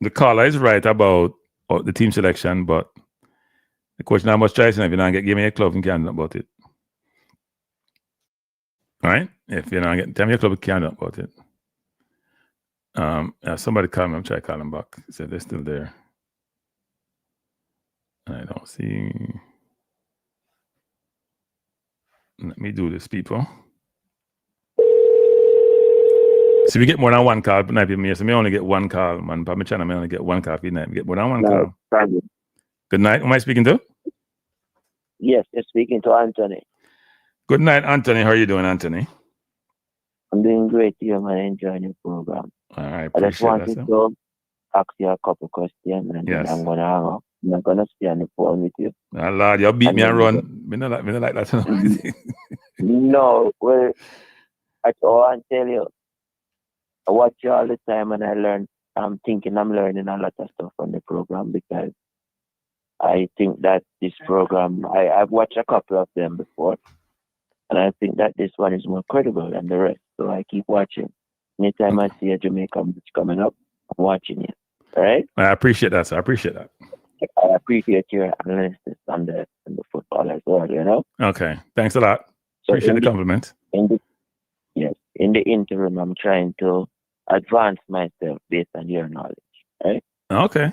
The caller is right about the team selection, but the coach not much choice. If you don't give me a club, you can't do about it. All right? If you don't tell me a club, you can't do about it. Somebody call me. I'm trying to call them back. He said they're still there. I don't see. Let me do this, people. So we get more than one call, but not me. So me only get one call, man. But my channel, I only get one call. We get more than one call. Good night. Who am I speaking to? Yes, you're speaking to Anthony. Good night, Anthony. How are you doing, Anthony? I'm doing great here, man. Enjoying your program. All right. I just wanted to ask you a couple questions, and yes. I'm gonna hang up. I'm not gonna stay on the phone with you. Oh, Lord, you beat me and run. Me not like that. No, well, I want to tell you, I watch you all the time, and I'm thinking I'm learning a lot of stuff from the program, because I think that this program, I've watched a couple of them before, and I think that this one is more credible than the rest. So I keep watching. Anytime I see a Jamaican match coming up, I'm watching it. All right? I appreciate that, sir. I appreciate that. I appreciate your analysis on the football as well, Okay. Thanks a lot. So appreciate the compliment. In the interim, I'm trying to advance myself based on your knowledge. Right? Okay.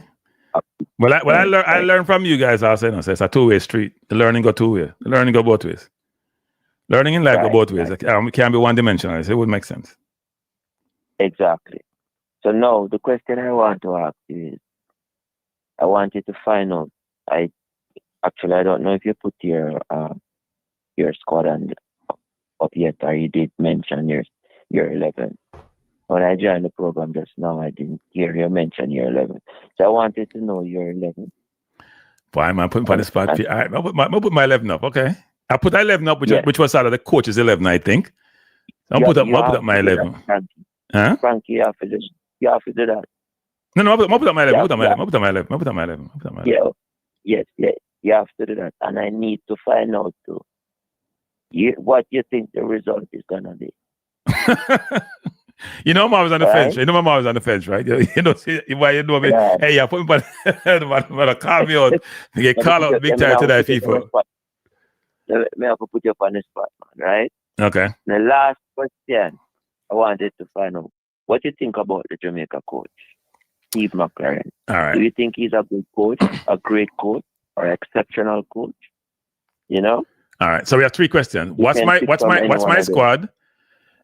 Well, I learn from you guys. I'll say no. So it's a two-way street. The learning go two-way. The learning go both ways. Learning in life go both ways. It can't be one-dimensional. It would make sense. Exactly. So now the question I want to ask you is, I want you to find out. I don't know if you put your squad up yet, or you did mention your 11. When I joined the program just now, I didn't hear you mention your 11. So I wanted to know your 11. Why am I putting on the spot? I'll put my 11 up. Okay. I put 11 up, which was out of the coach's 11, I think. I'll put up my 11. Huh? Cranky, you have to do that. No, I'll put up my 11. I'll put up my 11. Yes, you have to do that. And I need to find out too, what you think the result is gonna be. I'm always on the fence. I'm always on the fence, right? Why you know me? Yeah. Hey, you put me on call me out. You get called out big time today, people. Let me have to put you up on the spot, man, right? Okay. The last question I wanted to find out, what you think about the Jamaica coach, Steve McLaren? All right. Do you think he's a good coach, a great coach, or exceptional coach? All right. So we have three questions. What's my squad?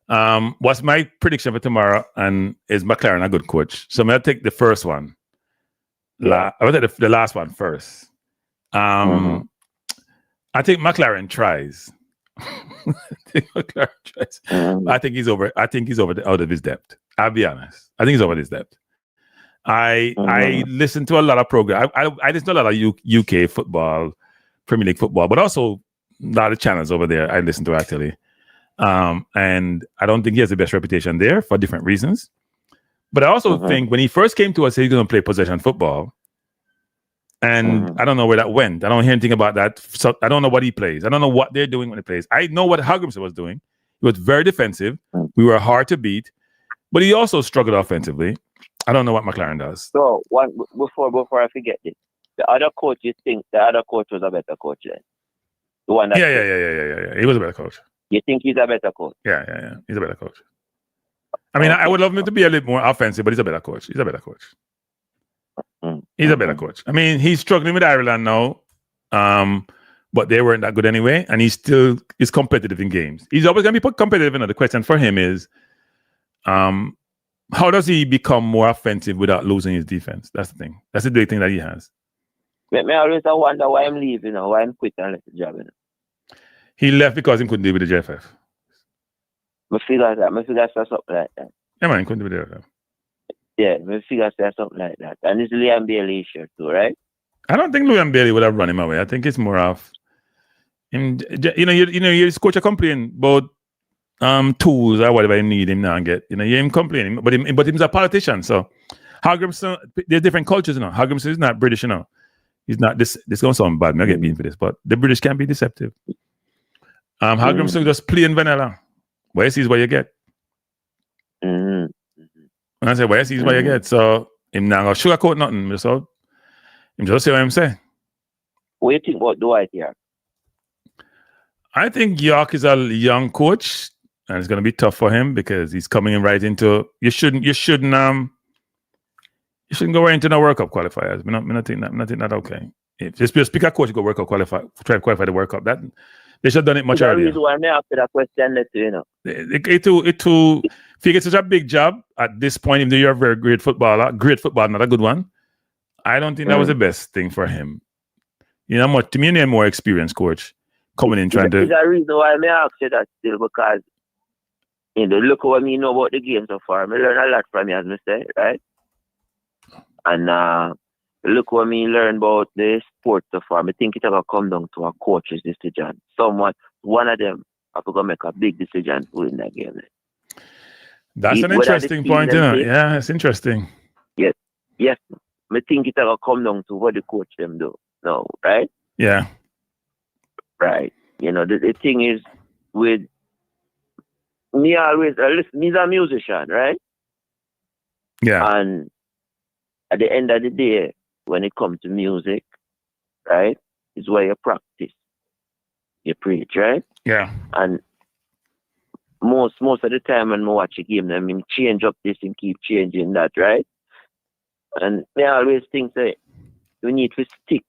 What's my prediction for tomorrow? And is McLaren a good coach? So I'm gonna take the first one. I'll take the last one first. I think McLaren tries. I think he's over. Out of his depth. I'll be honest. I think he's over his depth. I listen to a lot of programs. I listen to a lot of UK football, Premier League football, but also a lot of channels over there I listen to actually. And I don't think he has the best reputation there for different reasons. But I also think when he first came to us, he was going to play possession football. And I don't know where that went. I don't hear anything about that. So I don't know what he plays. I don't know what they're doing when he plays. I know what Hugginson was doing. He was very defensive. We were hard to beat. But he also struggled offensively. I don't know what McLaren does. So before I forget this, the other coach was a better coach then? The one that Yeah. He was a better coach. You think he's a better coach? Yeah. He's a better coach. I mean, Okay. I would love him to be a little more offensive, but he's a better coach. He's a better coach. He's a better coach. I mean, he's struggling with Ireland now, but they weren't that good anyway, and he still is competitive in games. He's always going to be competitive. The question for him is, how does he become more offensive without losing his defense? That's the thing. That's the big thing that he has. Me always wonder why I'm leaving, why I'm quitting and let the job. He left because he couldn't deal with the JFF. I figure something like that. Yeah, man, he couldn't deal with the JFF. Yeah, I figure something like that. And it's Liam Bailey shirt too, right? I don't think Liam Bailey would have run him away. I think it's more of him. You coach a complain about tools or whatever you need him now and get. You him complaining, but he's a politician. So Hagrimson, there's different cultures, Hagrimson is not British, He's not this. This gonna sound bad. I'll get beaten for this, but the British can be deceptive. Hagrimson just plain vanilla. What you see is what you get. And I say, what you see is what you get. So him now sugarcoat nothing. So him just say what I'm saying. What do you think about Dwight here? I think York is a young coach, and it's gonna be tough for him because he's coming in right into. You shouldn't go right into the World Cup qualifiers. I not think that okay. If just pick a coach, go World Cup qualify, try to qualify the World Cup. That they should have done it much earlier. Reason why I after that question, If you get such a big job at this point, even though you're a very great footballer, not a good one. I don't think that was the best thing for him. To me, a more experienced coach coming in trying to. There's a reason why I ask you that still because look what me know about the game so far. I learn a lot from you, as I say, right? And look what me learn about the sport so far. I think it's going to come down to a coach's decision. One of them have to go make a big decision to win that game. That's an interesting point, Yeah, it's interesting. Yes. I think it's going to come down to what the coach them do. No, right? Yeah. Right. The thing is with me always, listen, me's a musician, right? Yeah. And at the end of the day, when it comes to music, right, is where you practice. You preach, right? Yeah. And most of the time when I watch a game, I mean, change up this and keep changing that, right? And I always think that you need to stick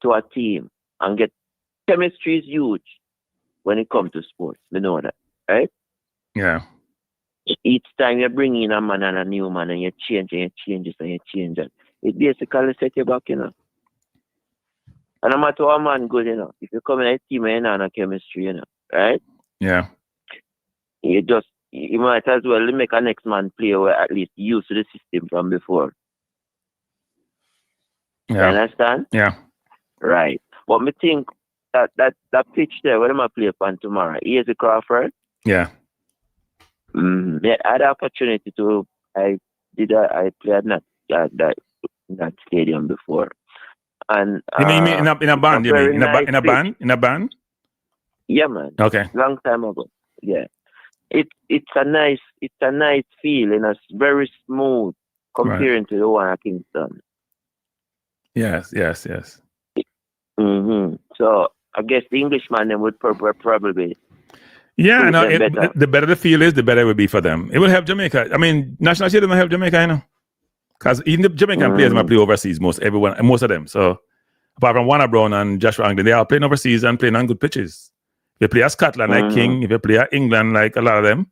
to a team and get chemistry is huge when it comes to sports. We know that, right? Yeah. Each time you bring in a man and a new man and you change it, it basically set you back, And no matter what man good, if you come in a team and a chemistry, right? Yeah. You might as well make a next man play where at least used to the system from before. Yeah. You understand? Yeah. Right. But me think that pitch there, where am I play upon tomorrow? Easy Crawford. Yeah. I had the opportunity to. I played that stadium before, and you mean in a band? You mean in a band? Yeah, man. Okay. Long time ago. Yeah, it's a nice feel and it's very smooth comparing to the one at Kingston. Yes. So I guess the Englishman then would probably. Yeah, the better the feel is, the better it will be for them. It will help Jamaica. I mean, national stadium will help Jamaica, because even the Jamaican players might play overseas, most of them. So apart from Warner Brown and Joshua Anglin, they are playing overseas and playing on good pitches. If you play at Scotland like King, if you play at England like a lot of them,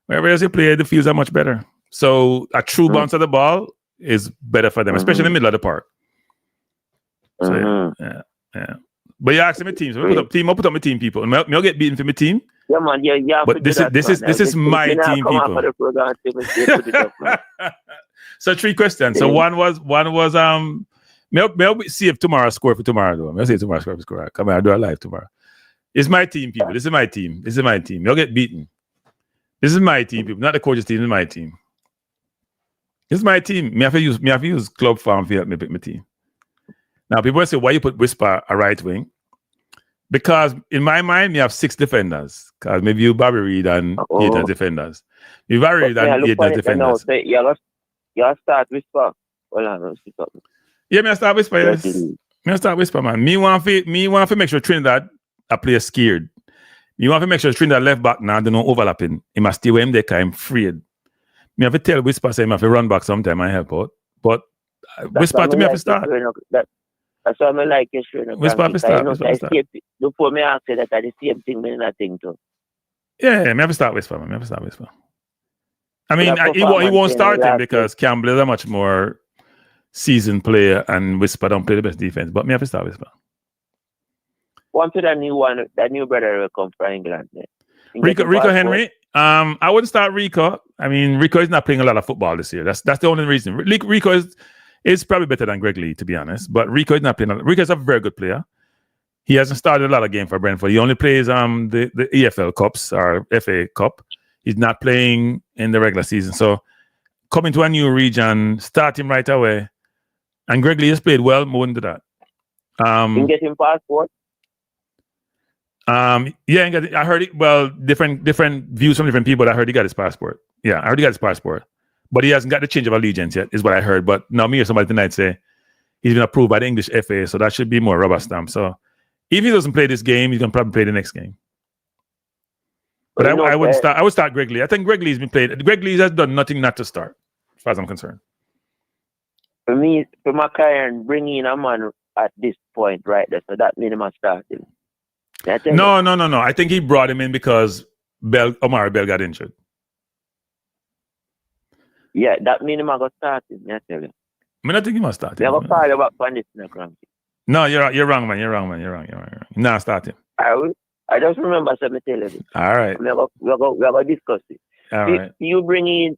wherever else you play, the fields are much better. So a true bounce of the ball is better for them, especially in the middle of the park. So yeah. But you ask me teams. I'll put up my team people. I'll get beaten for my team. Yeah, man. Yeah. But this is my team people. So 3 questions. So one was I'll see if tomorrow score for tomorrow though. I'll see if tomorrow score for score. Come on, I'll do it live tomorrow. It's my team people. This is my team. You'll get beaten. This is my team people, not the coach's team. This is my team. This is my team. Me have to use Club Farm to help me pick my team. Now people say, why you put Whisper a right wing? Because in my mind, we have 6 defenders. Because maybe you Bobby Reed and 8 as defenders. You Bobby Reed and 8 as defenders. You start Whisper. Well, I don't see something. Yeah, me start Whisper, yes. Me start Whisper, man. Me want to make sure Trinidad I play scared. You have to make sure Trinidad left back now, there's no overlapping. He must stay with him there because I'm afraid. Me have to tell Whisper say him have to run back sometime and help out. But Whisper to me have to start. That's why I like your show. Whisper have to start. Before me ask you that I the same thing me not think too. Yeah, me have to start Whisper, man. Me have to start Whisper. I mean, he won't start him because Campbell is a much more seasoned player and Whisper don't play the best defense. But me have to start Whisper. One to that new brother will come from England. Rico Henry. I wouldn't start Rico. I mean, Rico is not playing a lot of football this year. That's the only reason. Rico is probably better than Greg Lee, to be honest. But Rico is not playing. Rico is a very good player. He hasn't started a lot of games for Brentford. He only plays the EFL Cups or FA Cup. He's not playing in the regular season. So coming to a new region, start him right away. And Greg Lee has played well more into that. You get him passport? Yeah, I heard it. Well, different views from different people. But I heard he got his passport. Yeah, I heard he got his passport, but he hasn't got the change of allegiance yet. Is what I heard. But now me or somebody tonight say he's been approved by the English FA, so that should be more rubber stamp. So if he doesn't play this game, he's gonna probably play the next game. But I would start. I would start Greg Lee. I think Greg Lee's been played. Greg Lee has done nothing not to start, as far as I'm concerned. For me, for my career, and bringing in a man at this point, right there, so that minimum starting. No. I think he brought him in because Omar Bell got injured. Yeah, that minimum got started. I tell you. I mean, I think he must start him. Never call about Pandit in Cranky. No, you're wrong, man. You're wrong. Nah, start him. I just remember something tell you. All right. We're gonna discuss it. All right. You bring in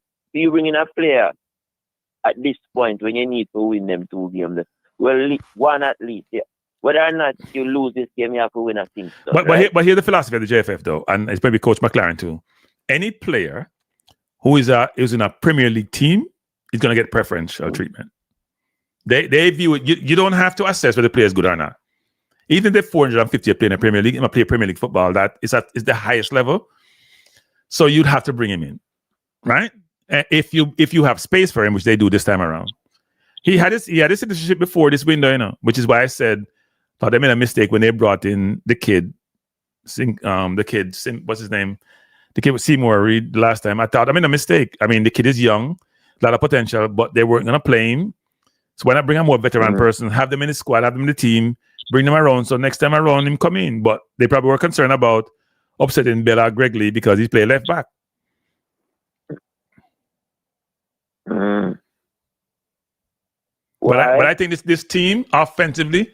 a player at this point when you need to win them 2 games. Well, one at least, yeah. Whether or not you lose this game, you have to win a thing. But here's the philosophy of the JFF though, and it's maybe Coach McLaren too. Any player who is in a Premier League team is gonna get preferential treatment. They view it. You don't have to assess whether the player is good or not. Even if they're 450 playing in Premier League, and play Premier League football, that is the highest level. So you'd have to bring him in, right? If you have space for him, which they do this time around. He had his citizenship before this window, which is why I said thought they made a mistake when they brought in the kid. What's his name? The kid with Seymour Reed last time. I thought I made a mistake. I mean, the kid is young, a lot of potential, but they weren't gonna play him. So why not bring a more veteran person, have them in the squad, have them in the team, bring them around. So next time around, him come in. But they probably were concerned about upsetting Bella Greg Lee because he's playing left back. But I think this team offensively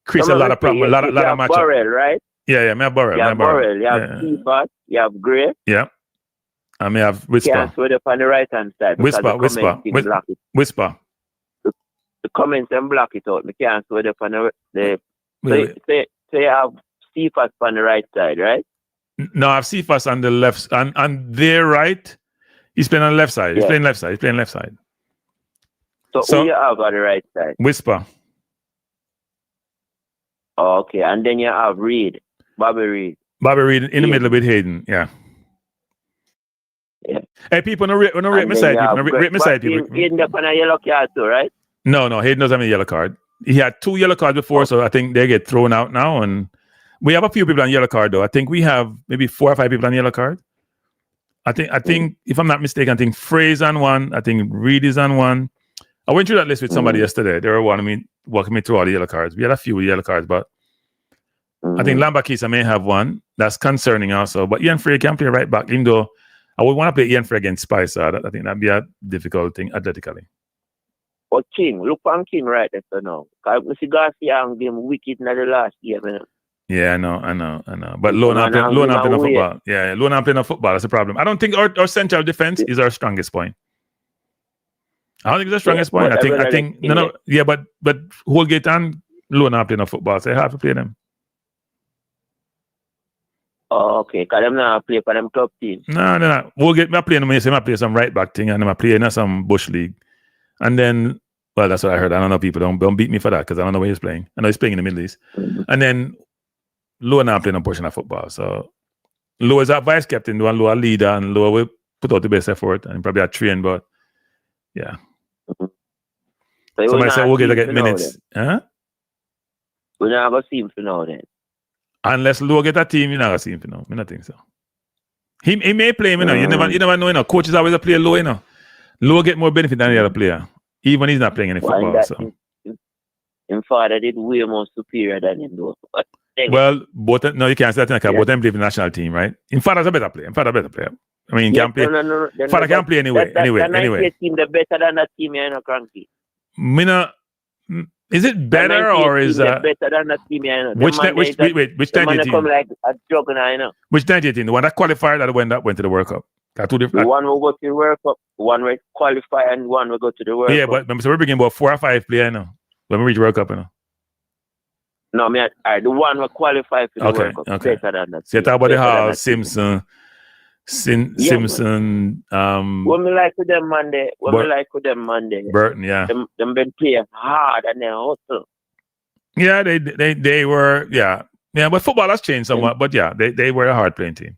creates a lot of problems, a lot of matchups. Burrell, right? Yeah, me have Burrell. You have Burrell. You have Seaford. You have Gray. Yeah. I may have Whisper. Can't switch up on the right hand side. Whisper. The comments and block it out. We can't switch up on the say you have Seaford on the right side, right? No, I have Cephas on the left, and their right. He's playing on the left side. He's playing left side. So who you have on the right side? Whisper. Oh, okay, and then you have Bobby Reed in the middle with Hayden. Yeah. Hey, people, no rate my side. Rate my side, people. Hayden up on a yellow card too, right? No, Hayden doesn't have a yellow card. He had 2 yellow cards before, so I think they get thrown out now. And we have a few people on yellow card, though. I think we have maybe 4 or 5 people on yellow card. I think if I'm not mistaken, I think Frey's on one. I think Reed is on one. I went through that list with somebody yesterday. They were walking me through all the yellow cards. We had a few yellow cards, but I think Lambakisa may have one. That's concerning also. But Ian Frey can play right back, even though I would want to play Ian Frey against Spicer. I think that'd be a difficult thing athletically. But King, look on King right there now. Because Mr. Garcia and them wicked in the last game. Yeah, I know. But Lone playing football. Yeah, Lone playing football. That's a problem. I don't think our central defense is our strongest point. I don't think it's the strongest point. I think no. Yeah, but Holgate and Lone playing football, so I have to play them. Oh, okay. Because I'm not play for them club teams. No. Holgate, I play some right back thing, and I play in some bush league. And then, well, that's what I heard. I don't know. People don't beat me for that because I don't know where he's playing. I know he's playing in the Middle East. And then Loa now playing a portion of football. So Loa is a vice captain, and Loa leader, and Loa will put out the best effort and probably a train, but yeah. So somebody said we'll get minutes. Huh? We're not going to see him for now then. Unless Low get a team, you're not gonna see him, you know. I don't think so. He may play him, you know. You never know, you know. Coach is always a player Low, you know. Low get more benefit than the other player, even when he's not playing any football. So. His father did way more superior than him, though. Well, both you can't say that. Both them play for the national team, right? In father's a better player. I mean, he can play. No. Father can play anyway. That team, they're better than that team, you know, Cranky. Is it better or is better than that team, you know? Which 19 come like a juggernaut, you know. Which 19? The one that qualified or the one that went to the World Cup? Got two different. The one will go to the World Cup, one will qualify, and one will go to the World Cup. Yeah, but we're bringing about 4 or 5 players now when we reach World Cup, you know. No, the one will qualify for the World Cup. Okay. Better than that. So you talk about the Hall, Simpson. Simpson. What me like with them Monday? Burton, yeah. Them been playing hard and they hustle. Yeah, they were, yeah. Yeah, but football has changed somewhat, but yeah, they were a hard playing team.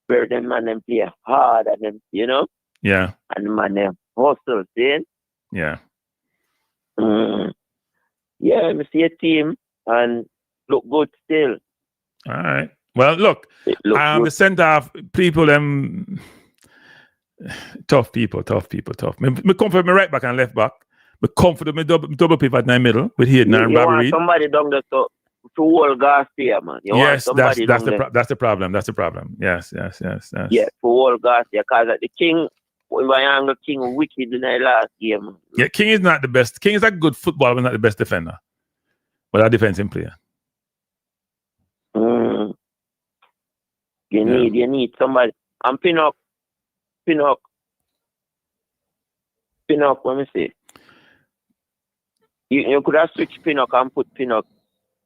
Burton man them play hard and them, you know? Yeah. And man them hustle, see? Yeah. Yeah, I see a team and look good still. All right. Well, look, the centre half people, tough people. Me comfort me right back and left back. Me comfort me double pivot in the middle with Hayden and Bobby Reed. Somebody down there to hold Garcia, man. Yes, that's the problem. Yes. Yeah, for hold Garcia, because the King, King wicked in the last game. Man. Yeah, King is not the best. King is a good footballer, but not the best defender. But a defensive player. You need somebody. And Pinnock, let me see. You could have switched Pinnock and put Pinnock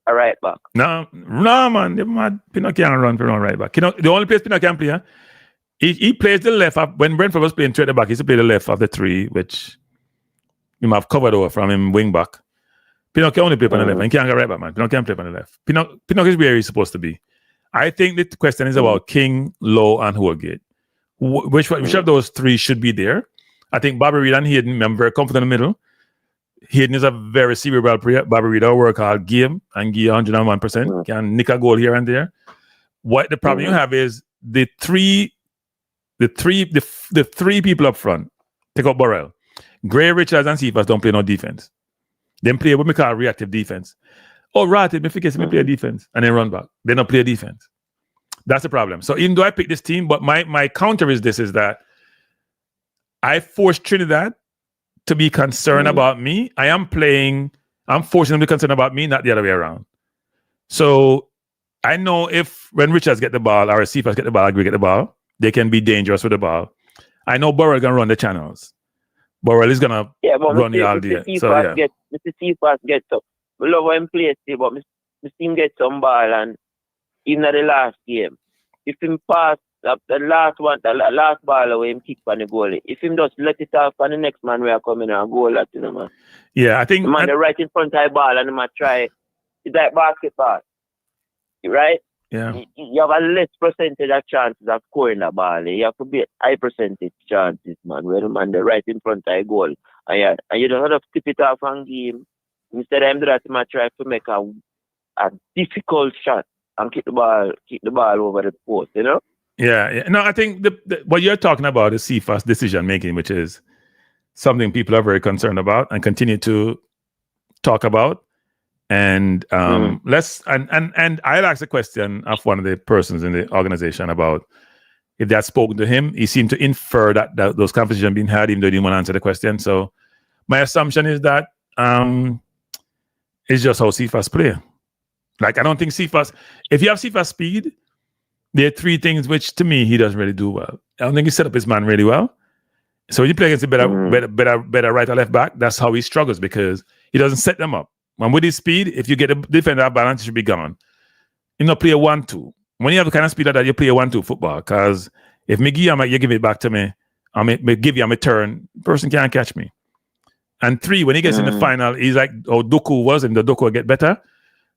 a right back. No, man. Pinnock can't run for right back. The only place Pinnock can play, he plays the left. When Brentford was playing 3 at the back, he used to play the left of the 3, which you might have covered over from him wing back. Pinnock can only play on the left, and he can't go right back, man. Pinnock can't play on the left. Pinnock is where he's supposed to be. I think the question is about King, Low, and Holgate. Which of those 3 should be there? I think Bobby Reed and Hayden, I'm very comfortable in the middle. Hayden is a very cerebral player. Bobby Reed will work hard game and give 101%. Can nick a goal here and there. What the problem you have is the three people up front. Take out Burrell. Gray, Richards, and Cephas don't play no defense. They play what we call reactive defense. Oh, right, me forget me play defense and then run back. They don't play defense. That's the problem. So even though I pick this team, but my counter is that I forced Trinidad to be concerned about me. I'm forcing them to be concerned about me, not the other way around. So I know if when Richards get the ball or Cephas get the ball, Gray get the ball, they can be dangerous with the ball. I know Burrell gonna run the channels. Burrell is gonna run the all day. So yeah. Mr. Cephas gets up. We love him play, but Mr. Team gets some ball, and even at the last game, if him pass the last ball away, him kick on the goalie. If him just let it off, and the next man will come in and goal at him, man. Yeah, I think the man right in front of the ball, and he might try. It's like basketball, right? Yeah. You have a less percentage of chances of scoring the ball. You have to be high percentage chances, man. Where the man right in front of the goal, and you don't have to tip it off and game. Instead of him do that, he might try to make a difficult shot and keep the ball over the post, you know? Yeah. No, I think what you're talking about is Cephas decision making, which is something people are very concerned about and continue to talk about. And I'll ask the question of one of the persons in the organization about if they had spoken to him. He seemed to infer that those conversations being had, even though he didn't want to answer the question. So my assumption is that it's just how Cephas play. Like, I don't think Cephas, if you have Cephas speed, there are 3 things which to me he doesn't really do well. I don't think he set up his man really well. So when you play against a better right or left back, that's how he struggles, because he doesn't set them up. And with his speed, if you get a defender out balance, it should be gone. You play a 1-2. When you have the kind of speed like that, you play a 1-2 football. Because if me give you give it back to me, I give you a turn, person can't catch me. And 3, when he gets in the final, he's like, Doku was, and the Doku will get better.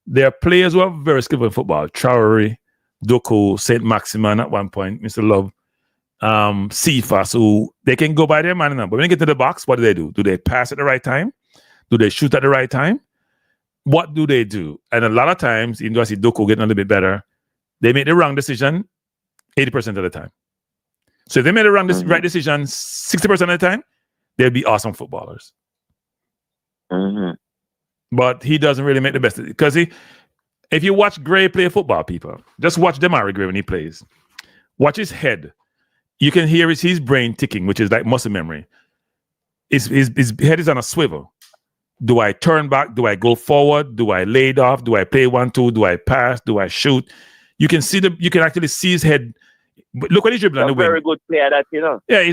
There are players who are very skillful in football. Traore, Doku, St. Maximan at one point, Mr. Love, Cephas, who they can go by their man now. But when they get to the box, what do? Do they pass at the right time? Do they shoot at the right time? what do they do? And a lot of times, even though I see Doku getting a little bit better, they make the wrong decision 80% of the time. So if they made the right decision 60% of the time, they'll be awesome footballers. But he doesn't really make the best, because if you watch Gray play football, people, just watch Demari Gray when he plays. Watch his head. You can hear his brain ticking, which is like muscle memory. His head is on a swivel. Do I turn back? Do I go forward? Do I lay it off? Do I play 1-2? Do I pass? Do I shoot? You can actually see his head. Look what he's dribbling on the wing. Very good player, that you know. Yeah, he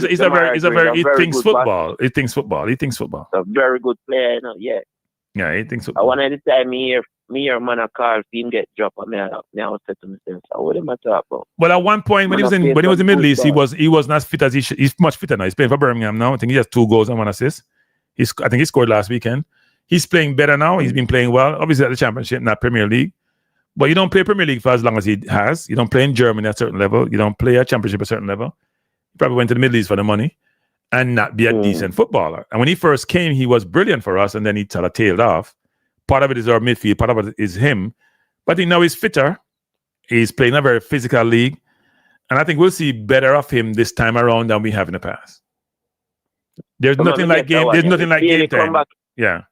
thinks football. He thinks football. A very good player, you know. Yeah. Yeah, he thinks football. One of the time me or man a call for him get dropped, I was said to myself, what am I talking about? Well, at one point when he was in the Middle East, he was not fit as he should. He's much fitter now. He's playing for Birmingham now. I think he has 2 goals and 1 assist. I think he scored last weekend. He's playing better now. He's been playing well. Obviously at the Championship, not Premier League. But you don't play Premier League for as long as he has. You don't play in Germany at a certain level. You don't play a Championship at a certain level. He probably went to the Middle East for the money and not be a decent footballer. And when he first came, he was brilliant for us, and then he sort of tailed off. Part of it is our midfield. Part of it is him. But I think now he's fitter. He's playing a very physical league. And I think we'll see better of him this time around than we have in the past. There's nothing like game time. Yeah.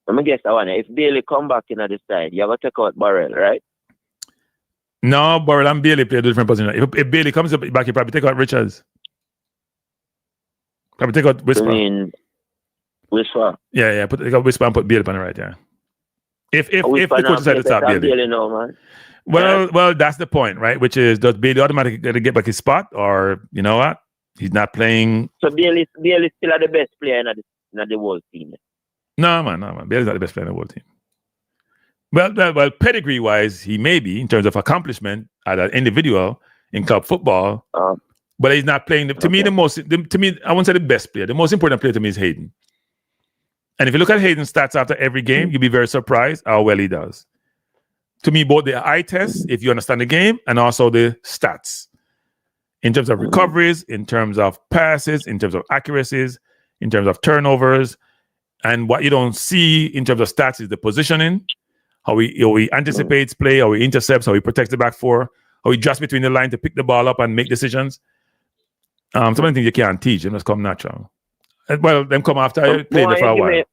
Let me guess that one. If Bailey come back in at the side, you have to take out Burrell, right? No, Burrell and Bailey play a different position. If Bailey comes back, you probably take out Richards. Probably take out Whisper. I mean, Whisper? Yeah. Take out Whisper and put Bailey on the right, yeah. If the coach decides to start Bailey. No, man. Well, that's the point, right? Which is, does Bailey automatically get back his spot, or you know what? He's not playing. So Bailey still the best player in the whole team. No, man. Bailey's not the best player in the world team. Well, pedigree-wise, he may be in terms of accomplishment as an individual in club football, but he's not playing. To me, I won't say the best player. The most important player to me is Hayden. And if you look at Hayden's stats after every game, you'll be very surprised how well he does. To me, both the eye test, if you understand the game, and also the stats. In terms of recoveries, in terms of passes, in terms of accuracies, in terms of turnovers. And what you don't see in terms of stats is the positioning, how he anticipates play, how he intercepts, how he protects the back four, how he adjusts between the line to pick the ball up and make decisions. Some of the things you can't teach, they must come natural. Well, them come after I played there for a while.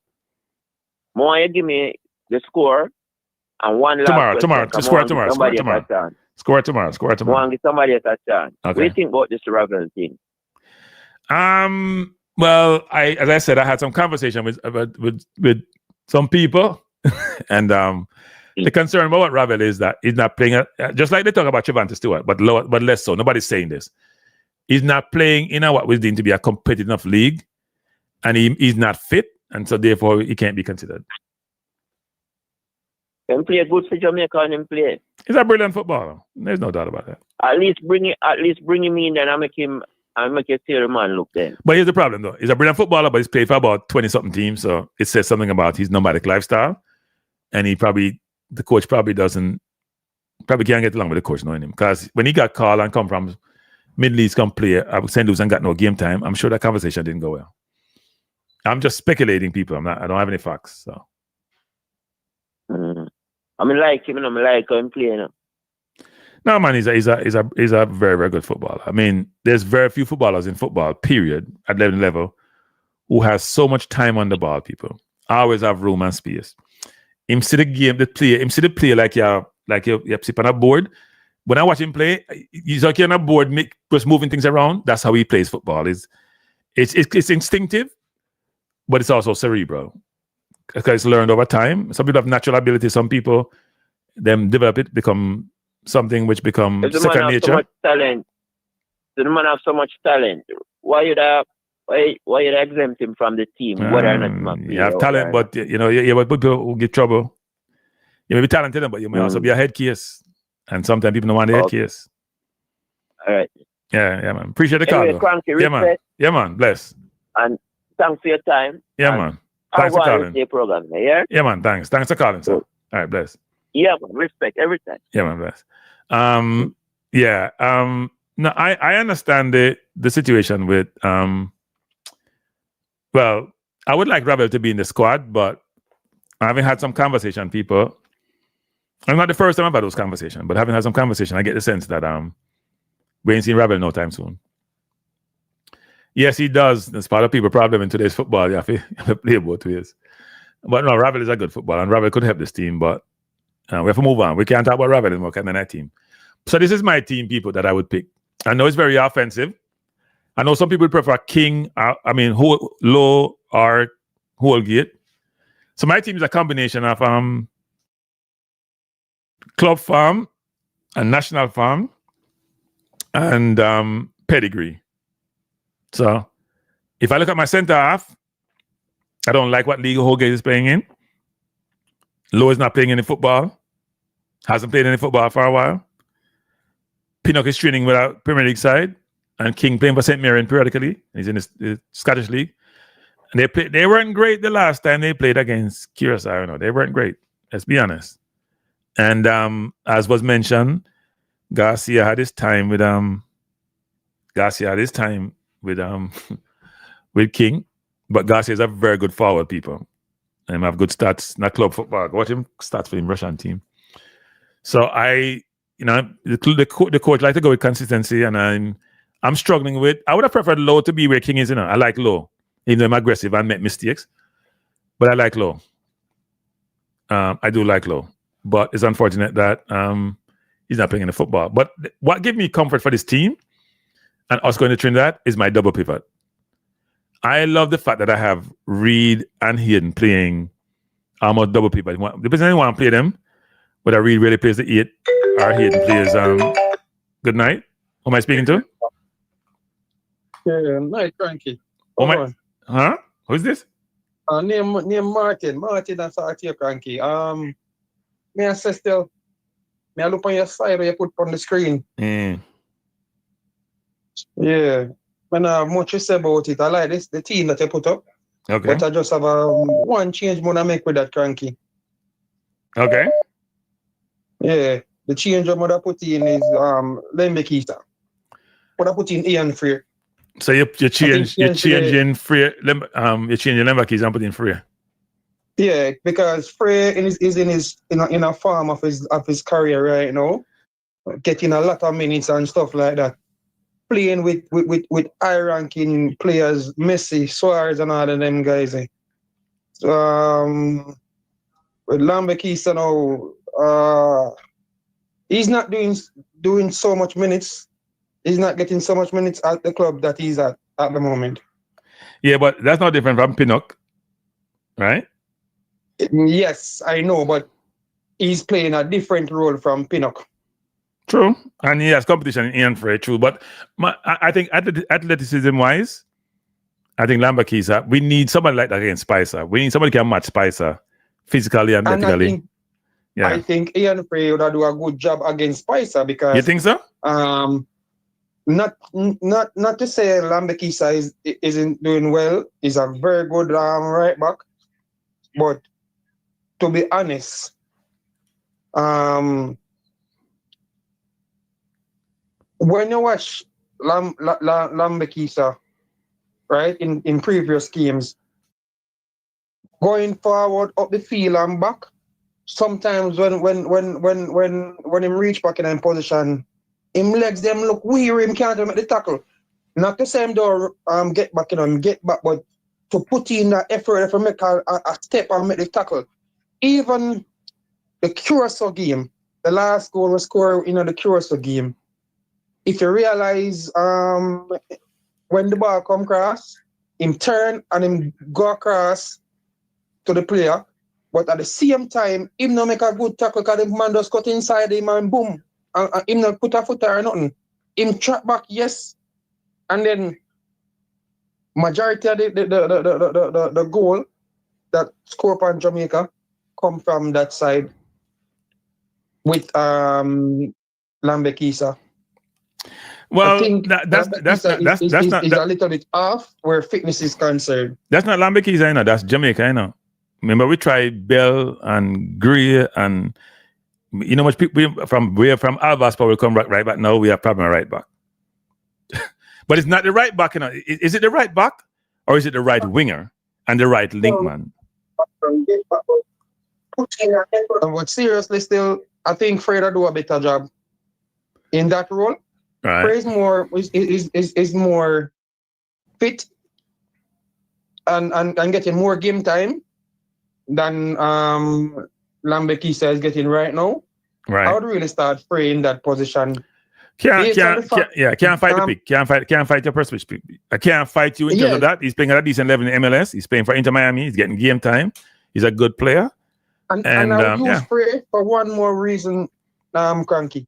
More you give me the score and one tomorrow. Score tomorrow. Score tomorrow. Want give somebody else a chance. Okay. What do you think about this Ravel thing? Well, as I said, I had some conversation with some people, and the concern about what Ravel is that he's not playing just like they talk about Trevante Stewart, but less so. Nobody's saying this. He's not playing in what we deem to be a competitive enough league, and he's not fit, and so therefore he can't be considered. He play good for Jamaica and him play. He's a brilliant footballer. There's no doubt about that. At least bring him in, then I make you see the man look then. But here's the problem though. He's a brilliant footballer, but he's played for about 20-something teams, so it says something about his nomadic lifestyle. And the coach probably can't get along with the coach knowing him. Because when he got called and come from Middle East, come play St. Louis and got no game time, I'm sure that conversation didn't go well. I'm just speculating, people. I don't have any facts. So I like him, and I like him playing. No, man, he's a very, very good footballer. I mean, there's very few footballers in football, period, at level, who has so much time on the ball, people. I always have room and space. Him see the game, the player like you sit on a board. When I watch him play, he's like on a board, just moving things around. That's how he plays football. It's instinctive, but it's also cerebral. Because it's learned over time. Some people have natural ability. Some people, them develop it, become something which becomes second nature. So much talent. The man have so much talent. Why you exempt him from the team? Whether or not you have talent, but you have people who get trouble. You may be talented, but you may also be a head case. And sometimes people don't want a head case. All right. Yeah, man. Appreciate the call. Cranky, yeah, man. Bless. And thanks for your time. Yeah, man. Thanks for calling. Program, yeah, man. Thanks for calling, sir. All right, bless. Yeah, man. Respect every time. Yeah, man. Bless. No, I understand the situation with well, I would like Ravel to be in the squad, but Having had some conversation, people. I'm not the first time I've had those conversations, but having had some conversation, I get the sense that we ain't seen Ravel no time soon. Yes, he does. That's part of people's problem in today's football. You have to play both ways. But no, Ravel is a good footballer, and Ravel could help this team, but we have to move on. We can't talk about Ravel anymore, kind of that team. So this is my team, people, that I would pick. I know it's very offensive. I know some people prefer King, Low or Holgate. So my team is a combination of Club Farm and National Farm and Pedigree. So if I look at my center half, I don't like what league Holgate is playing in. Low is not playing any football. Hasn't played any football for a while. Pinnock is training with our Premier League side. And King playing for St. Mirren periodically. He's in the Scottish League. And they weren't great the last time they played against Curacao. They weren't great. Let's be honest. And as was mentioned, Garcia had his time with with King. But Garcia is a very good forward, people. And have good stats, not club football. Watch him stats for him Russian team. So the coach like to go with consistency, and I'm struggling with. I would have preferred Low to be where King is. I like Low, even though I'm aggressive and make mistakes. But I like Low. I do like Low. But it's unfortunate that he's not playing in the football. But what gave me comfort for this team and us going to Trinidad is my double pivot. I love the fact that I have Reed and Hayden playing almost double pivot. The person want to play them, whether Reed really plays the 8 or Hayden plays good night. Who am I speaking to? Yeah, night, Cranky. Huh? Who's this? Name Martin. Martin, that's our here, Cranky. May I say still, may I look on your side or you put on the screen? Yeah. When I have much to say about it, I like the team that you put up. Okay. But I just have one change more to make with that, Cranky. Okay. Yeah. The change I'm going to put in is Lembekita. What I put in Ian Free. So you're changing Free, you're changing Lembekita and putting in Free. Yeah, because Frey is in a form of his career right now, getting a lot of minutes and stuff like that. Playing with high-ranking players, Messi, Suarez, and all of them guys. With Lambekisa now, he's not doing so much minutes. He's not getting so much minutes at the club that he's at the moment. Yeah, but that's not different from Pinnock, right? Yes, I know, but he's playing a different role from Pinnock. True, and he has competition in Ian Frey, true. But I think athleticism-wise, I think Lambekisa, we need somebody like that against Spicer. We need somebody who can match Spicer physically and athletically. I think Ian Frey would do a good job against Spicer because... You think so? Not to say Lambekisa isn't doing well. He's a very good right back. But to be honest, when you watch Lambekisa, right, in previous games, going forward up the field and back, sometimes when him reach back in a position, him legs them look weary, him can't make the tackle. Not to say him don't get back, get back, but to put in that effort to make a step and make the tackle. Even the Curacao game, the last goal was scored in the Curacao game. If you realize when the ball come across, him turn and him go across to the player, but at the same time, him not make a good tackle because the man just cut inside him and boom. And him not put a foot or nothing. Him track back, yes. And then majority of the goal that score upon Jamaica come from that side with Lambekisa. Well, I think that's not a little bit off where fitness is concerned. That's not Lambekisa, that's Jamaica, Remember, we tried Bell and Gray and much people from Alvaspa will come right back. Now we have problem right back. But it's not the right back, Is it the right back or is it the right winger and the right link man? But seriously, still, I think Freda do a better job in that role. Right. Freda is more fit and getting more game time than Lambekisa is getting right now. Right. I would really start Freda in that position. Can't fight the pick. Can't fight your first pick. I can't fight you in terms of that. He's playing at a decent level in MLS. He's playing for Inter Miami. He's getting game time. He's a good player. And I would use Frey for one more reason, Cranky.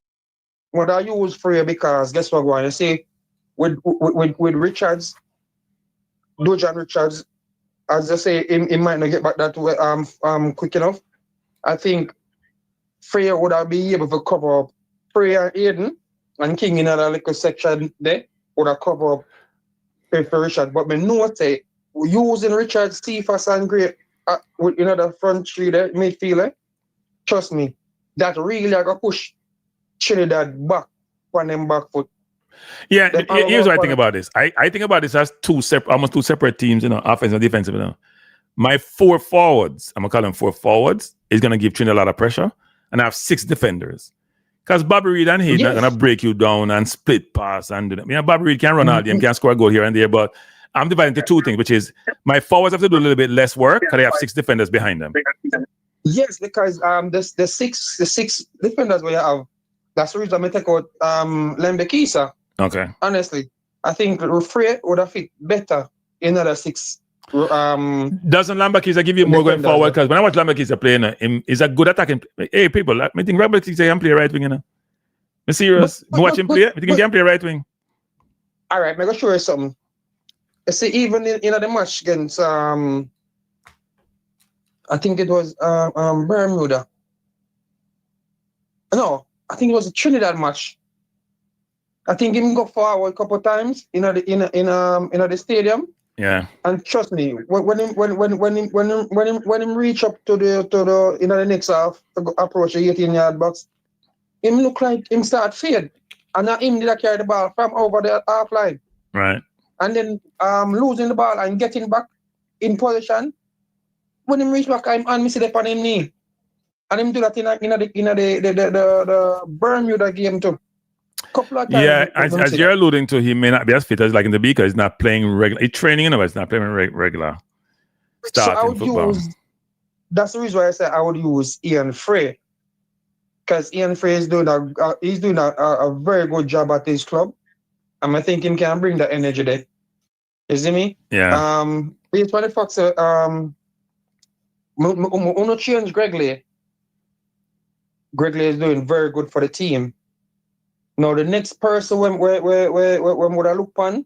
What I use Frey because guess what? Going to say with Richards, Dojan Richards, as I say, he might not get back that way quick enough. I think Frey would have been able to cover up Frey and Aiden. And King in another little section there would have covered up for Richard. But me know say using Richard, Cephas and Gray with the front three there, midfielder, trust me, that really gonna push Trinidad back on them back foot. Yeah, here's what I think about this. I think about this as almost two separate teams, offensive and defensive. My 4 forwards, I'm gonna call them 4 forwards, is gonna give Trinidad a lot of pressure, and I have 6 defenders. Because Bobby Reed and Hayden are going to break you down and split pass. And Bobby Reed can run all game, can score a goal here and there. But I'm dividing into 2 things, which is my forwards have to do a little bit less work because they have 6 defenders behind them. Yes, because the six defenders we have, that's the reason I take out Lembekisa. Okay. Honestly, I think Frey would have fit better in another 6. Doesn't Lambekisa give you more going forward? Because when I watch Lambekisa playing, he's a good attacking. Hey, people, I think Lambekisa can play right wing. I'm serious. Watch him play. I think he can play right wing. All right, I'm going to show you something. You see, even in the match against, I think it was Bermuda. No, I think it was a Trinidad match. I think he go forward a couple of times in the stadium. Yeah. And trust me, when him reach up to the next half to approach the 18-yard box, him look like him start fade. And now him did carry the ball from over the half line. Right. And then losing the ball and getting back in position. When him reach back, I'm missing up on him knee. And him do that in the Bermuda game too. Couple of times. Yeah, as you're alluding to, he may not be as fit as like in the B because he's not playing regular. He's training, but he's not playing regular. So I would use. That's the reason why I said I would use Ian Frey, because Ian Frey is doing a very good job at his club, and I think he can bring the energy there. You see me? Yeah. Based on the fact that no change Gregley. Gregley is doing very good for the team. Now the next person when would I look on?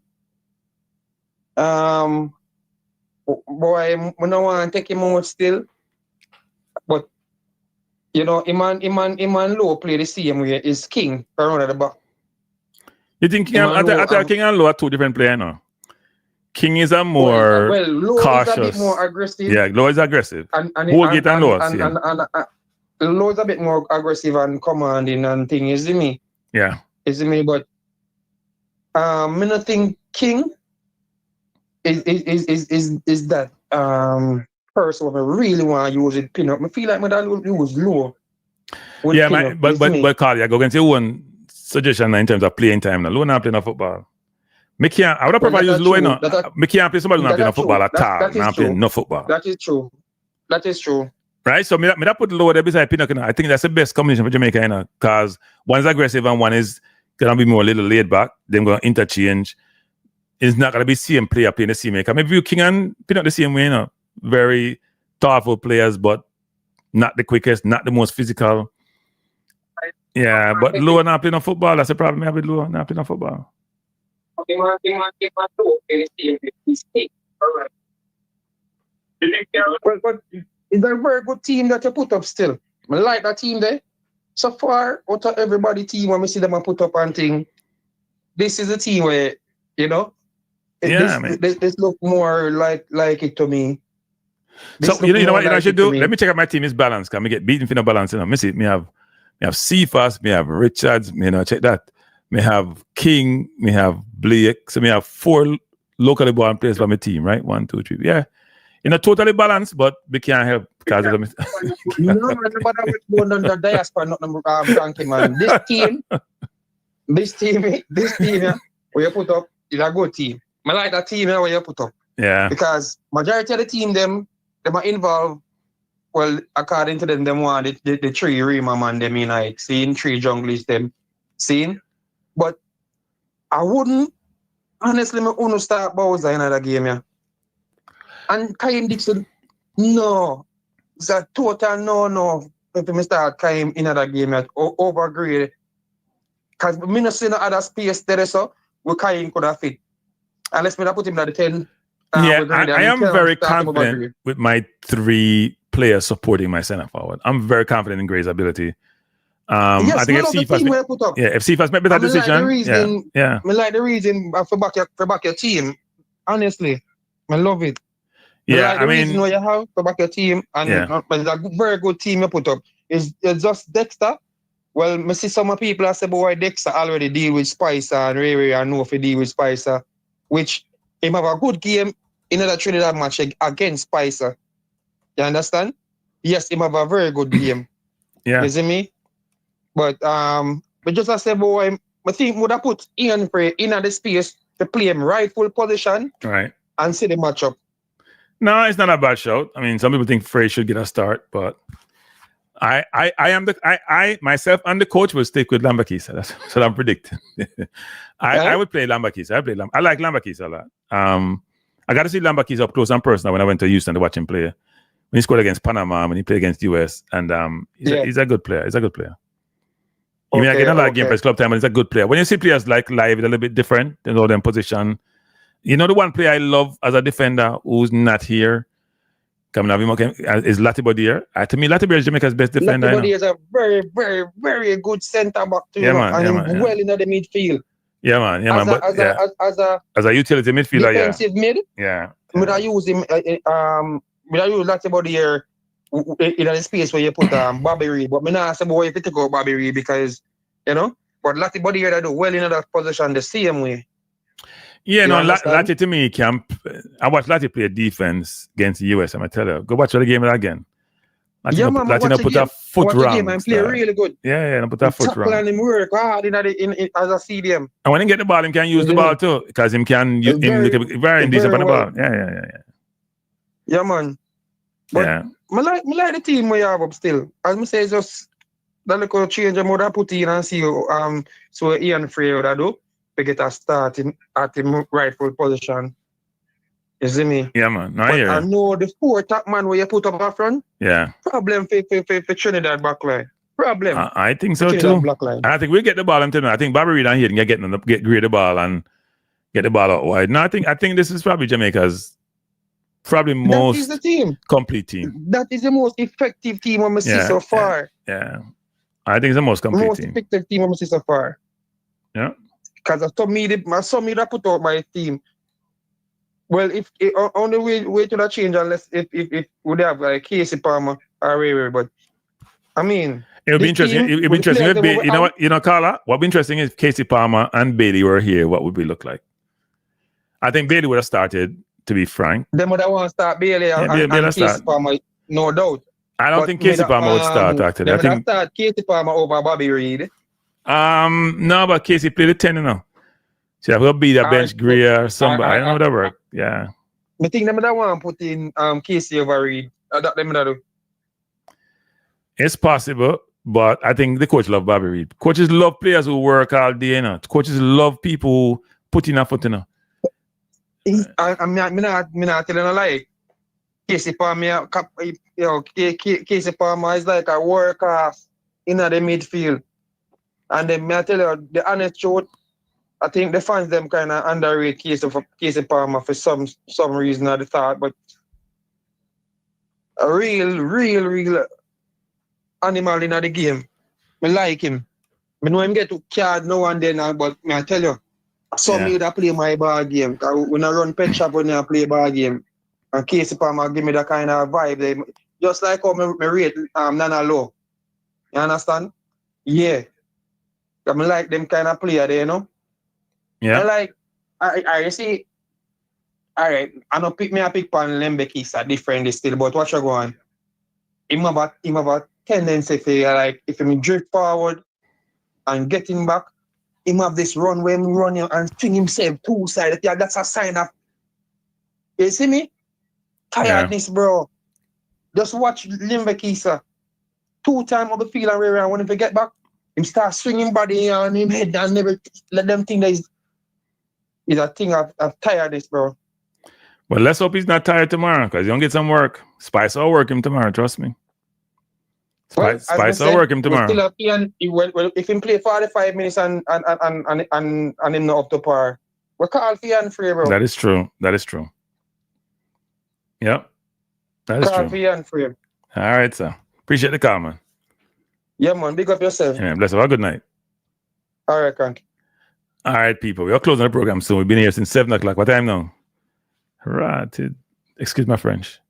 Boy, I don't want to take him out still. But Iman Low play the same way is King around at the back. You think King and Low are 2 different players now? King is a more Low cautious. Is a bit more aggressive. Yeah, Low is aggressive. And Low is a bit more aggressive and commanding and thing, you see me? Yeah. Is me, but I don't think King is that person who really want to use it pin up. I feel like my dad will use Low. Yeah, but Carly, I go against your one suggestion in terms of playing time now. Low not playing no football. I would have preferred use Low enough. I can't play somebody who not playing no football at all. Not playing no football. That is true. Right, so me put Low there beside Pinnock. I think that's the best combination for Jamaica, because one is aggressive and one is gonna be more a little laid back. They're gonna interchange. It's not gonna be same player playing the same way. Maybe you King and Pinnock the same way, very thoughtful players, but not the quickest, not the most physical. Yeah, but Low not playing no football. That's the problem I have with Low not playing no football. Okay, man, but it's a very good team that you put up still. I like that team there. So far, out of everybody team, when we see them put up and thing, this is a team where, this look more like it to me. So you know what I should do? Let me check out my team is balanced. Can we get beaten for no balance? Me see, me have Cephas, me have Richards, check that. Me have King, me have Blake. So me have 4 locally born players for my team, right? 1, 2, 3. Yeah. You know, totally balanced, but we can't help because of the No, man, nobody was born under diaspora, not Cranky, man. This team, yeah, where you put up is a good team. I like that team where you put up. Yeah. Because majority of the team, them are involved. Well, according to them want the three Rima man, them unite. Seeing three junglies, them seeing. But I wouldn't, honestly, me want to start Bowser in that game, yeah. And Kaim Dixon, no. It's a total no. If me start Kaim in that game, yeah, overgrade. Because me not see no other space there, so we Kaim could have fit. Unless me not put him at the 10. I am very confident with my 3 players supporting my center forward. I'm very confident in Gray's ability. Yes, I think if CFAS made better decision. I like the reason for back your team. Honestly, I love it. Yeah, I mean, reason why you have for back your team, and it's a very good team you put up. It's just Dexter. Well, I see some people say, boy, Dexter already deal with Spicer and Ray and know if he deal with Spicer, which he have a good game in the Trinidad match against Spicer. You understand? Yes, he have a very good game. Yeah. You see me? But just I say, boy, I think would have put Ian Frey in the space to play him rightful position, right, and see the matchup. No, it's not a bad shout. I mean, some people think Frey should get a start, but I myself and the coach will stick with Lambakis. That's what I'm predicting. I would play Lambakis. I like Lambakis a lot. I got to see Lambakis up close and personal when I went to Houston to watch him play. When he scored against Panama, when he played against US, and he's a good player. He's a good player. I mean, I get a lot of game for his club time, but he's a good player. When you see players like live, it's a little bit different. You know, them position. You know, the one player I love as a defender who's not here, coming up is Latibodier. To me, Latibodier is Jamaica's best defender. Latibodier is a very, very, very good centre back too, and well in the midfield. Yeah, man. As a utility midfielder, defensive mid. Yeah. Would I use him? Would I use Latibodier in a space where you put Bobby Reed? But me not say boy if you take out Bobby Reed because but Latibodier that do well in that position the same way. Yeah, Lati to me I watched Lati play defense against the US. I'm gonna tell you, go watch the game again. Lati put a foot wrong and play really good. Yeah, put a foot wrong. And him work hard in as a CDM. And when he get the ball, he can use the ball too, because him can very decent on the ball. Yeah, man. But I like the team we have up still. As I say, just that little change I would put in and see so Ian Frey would do. To get a start at the rightful position. You see me? Yeah, man. I know the 4 top man where you put up up front. Yeah. Problem for Trinidad backline. Problem. I think so too. And I think we'll get the ball until now. I think Bobby Reed and here can get great the ball and get the ball out wide. No, I think this is probably Jamaica's most complete team. That is the most effective team I'm see so far. Yeah. I think it's the most complete team. Most effective team I'm see so far. Yeah. Because I saw me that put out my team. Well, if on the way to that change, unless if would have like Casey Palmer or Ray, but I mean, it'll be interesting. It'll be interesting. Carla, what would be interesting is if Casey Palmer and Bailey were here, what would we look like? I think Bailey would have started, to be frank. Them would have want to start Bailey and Casey Palmer, no doubt. I don't think Casey Palmer would start actually. I think start Casey Palmer over Bobby Reed. No, but Casey played the 10 now. So I will be the bench Greer or somebody. I don't know that work. Yeah. I think them that want to put in Casey over Reed. Them that do. It's possible, but I think the coach love Bobby Reed. Coaches love players who work all day, Coaches love people who put in a foot, I'm not telling a lie. Casey Palmer, Casey Palmer is like a worker in the midfield. And then I tell you the honest truth, I think the fans them kind of underrate Casey Palmer for some reason I thought, but a real animal in the game. I like him. I know him get to card now and then, but I tell you, I saw me that play my ball game. When I run pet shop when I play ball game, and Casey Palmer give me that kind of vibe. Just like how I rate Nana Low. You understand? Yeah. I like them kind of player there, Yeah. I see All right, I know pick pan Lembekisa different still, but what you going? Him have a tendency for like if him drift forward and getting back, him have this run where him run and swing himself two sides. Yeah, that's a sign of you see me? Tiredness, bro. Just watch Lembekisa. 2 times on the field and around when he get back, him start swinging body and him head and never let them think that is a thing of tiredness, bro. Well, let's hope he's not tired tomorrow because he's gonna get some work. Spice will work him tomorrow, trust me. Spice will work him tomorrow. Still if him play 45 minutes and him not up to par, we call for and free, bro. That is true. Yep. That is call true. for and free. All right, sir. Appreciate the call, man. Yeah, man. Big up yourself. Yeah, man. Bless you. Have a good night. All right, Cranky. All right, people. We are closing the program soon. We've been here since 7 o'clock. What time now? Right. Excuse my French.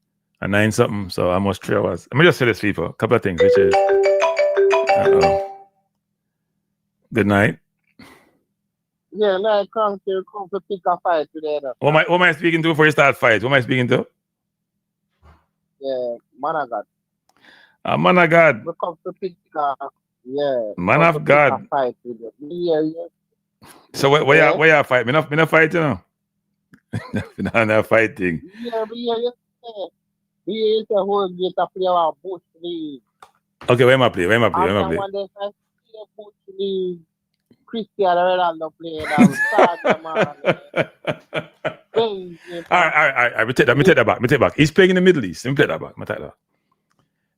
At 9 something. So almost 3 hours. Let me just say this, people. A couple of things, which is good night. Yeah, like Cranky come to pick a fight today. What am I speaking to before you start fight? What am I speaking to? Yeah, man of God. Man of God. We come to pick yeah. Man of God. Fight today. Yeah. So where you fight? Me not fight, you know. not fighting. Yeah. It's a whole get to play our Bush League. Okay, where am I play? One day I see a Bush League. Cristiano Ronaldo playing All right. Let me take that back. He's playing in the Middle East. Let me take that back.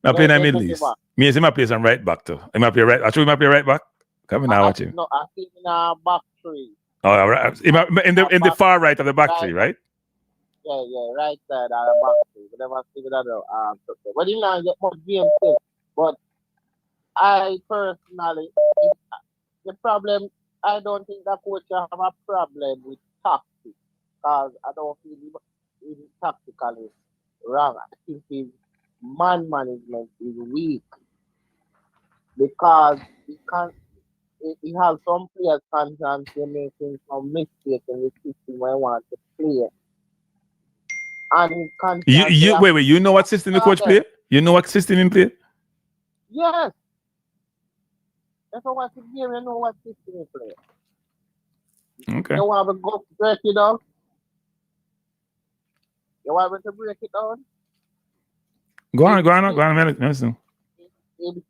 I'm playing in the Middle East. Me and him play some right back too. He might play right. I show him play right back. Come on now, watch him. No, I think in our back three. Oh, right. In the far right of the back three, right? Yeah, right side of the back three. We never figured that out. But you know, get more games too. But I personally, the problem, I don't think that coach have a problem with tactics because I don't feel he's tactically wrong. I think his man management is weak because he has some players constantly making some mistakes in the system when he wants to play. And he constantly wait, you know what system the coach play? You know what system he play? Yes. If I watch the game, you know what system he play. Okay. You want to go break it down? You want me to break it down? Go on, listen. He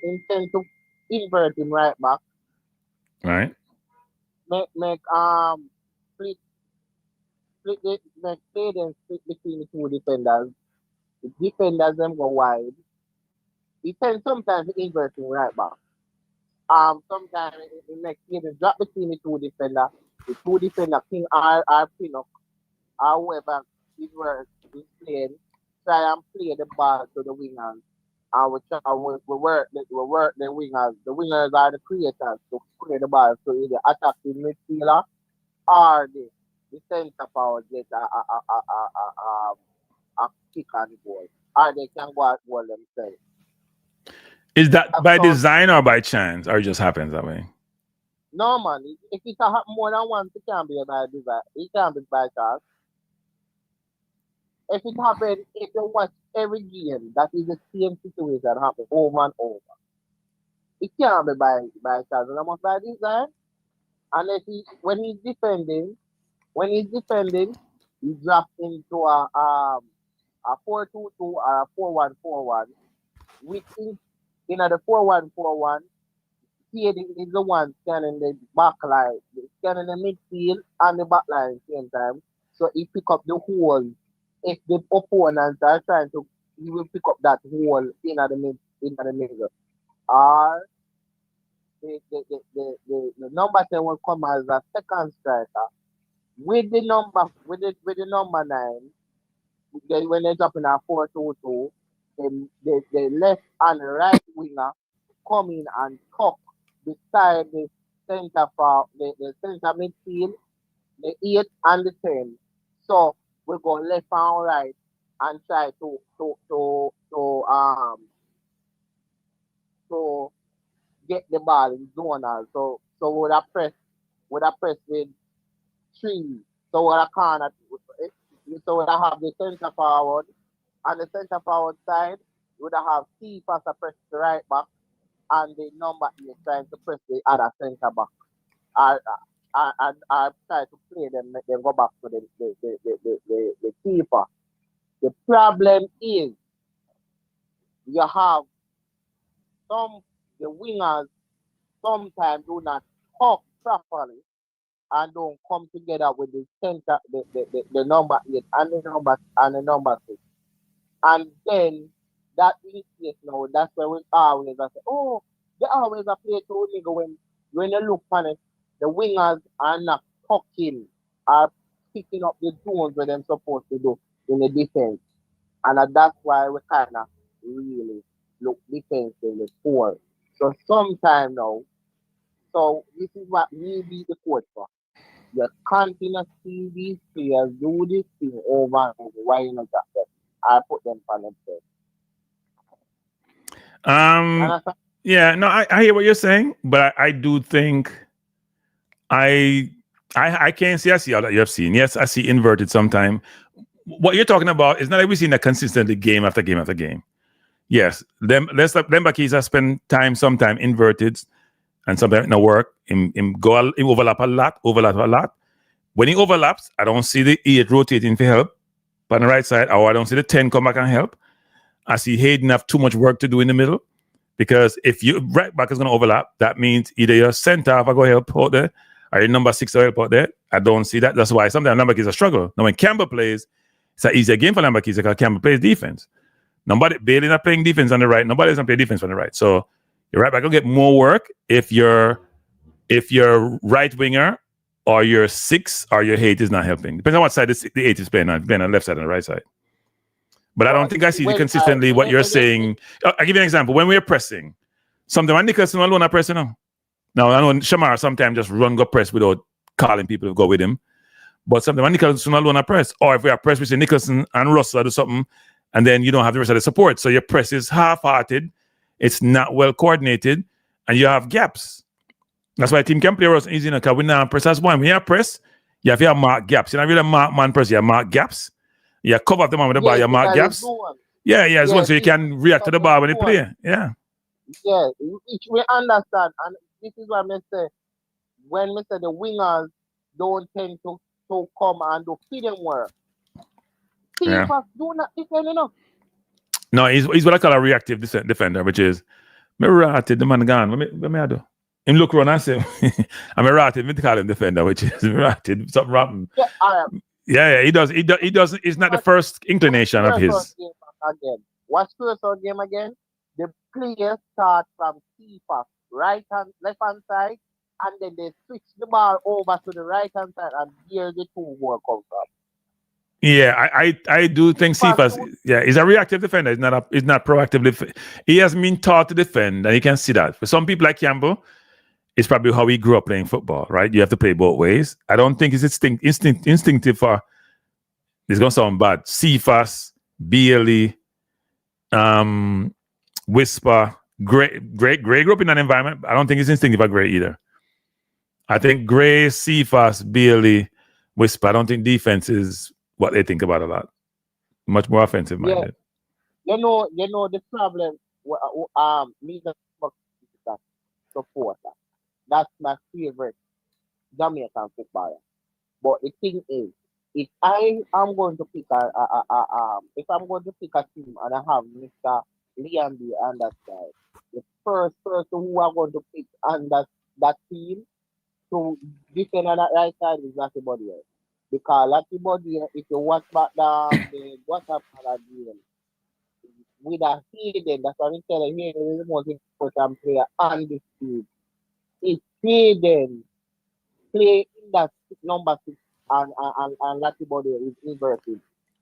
intend to invert him right back. Right. Make split between the two defenders. The defenders them go wide. He tends sometimes to invert him right back. Sometimes he makes Caden drop between the two defenders. The two defenders king are pin up. However, it works. He's playing. Try and play the ball to the wingers. And we work the wingers. The wingers are the creators to play the ball. So either attacking midfielder or the center forward get a kick on the ball. Or they can go out goal themselves. Is that by design or by chance, or it just happens that way? No, man. If it happen more than once, it can be by design. It can be by chance. If it happens, if you watch every game, that is the same situation happen over and over. It can't be by chance. It must by design. Unless when he's defending, he drops into a 4-2-2 or a 4-1-4-1, which in the 4-1-4-1, Caden is the one scanning the back line, scanning the midfield and the back line at the same time. So he pick up the hole. If the opponents are trying to, he will pick up that hole in the middle. Or the number 10 will come as a second striker. With the number 9, when they drop in a 4-2-2, the left and right winger come in and tuck beside the center the center midfield, the 8 and the 10. So we go left and right and try to get the ball in zonal. So would I press with 3 So what I can't, so when I have the centre forward, on the centre forward side, you would have C pass a press the right back, and the number 8 trying to press the other centre back. I try to play them, make them go back to the keeper. The problem is you have some the wingers sometimes do not talk properly and don't come together with the center, the number 8 and the number 6. And then that indicates now that's where we always say, oh, they always play to nigga when you look on it, the wingers are not talking, are picking up the zones where they're supposed to do in the defense. And that's why we kind of really look defensively poor. So sometime now, so this is what we be the coach for. You continue to see these players do this thing over and over. Why you not that? I put them on themselves. Yeah, no, I hear what you're saying, but I do think I can't see. I see all that you have seen. Yes, I see inverted sometime. What you're talking about is not like we've seen that consistently game after game after game. Yes, them Backies have spent time sometime inverted and sometimes in work. Him overlap a lot. When he overlaps, I don't see the 8 rotating for help on the right side, or I don't see the 10 come back and help. I see Hayden have too much work to do in the middle, because if your right back is going to overlap, that means either your center half go help out there, or your number 6 will help out there. I don't see that. That's why sometimes Lambert is a struggle. Now when Campbell plays, it's an easier game for Lambert because Campbell plays defense. Bailey not playing defense on the right. Nobody's not playing defense on the right. So your right back will get more work if your right winger or your 6 or your 8 is not helping. Depends on what side the 8 is playing on. Playing on the left side and the right side. But I don't think I see consistently what you're saying. I'll give you an example. When we're pressing, sometimes when Nicholson alone are pressing now. Now I know Shamar sometimes just go press without calling people to go with him. But sometimes when Nicholson alone are press, or if we are pressed, we say Nicholson and Russell do something, and then you don't have the rest of the support. So your press is half-hearted, it's not well coordinated, and you have gaps. That's why team can play us easy because we now press as one. When you press, you have to mark gaps. You don't really mark man press, you have mark gaps. You cover up the man with the ball, you mark gaps. It's one so you can react to the ball when you play. Yeah. Yeah, we understand. And this is what I say. When we say the wingers don't tend to come and do feeding work. Keepers do not defend enough. No, he's what I call a reactive defender, which is me ratted the man gone. What me I do? Him look around and say, I'm a ratted. Me call him defender, which is ratted. Something wrong. Yeah, he does. He does. It's not the first inclination of his. Watch first game again. The players start from keeper, left hand side, and then they switch the ball over to the right hand side, and here the 2 more come from. Yeah, I do think Cephas, he's a reactive defender. He's not proactively. He has been taught to defend, and you can see that. For some people like Campbell, it's probably how he grew up playing football, right? You have to play both ways. I don't think it's instinctive for. It's gonna sound bad. Cephas, Bailey, Whisper, Gray grew up in an environment. I don't think it's instinctive for Gray either. I think Gray, Cephas, Bailey, Whisper. I don't think defense is what they think about a lot. Much more offensive minded. You know the problem. Me that supporter. That's my favorite Jamaican footballer. But the thing is, if I am going to pick if I'm going to pick a team and I have Mr. Liam B on that side, the first person who I'm going to pick on that team to defend on that right side is Lucky Body. Because Lucky Body, if you watch back the WhatsApp game with a Hayden, that's what I'm telling you, Hayden is the most important player on this team. It's Hayden play in that number 6 and Lucky Body is inverted.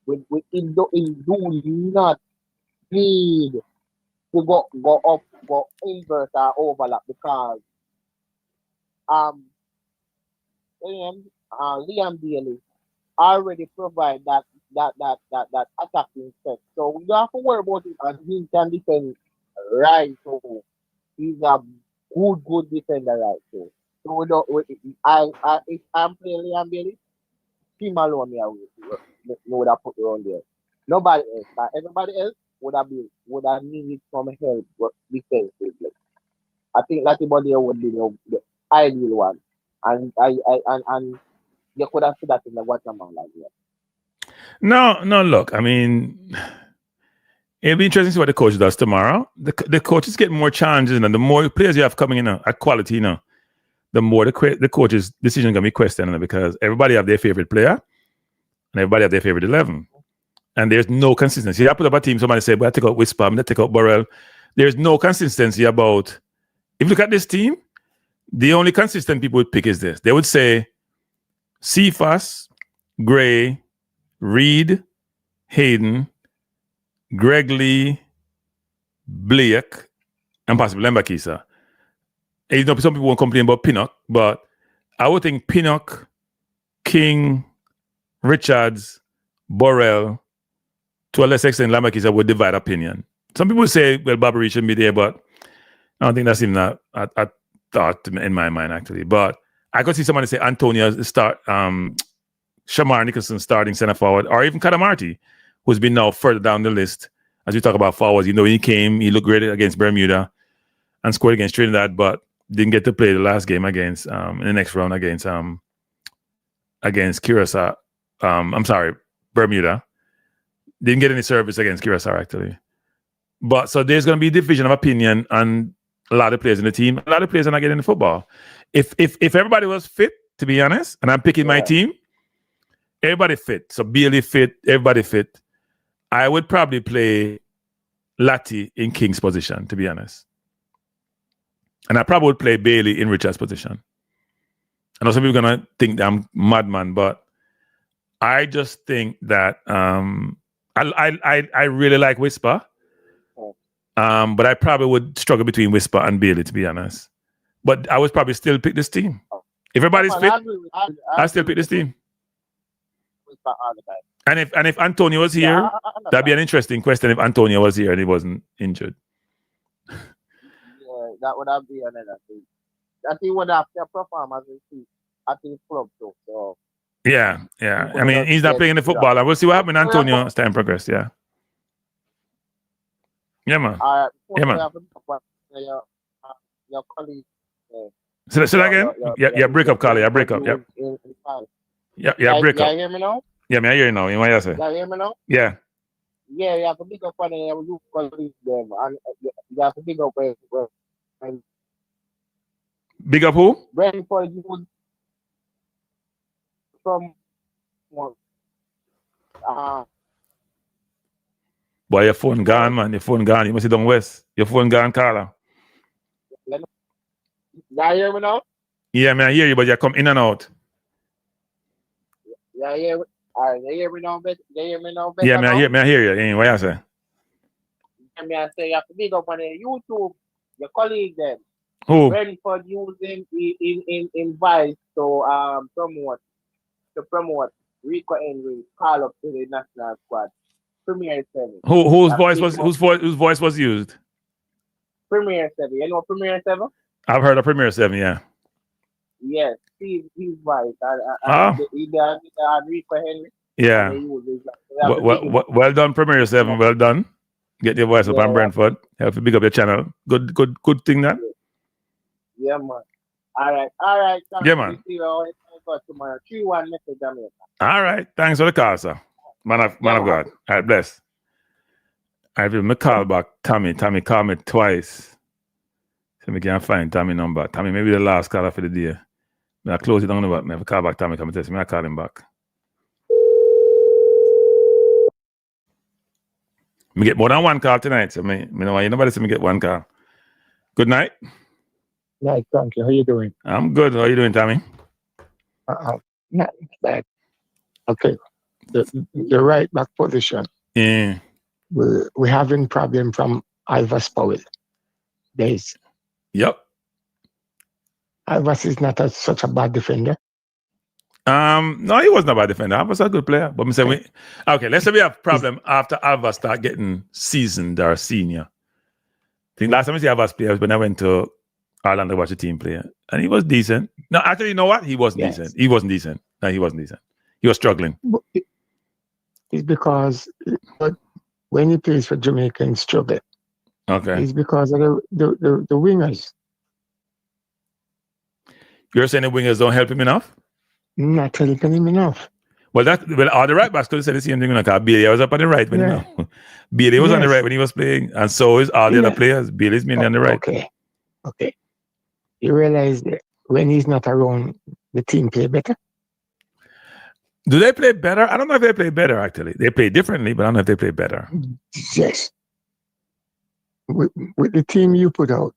It do not need to go up, go invert or overlap because Liam Bailey already provide that attacking set. So we don't have to worry about it, and he can defend right. So he's a good defender right. So if I'm playing Liam Bailey, Him alone, me would have put around there. Nobody else. Like everybody else would have needed some help defensively. I think Latibody would be the ideal one. And you could have seen that in the Guatemala like that. No, look, I mean, it'll be interesting to see what the coach does tomorrow. The coaches get more challenges, and the more players you have coming in at quality, the more the coach's decision is going to be questioned, because everybody have their favorite player and everybody have their favorite 11. And there's no consistency. I put up a team, somebody said, well, I take out Whisper, I'm going to take out Burrell. There's no consistency about, if you look at this team, the only consistent people would pick is this. They would say Cephas, Gray, Reed, Hayden, Greg Lee, Blake, and possibly Lembakisa. Some people won't complain about Pinnock, but I would think Pinnock, King, Richards, Burrell, to a less extent Lembakisa would divide opinion. Some people say, well, Barbary shouldn't be there, but I don't think that's even a thought in my mind, actually. But I could see somebody say Antonio start, Shamar Nicholson starting center forward, or even Kadamarti, who's been now further down the list as we talk about forwards. He came, he looked great against Bermuda and scored against Trinidad, but didn't get to play the last game against in the next round against Curacao. Bermuda. Didn't get any service against Curacao, actually. But so there's going to be a division of opinion on a lot of players in the team. A lot of players are not getting the football. If everybody was fit, to be honest, and I'm picking my team, everybody fit. So Bailey fit, everybody fit. I would probably play Lati in King's position, to be honest. And I probably would play Bailey in Richard's position. I know some people are going to think that I'm madman, but I just think that I really like Whisper. But I probably would struggle between Whisper and Bailey, to be honest. But I would probably still pick this team. If everybody's fit, I still pick this team. And if Antonio was here, that'd be an interesting question if Antonio was here and he wasn't injured. Yeah, that would have been another thing. That he would have to perform as at his club too. So yeah. I mean, he's not playing the football. We'll see what happens in Antonio as time progress. Yeah. Yeah, man. Yeah, man. Your colleague. Say that again? Yeah, break up, Carly. Yeah, break up. Yeah. Yeah, break up. You hear me now? Yeah, I hear you now. What you say? You hear me now? Yeah. Yeah, you have to pick up on you colleagues them, and you have to pick up Big up who? Brentford from Boy, your phone gone, man. Your phone gone. You must be down west. Your phone gone, Carla. You hear me now? Yeah, man, I hear you, but you come in and out. Yeah, you hear me now? You hear me now? Yeah, man, I hear you. What you say? I say you have to pick up on YouTube, your colleague them. Who? Brentford using in Vice to promote Rico Henry call up to the national squad. Premier 7. Whose voice was used? Premier 7. You know Premier 7? I've heard of Premier 7, yeah. Yes, he's voice. He Rico Henry. Yeah. Well done, Premier 7. Well done. Get your voice up on Brentford. Help you big up your channel. Good thing that. Yeah, man. All right. Yeah, man. Tomorrow. 3-1 Jamaica. All right. Thanks for the call, sir. Man of God. All right, bless. I will call back Tommy. Tommy called me twice. So we can't find Tommy number. Tommy, maybe the last caller for the day. I close it down about me. I call back Tommy, come and test me. I call him back. Me get more than one call tonight. So me know why nobody see me get one call. Good night. Nice, thank you. How you doing? I'm good. How you doing, Tommy? Not bad. Okay. The right back position. Yeah. We're having problem from Ivas Powell. Days. Yep. Ivas is not such a bad defender. No, he wasn't a bad defender. Ivas a good player. But I'm saying let's say we have problem after Ivas start getting seasoned or senior. I think last time I see Ivas play was when I went to Ireland to watch a team play. And he was decent. No, actually, you know what? He wasn't decent. He wasn't decent. No, he wasn't decent. He He was struggling. It's because when he plays for Jamaica and struggle, Okay. it's because of the wingers. You're saying the wingers don't help him enough? Not helping him enough. Well, all the right backs could say the same thing. Like Bailey was up on the right when Bailey was on the right when he was playing, and so is all the other players. Bailey's mainly on the right. Okay. You realize that when he's not around, the team play better? Do they play better? I don't know if they play better, actually. They play differently, but I don't know if they play better. Yes. With the team you put out,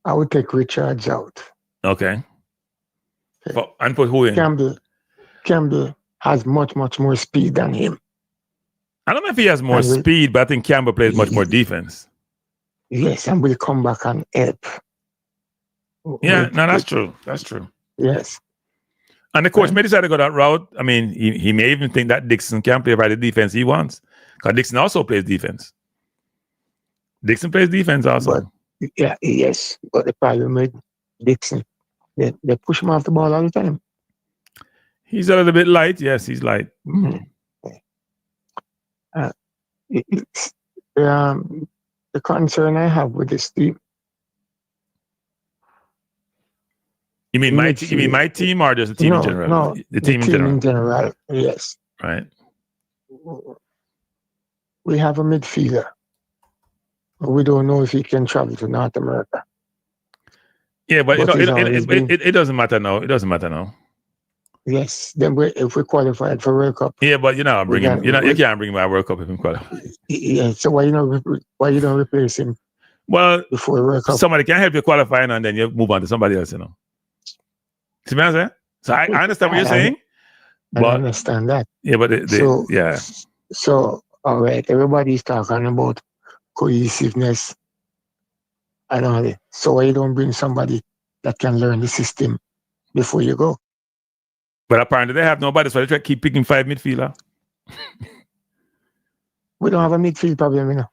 I would take Richards out. Okay. And put who in? Campbell has much more speed than him. I don't know if he has more speed, but I think Campbell plays much more defense. Yes, and will come back and help. Yeah, that's true. That's true. Yes. And the coach may decide to go that route. I mean, he may even think that Dixon can play by the defense he wants. Because Dixon also plays defense. Dixon plays defense also. Yes. But the problem with Dixon, they push him off the ball all the time. He's a little bit light. Yes, he's light. The concern I have with this team. You mean my team or just the team in general? No, the team in general. Yes. Right. We have a midfielder. We don't know if he can travel to North America. Yeah, but it doesn't matter now. It doesn't matter now. Yes. Then if we qualified for World Cup. Yeah, but you can't bring him by World Cup if he qualifies. Yeah. So why you don't replace him? Well, before World Cup, somebody can help you qualify and then you move on to somebody else. See what I'm saying? So I understand what you're saying. I understand that. Yeah, but So all right, everybody's talking about cohesiveness and all that. So why you don't bring somebody that can learn the system before you go? But apparently they have nobody, so they try to keep picking 5 midfielder. We don't have a midfield problem,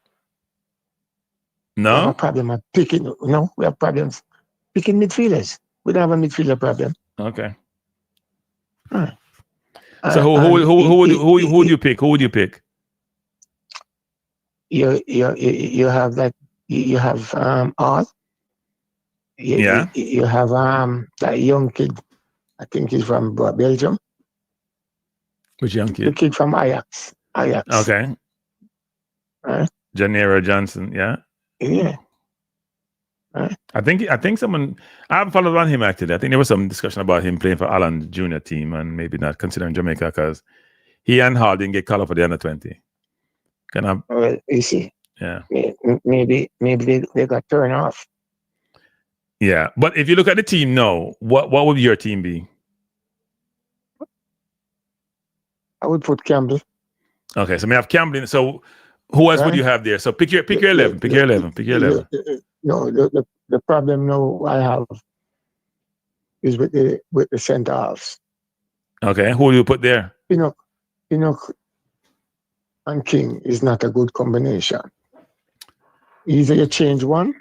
No? We have a problem at picking. No, we have problems picking midfielders. We don't have a midfielder problem. Okay. So who would you pick? Who would you pick? You have that. You have all. You have that young kid. I think he's from Belgium. Which young kid? The kid from Ajax. Okay. Janera Johnson. Yeah. Yeah. I think someone, I haven't followed on him actually. I think there was some discussion about him playing for Alan Junior team and maybe not considering Jamaica because he and Hall didn't get called up for the under 20. Well, you see. Yeah. Maybe they got turned off. Yeah, but if you look at the team now, what would your team be? I would put Campbell. Okay, so we have Campbell. So who else would you have there? So pick your 11. Pick your 11. No, the problem now I have is with the centre halves. Okay, who do you put there? Pinnock and King is not a good combination. Either you change one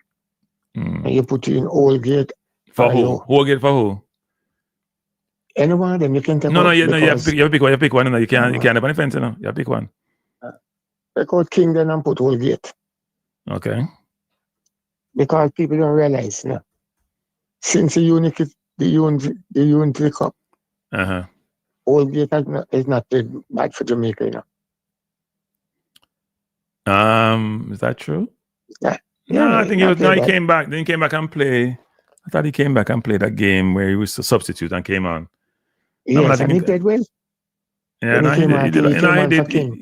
and you put in Oldgate. For who? Oldgate for who? Anyone of them you can take. No, you have to pick one. You pick one. You can't have any fence. You have to pick one. Take out King then and put Oldgate. Okay. Because people don't realize now. Since the Unity Cup, Oldgate is not bad for Jamaica, Is that true? Yeah. No, I think he came back. Then he came back and play. I thought he came back and played that game where he was a substitute and came on. Yes, and he did well. Yeah, no, he did.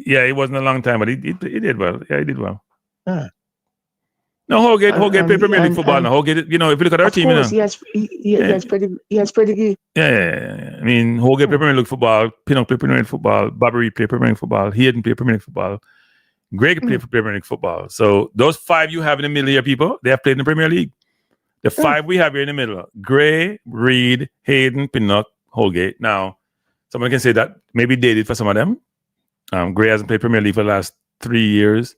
Yeah, it wasn't a long time, but he did well. Yeah, he did well. No, Holgate played Premier League football now. Holgate, if you look at our team, he has pedigree. Yeah. I mean, Holgate played Premier League football. Pinnock played Premier League football. Bobby Reed played Premier League football. Hayden played Premier League football. Greg played for Premier League football. So those 5 you have in the middle here, people, they have played in the Premier League. The 5 we have here in the middle: Gray, Reed, Hayden, Pinnock, Holgate. Now, someone can say that maybe they did for some of them. Gray hasn't played Premier League for the last 3 years.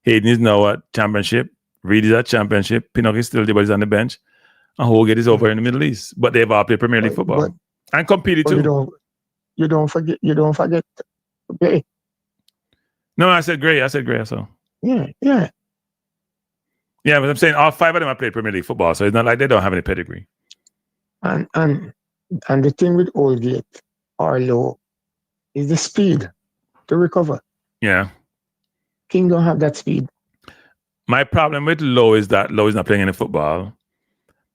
Hayden is now at Championship. Reed is at Championship. Pinnock is still there, but he's on the bench. And Holgate is over in the Middle East. But they've all played Premier League football and competed too. you don't forget. Okay. No, I said Gray. So Yeah. yeah, but I'm saying all 5 of them have played Premier League football, so it's not like they don't have any pedigree. And the thing with Oldgate or Low is the speed to recover. Yeah. King don't have that speed. My problem with Low is that Low is not playing any football.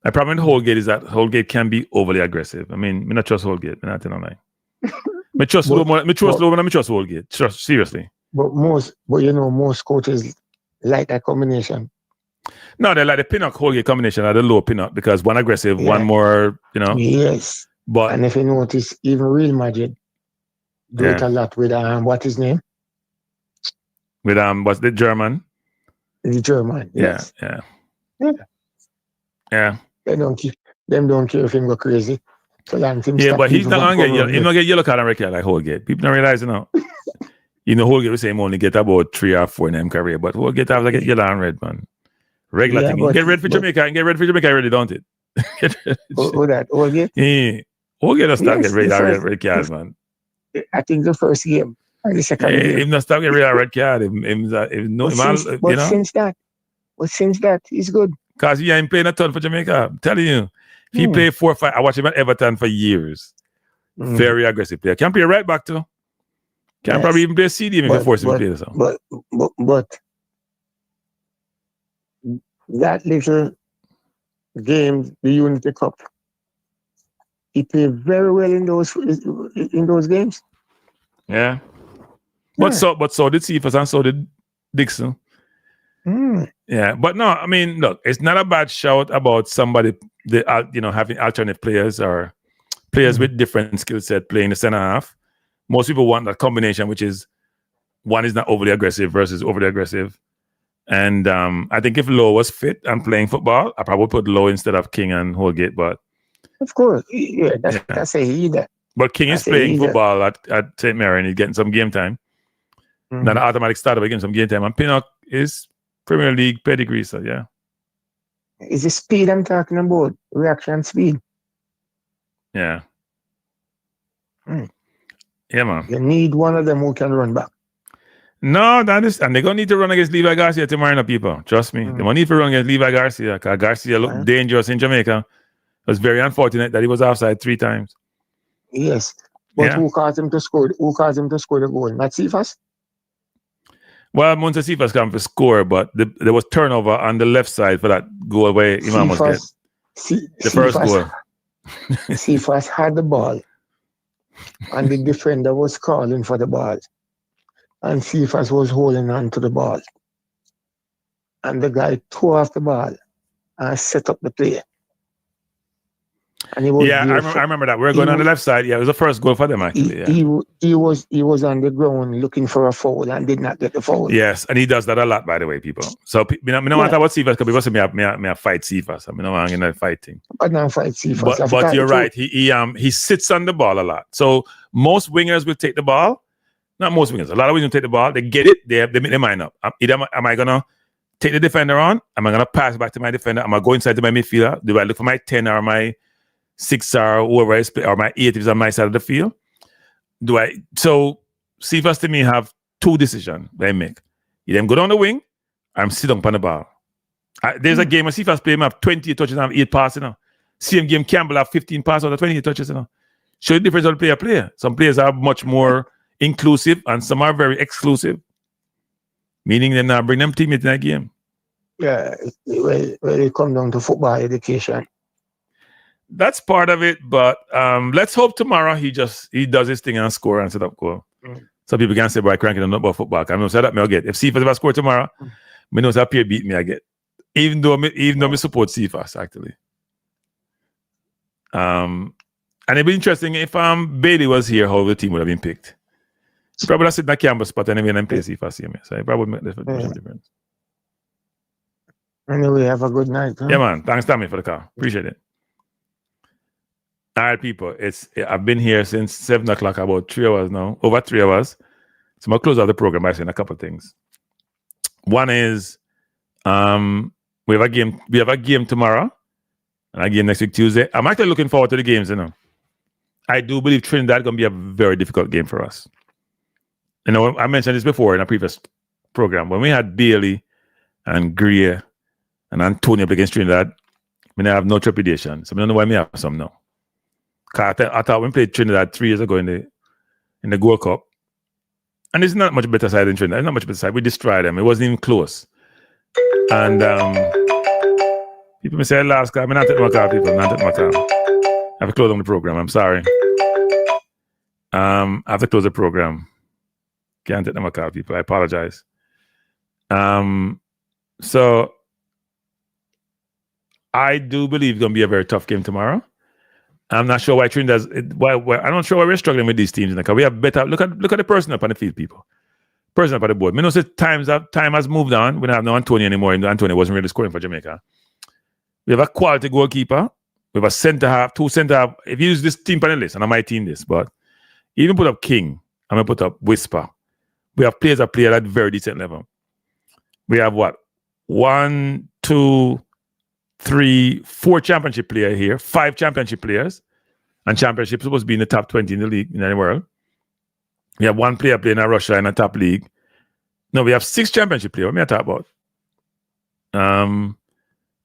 My problem with Holgate is that Holgate can be overly aggressive. I mean, I not trust Holgate. I not telling lie. I trust Low more. I trust Low, but I trust Holgate. Seriously. But most coaches like that combination. No, they like the Pinnock Holgate combination or the Low Pinnock because one aggressive, one more, Yes. But and if you notice, even Real Madrid do it a lot with what his name? With what's the German? The German. Yes. Yeah. They don't care if him go crazy. So but he's not gonna get yellow card and red card like Holgate. People don't realize Holgate was saying only get about 3 or 4 in them career, but Holgate have like yellow and red, man. Regular thing. Get red for Jamaica and get red for Jamaica already, don't it? Holgate? Yeah. Holgate does start get red cards, man. I think the first game and the second game. Him not start get red card. Since that, he's good. Because he ain't playing a ton for Jamaica. I'm telling you. If he played 4 or 5, I watched him at Everton for years. Very aggressive player. Can play right back too. Can probably even play a CD if you force him to play or something. But that little game, the Unity Cup, he played very well in those games. Yeah. But so did Cephas and so did Dixon. Yeah, but no, I mean, look, it's not a bad shout about somebody, having alternative players or players with different skill set playing the center half. Most people want that combination, which is one is not overly aggressive versus overly aggressive. And I think if Lowe was fit and playing football, I probably put Lowe instead of King and Holgate. But of course, that's a either. But King is playing football at St. Mary and he's getting some game time. Not an automatic starter, but getting some game time. And Pinnock is Premier League pedigree, so yeah. It's the speed I'm talking about, reaction speed. Yeah. Yeah, man. You need one of them who can run back. No, that is, and they're gonna need to run against Levi Garcia tomorrow, people. Trust me. They gonna need to run against Levi Garcia because Garcia looked dangerous in Jamaica. It was very unfortunate that he was offside 3 times. Yes. But who caused him to score? Who caused him to score the goal? Not Cephas? Well, Monte Cephas come to score, but there was turnover on the left side for that goal where Imam was get the first goal. Cephas had the ball, and the defender was calling for the ball, and Cephas was holding on to the ball, and the guy tore off the ball and set up the play. And he was I remember that. We were going on the left side. Yeah, it was the first goal for them, actually. He was on the ground looking for a foul and did not get the foul. Yes, and he does that a lot, by the way, people. So, no matter what Cephas, because people say me fight Cephas. I mean, I'm in a fighting. But now fight Cephas. But you're right. He sits on the ball a lot. So most wingers will take the ball. Not most wingers. A lot of wingers will take the ball. They get it. They make their mind up. Either am I gonna take the defender on? Am I gonna pass back to my defender? Am I going inside to my midfielder? Do I look for my 10 or my 6 or whoever is or my 8 if it's on my side of the field? So Cephas to me have 2 decisions they make. You then go down the wing, I'm sit down on the ball. There's a game where Cephas play him have 20 touches and have 8 passes. Same game Campbell have 15 passes out of 28 touches. Show the difference of player. Some players are much more inclusive and some are very exclusive. Meaning they now bring them teammates in that game. Yeah, when it comes down to football education. That's part of it, but let's hope tomorrow he does his thing and score and set up goal. So people can say, boy, Cranky don't know about football. I know say that me I get. If Cephas ever score tomorrow, me knows that Pierre beat me I get. Even though me support Cephas actually. And it'd be interesting if Bailey was here, how the team would have been picked. He probably sit in that Campbell spot anyway and play Cephas here. So it probably would make a difference. Anyway, have a good night. Huh? Yeah, man. Thanks, Tommy, for the call. Appreciate it. All right, people. I've been here since 7 o'clock, about 3 hours now, over 3 hours. So I'm gonna close out the program by saying a couple of things. One is we have a game. We have a game tomorrow, and a game next week Tuesday. I'm actually looking forward to the games. I do believe Trinidad is going to be a very difficult game for us. You know, I mentioned this before in a previous program. When we had Bailey and Greer and Antonio against Trinidad, I have no trepidation. So I don't know why I have some now. Because I thought when we played Trinidad 3 years ago in the World Cup, and it's not much better side than Trinidad. It's not much better side. We destroyed them. It wasn't even close. And people may say, last call. I'm not taking my call, people. Not taking my call. I have to close on the program. I'm sorry. I have to close the program. Can't take my call, people. I apologize. So I do believe it's going to be a very tough game tomorrow. I'm not sure why Trinidad. I'm not sure why we're struggling with these teams. Because we have better. Look at the person up on the field, people. Person up on the board. I know time has moved on. We don't have no Antonio anymore. And Antonio wasn't really scoring for Jamaica. We have a quality goalkeeper. We have a centre half, 2 centre half. If you use this team on the list, and I might team this, but even put up King, I'm gonna put up Whisper. We have players that play at a very decent level. We have what? 1, 2, 3, 4 championship players here, 5 championship players, and championship is supposed to be in the top 20 in the league in the world. We have 1 player playing in Russia in a top league. No, we have 6 championship players. What am I talking about?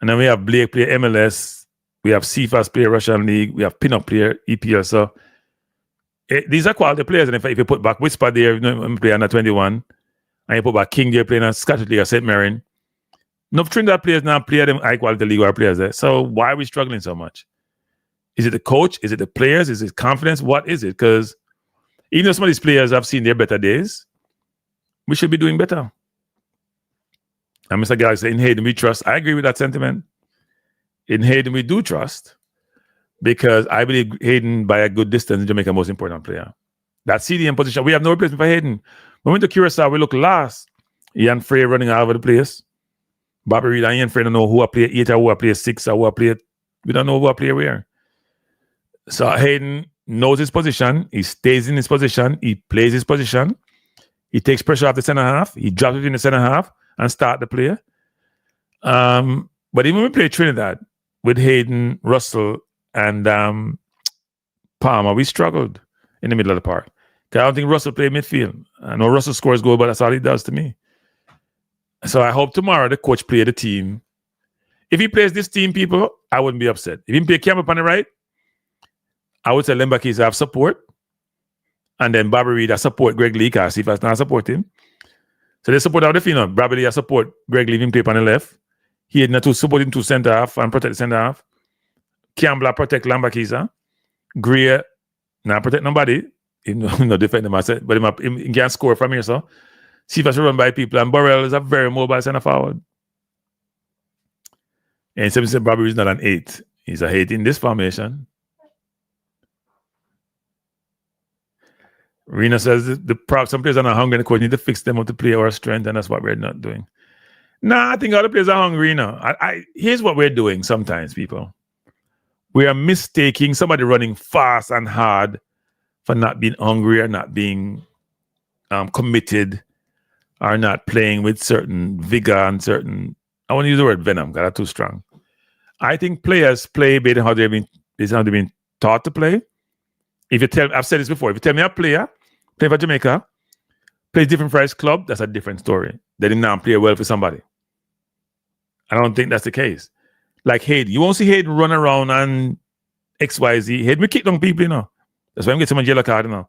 And then we have Blake play MLS. We have CFAS play Russian league. We have Pinup player EPL. So these are quality players. And if you put back Whisper there, you know, play under 21, and you put back King there playing at Scottish League or St. Marion, no Trinidad players now play them high quality league or players there. So why are we struggling so much? Is it the coach? Is it the players? Is it confidence? What is it? Because even though some of these players have seen their better days, we should be doing better. And Mr. Gallagher said, in Hayden, we trust. I agree with that sentiment. In Hayden, we do trust because I believe Hayden, by a good distance, is Jamaica's most important player. That CDM position, we have no replacement for Hayden. When we went to Curacao, we look last. Ian Frey running all over the place. Bobby Reed and Ian Frey don't know who I play 8 or who I play 6 or who I play. We don't know who I play where. So Hayden knows his position. He stays in his position. He plays his position. He takes pressure off the center half. He drops it in the center half and start the play. But even when we play Trinidad with Hayden, Russell, and Palmer, we struggled in the middle of the park. I don't think Russell played midfield. I know Russell scores goal, but that's all he does to me. So I hope tomorrow the coach play the team. If he plays this team, people, I wouldn't be upset. If he play Campbell on the right, I would say Lembakis have support. And then Bobby Reed has support Greg Lee, because if I not support him. So they support out the field. Bobby Lee has support Greg Lee, even play on the left. He had to support him to center half and protect the center half. Campbell protect Lambakisa. Greer, not protect nobody. He no defend him, I said, but he can score from here, so. See if I should run by people. And Burrell is a very mobile center forward. And so said Bobby is not an 8. He's a 8 in this formation. Rena says some players are not hungry and the coach need to fix them up to play our strength, and that's what we're not doing. I think all the players are hungry now. Here's what we're doing sometimes, people. We are mistaking somebody running fast and hard for not being hungry or not being committed or not playing with certain vigor and certain, I want to use the word venom because that's too strong. I think players play based on how they've been taught to play. I've said this before, if you tell me a player, play for Jamaica, plays different for his club, that's a different story. They did not play well for somebody. I don't think that's the case. Like Hayden, you won't see Hayden run around and XYZ. Hayden, we kick down people, you know. That's why I'm getting so much yellow card, you know.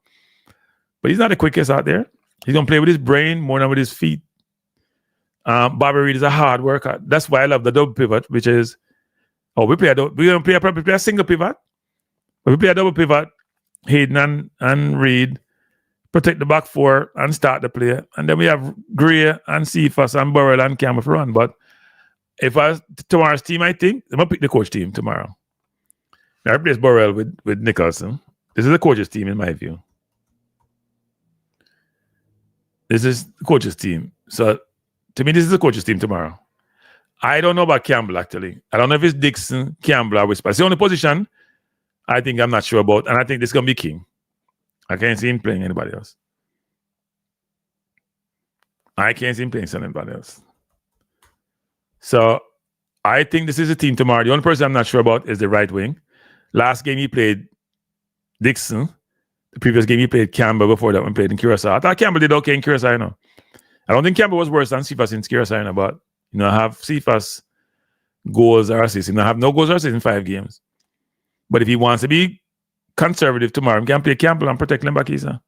But he's not the quickest out there. He's going to play with his brain more than with his feet. Bobby Reed is a hard worker. That's why I love the double pivot, which is, we don't play a single pivot. But we play a double pivot, Hayden and Reed, protect the back four and start the play. And then we have Gray and Cephas and Burrell and Campbell for run. But if tomorrow's team, I think, I'm going to pick the coach team tomorrow. I replace Burrell with Nicholson. This is the coach's team, in my view. This is the coach's team. So, to me, this is the coach's team tomorrow. I don't know about Campbell, actually. I don't know if it's Dixon, Campbell, or Whisper. It's the only position I think I'm not sure about, and I think this is going to be King. I can't see him playing anybody else. I can't see him playing anybody else. So, I think this is a team tomorrow. The only person I'm not sure about is the right wing. Last game he played, Dixon. The previous game he played Campbell before that one played in Curacao. I thought Campbell did okay in Curacao, you know. I don't think Campbell was worse than Cephas in Curacao, you know, but have Cephas goals or assists. Have no goals or assists in 5 games. But if he wants to be conservative tomorrow, he can play Campbell and protect Lembakisa.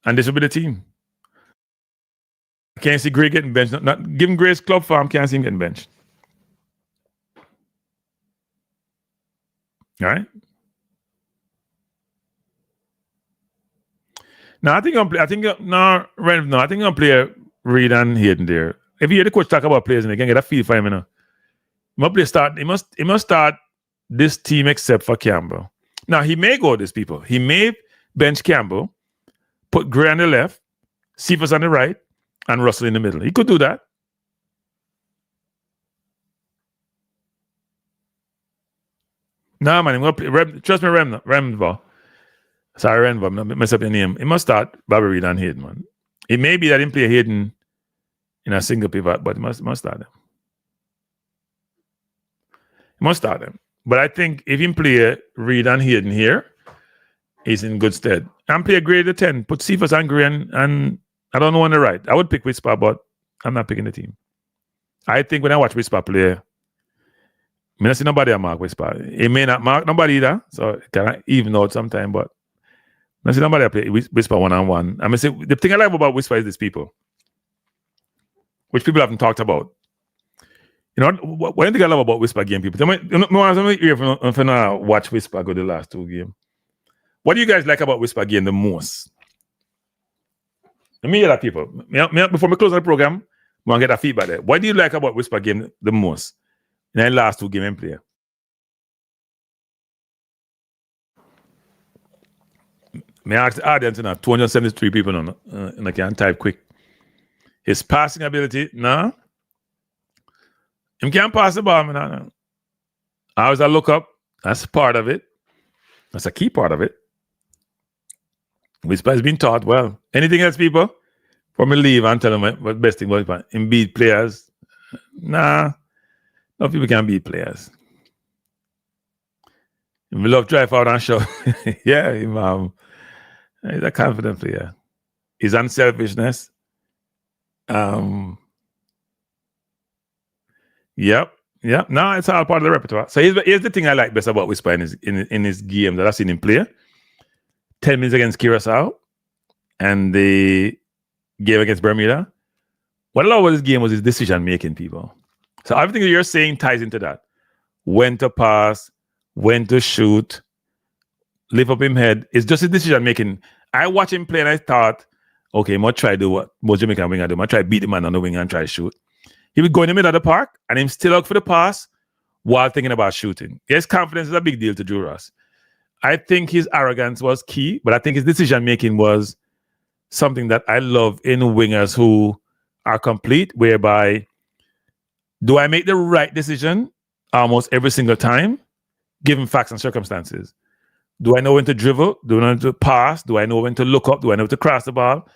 And this will be the team. I can't see Gray getting benched. Not giving Gray's club farm, can't see him getting benched. All right. No, I think I'm gonna play Reed and Hayden there. If you hear the coach talk about players and they can get a feel for him, He must start this team except for Campbell. Now he may go these people. He may bench Campbell, put Gray on the left, Cephas on the right, and Russell in the middle. He could do that. No, man, trust me, Rembo. Sorry, Renvo, I'm mess up your name. He must start Bobby Reed and Hayden, man. It may be that he play Hayden in a single pivot, but he must start them. He must start them. But I think if he play Reed and Hayden here, he's in good stead. And play Gray to 10. Put Cephas and Gray and I don't know on the right. I would pick Whisper, but I'm not picking the team. I think when I watch Whisper play, I don't see nobody mark Whisper. He may not mark nobody either, so it can even out sometime, but I see nobody play Whisper one-on-one. I mean, the thing I like about Whisper is these people, which people haven't talked about. What do you think I love about Whisper game people? If you watch Whisper go the last 2 games, what do you guys like about Whisper game the most? Let me hear that, people. Before we close the program, I want to get that feedback there. What do you like about Whisper game the most in the last 2 games in play? May I ask the audience, 273 people and I can type quick. His passing ability, no. He can't pass the ball, man. How does that look up? That's part of it. That's a key part of it. Whisper has been taught well. Anything else, people? For me leave and tell them what best thing was in beat players. Nah. No people can beat players. We love drive out and show. Yeah, he's a confident player. His unselfishness. Yep. No, it's all part of the repertoire. So here's the thing I like best about Whisper in his game that I've seen him play. 10 minutes against Curacao and the game against Bermuda. What I love about this game was his decision making, people. So everything that you're saying ties into that. When to pass, when to shoot, lift up him head. It's just his decision making. I watch him play and I thought, okay, I'm going to try to do what most Jamaican winger do. I'm going to try to beat the man on the wing and try to shoot. He would go in the middle of the park and him still out for the pass while thinking about shooting. His confidence is a big deal to Drew Ross. I think his arrogance was key, but I think his decision making was something that I love in wingers who are complete, whereby do I make the right decision almost every single time, given facts and circumstances? Do I know when to dribble? Do I know when to pass? Do I know when to look up? Do I know when to cross the ball?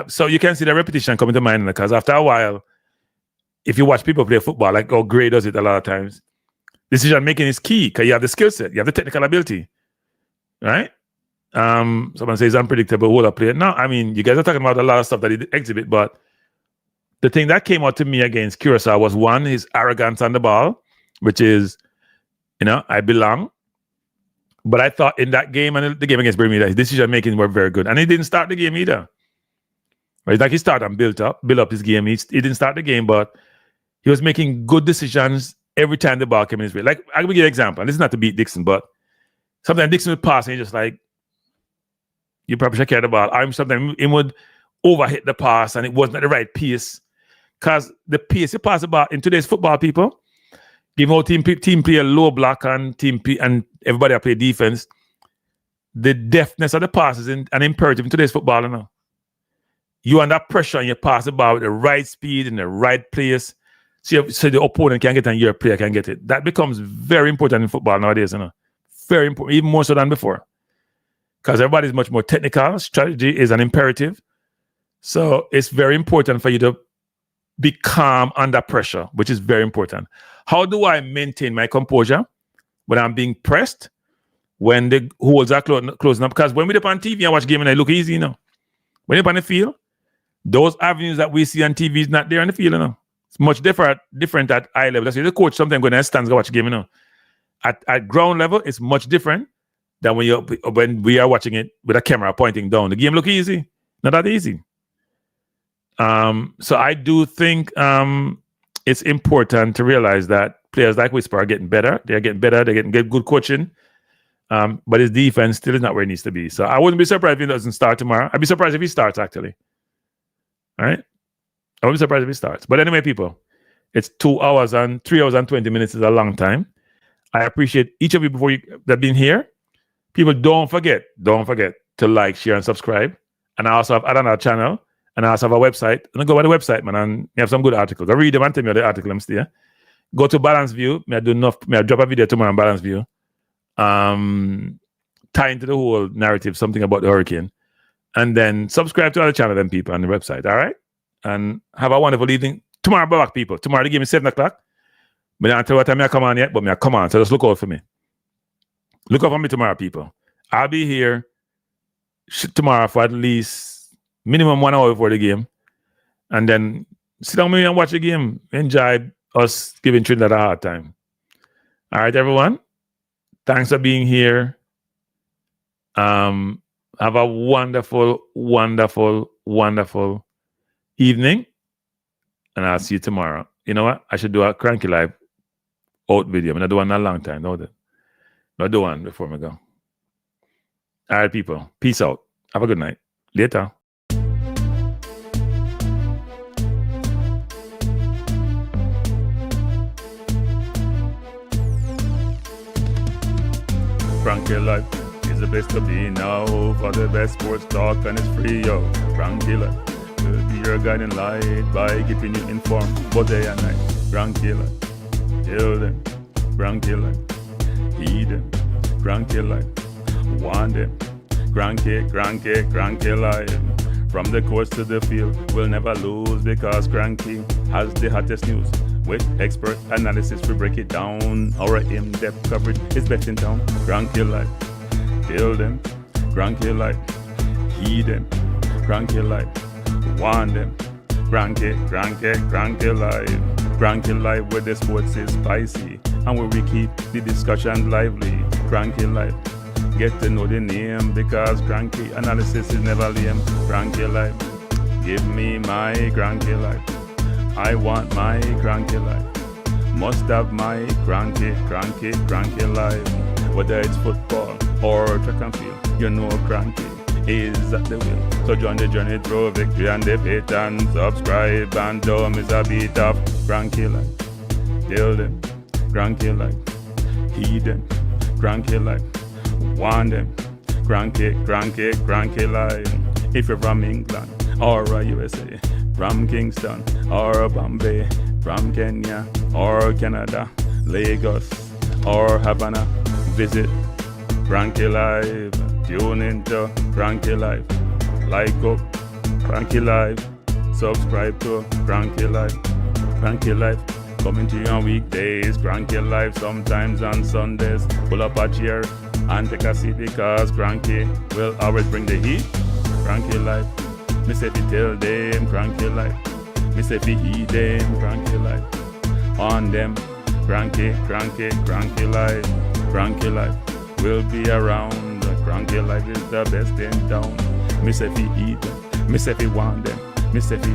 So you can see the repetition coming to mind because after a while, if you watch people play football, like how Gray does it a lot of times, decision making is key because you have the skill set, you have the technical ability, right? Someone says unpredictable holder player. No, I mean, you guys are talking about a lot of stuff that he exhibit, but the thing that came out to me against Curacao was one, his arrogance on the ball, which is, I belong. But I thought in that game and the game against Bermuda, his decision making were very good, and he didn't start the game either. Right? Like he started and build up his game. He didn't start the game, but he was making good decisions every time the ball came in his way. Like, I'll give you an example. And this is not to beat Dixon, but sometimes Dixon would pass and he's just like, you probably should carry the ball. Sometimes he would overhit the pass and it wasn't at the right pace. Because the pace you pass the ball in today's football, people, given how team play a low block and and everybody play defense, the deftness of the pass is an imperative in today's football. You under pressure and you pass the ball with the right speed in the right place. So the opponent can get it and your player can get it. That becomes very important in football nowadays. Very important, even more so than before. Because everybody's much more technical. Strategy is an imperative. So it's very important for you to be calm under pressure, which is very important. How do I maintain my composure when I'm being pressed? when the holes are closing up. Because when we up on TV and watch game and it look easy, you know. When you're on the field, those avenues that we see on TV is not there on the field, you know. It's much different at eye level. That's why the coach sometimes going to stands go watch a game, you know. At ground level, it's much different than when we are watching it with a camera pointing down. The game look easy, not that easy. So I do think it's important to realize that players like Whisper are getting better. They're getting better. They're getting good coaching. But his defense still is not where it needs to be. So I wouldn't be surprised if he doesn't start tomorrow. I'd be surprised if he starts, actually. All right? I wouldn't be surprised if he starts. But anyway, people, it's 3 hours and 20 minutes is a long time. I appreciate each of you that have been here. People, don't forget to like, share, and subscribe. And I also have another channel, and I also have a website. And go by the website, man, and you have some good articles. I read them and tell me the article I'm still. Go to Balance View. I drop a video tomorrow on Balance View. Tie into the whole narrative, something about the hurricane. And then subscribe to other channel and people on the website. All right? And have a wonderful evening. Tomorrow, back, people. Tomorrow, the game is 7 o'clock. But I don't tell you what time I come on yet, but I come on. So just look out for me. Look out for me tomorrow, people. I'll be here tomorrow for at least minimum 1 hour before the game. And then sit down with me and watch the game. Enjoy us giving Trinidad a hard time. All right, everyone. Thanks for being here. Have a wonderful, wonderful, wonderful evening. And I'll see you tomorrow. You know what? I should do a Cranky Live out video. I'm not doing one in a long time. Not do one before I go. All right, people. Peace out. Have a good night. Later. Cranky Life is the best to be now. For the best sports talk and it's free, yo. Cranky Life will be your guiding light by keeping you informed both day and night. Cranky Life, tell them. Cranky Life, heed them. Cranky Life, want them. Cranky Life. From the course to the field, we'll never lose because Cranky has the hottest news. With expert analysis, we break it down. Our in-depth coverage is best in town. Cranky Life, tell them. Cranky Life, heed them. Cranky Life, want them. Cranky Life. Cranky Life, where the sports is spicy and where we keep the discussion lively. Cranky Life, get to know the name because Cranky analysis is never lame. Cranky Life, give me my Cranky Life. I want my Cranky Life. Must have my Cranky Life. Whether it's football or track and field, you know Cranky is at the wheel. So join the journey through victory and defeat and subscribe and don't miss a beat of Cranky Life. Tell them, Cranky Life. Heed them, Cranky Life. Want them, Cranky Life. If you're from England or USA, from Kingston or Bombay, from Kenya or Canada, Lagos or Havana, visit Cranky Live. Tune into Cranky Live. Like up Cranky Live. Subscribe to Cranky Live. Cranky Live coming to you on weekdays. Cranky Live sometimes on Sundays. Pull up a chair and take a seat because Cranky will always bring the heat. Cranky Live. Me say fi tell them Cranky Life. Me say fi heed them Cranky Life. On them Cranky Life. Cranky Life will be around. Cranky Life is the best in town. Me say fi heed them. Me say fi want them. Me say fi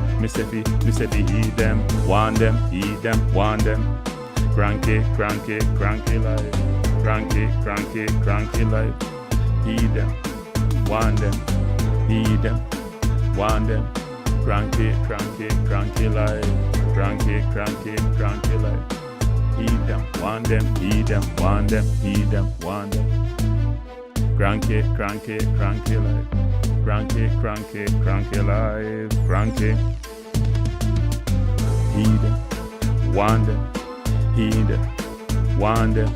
heed them. Want them, heed them, want them. Cranky Life. Cranky Life. Heed them. Want them. Heed them. Want them. Cranky Life. Cranky Life. Heed them. Want them. Heed them. Want them. Heed them. Want them. Cranky Life. Cranky Life. Cranky. Heed them. Want them. Heed them. Want them.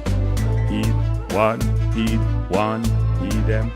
Heed. Want. Heed. Want. Heed them.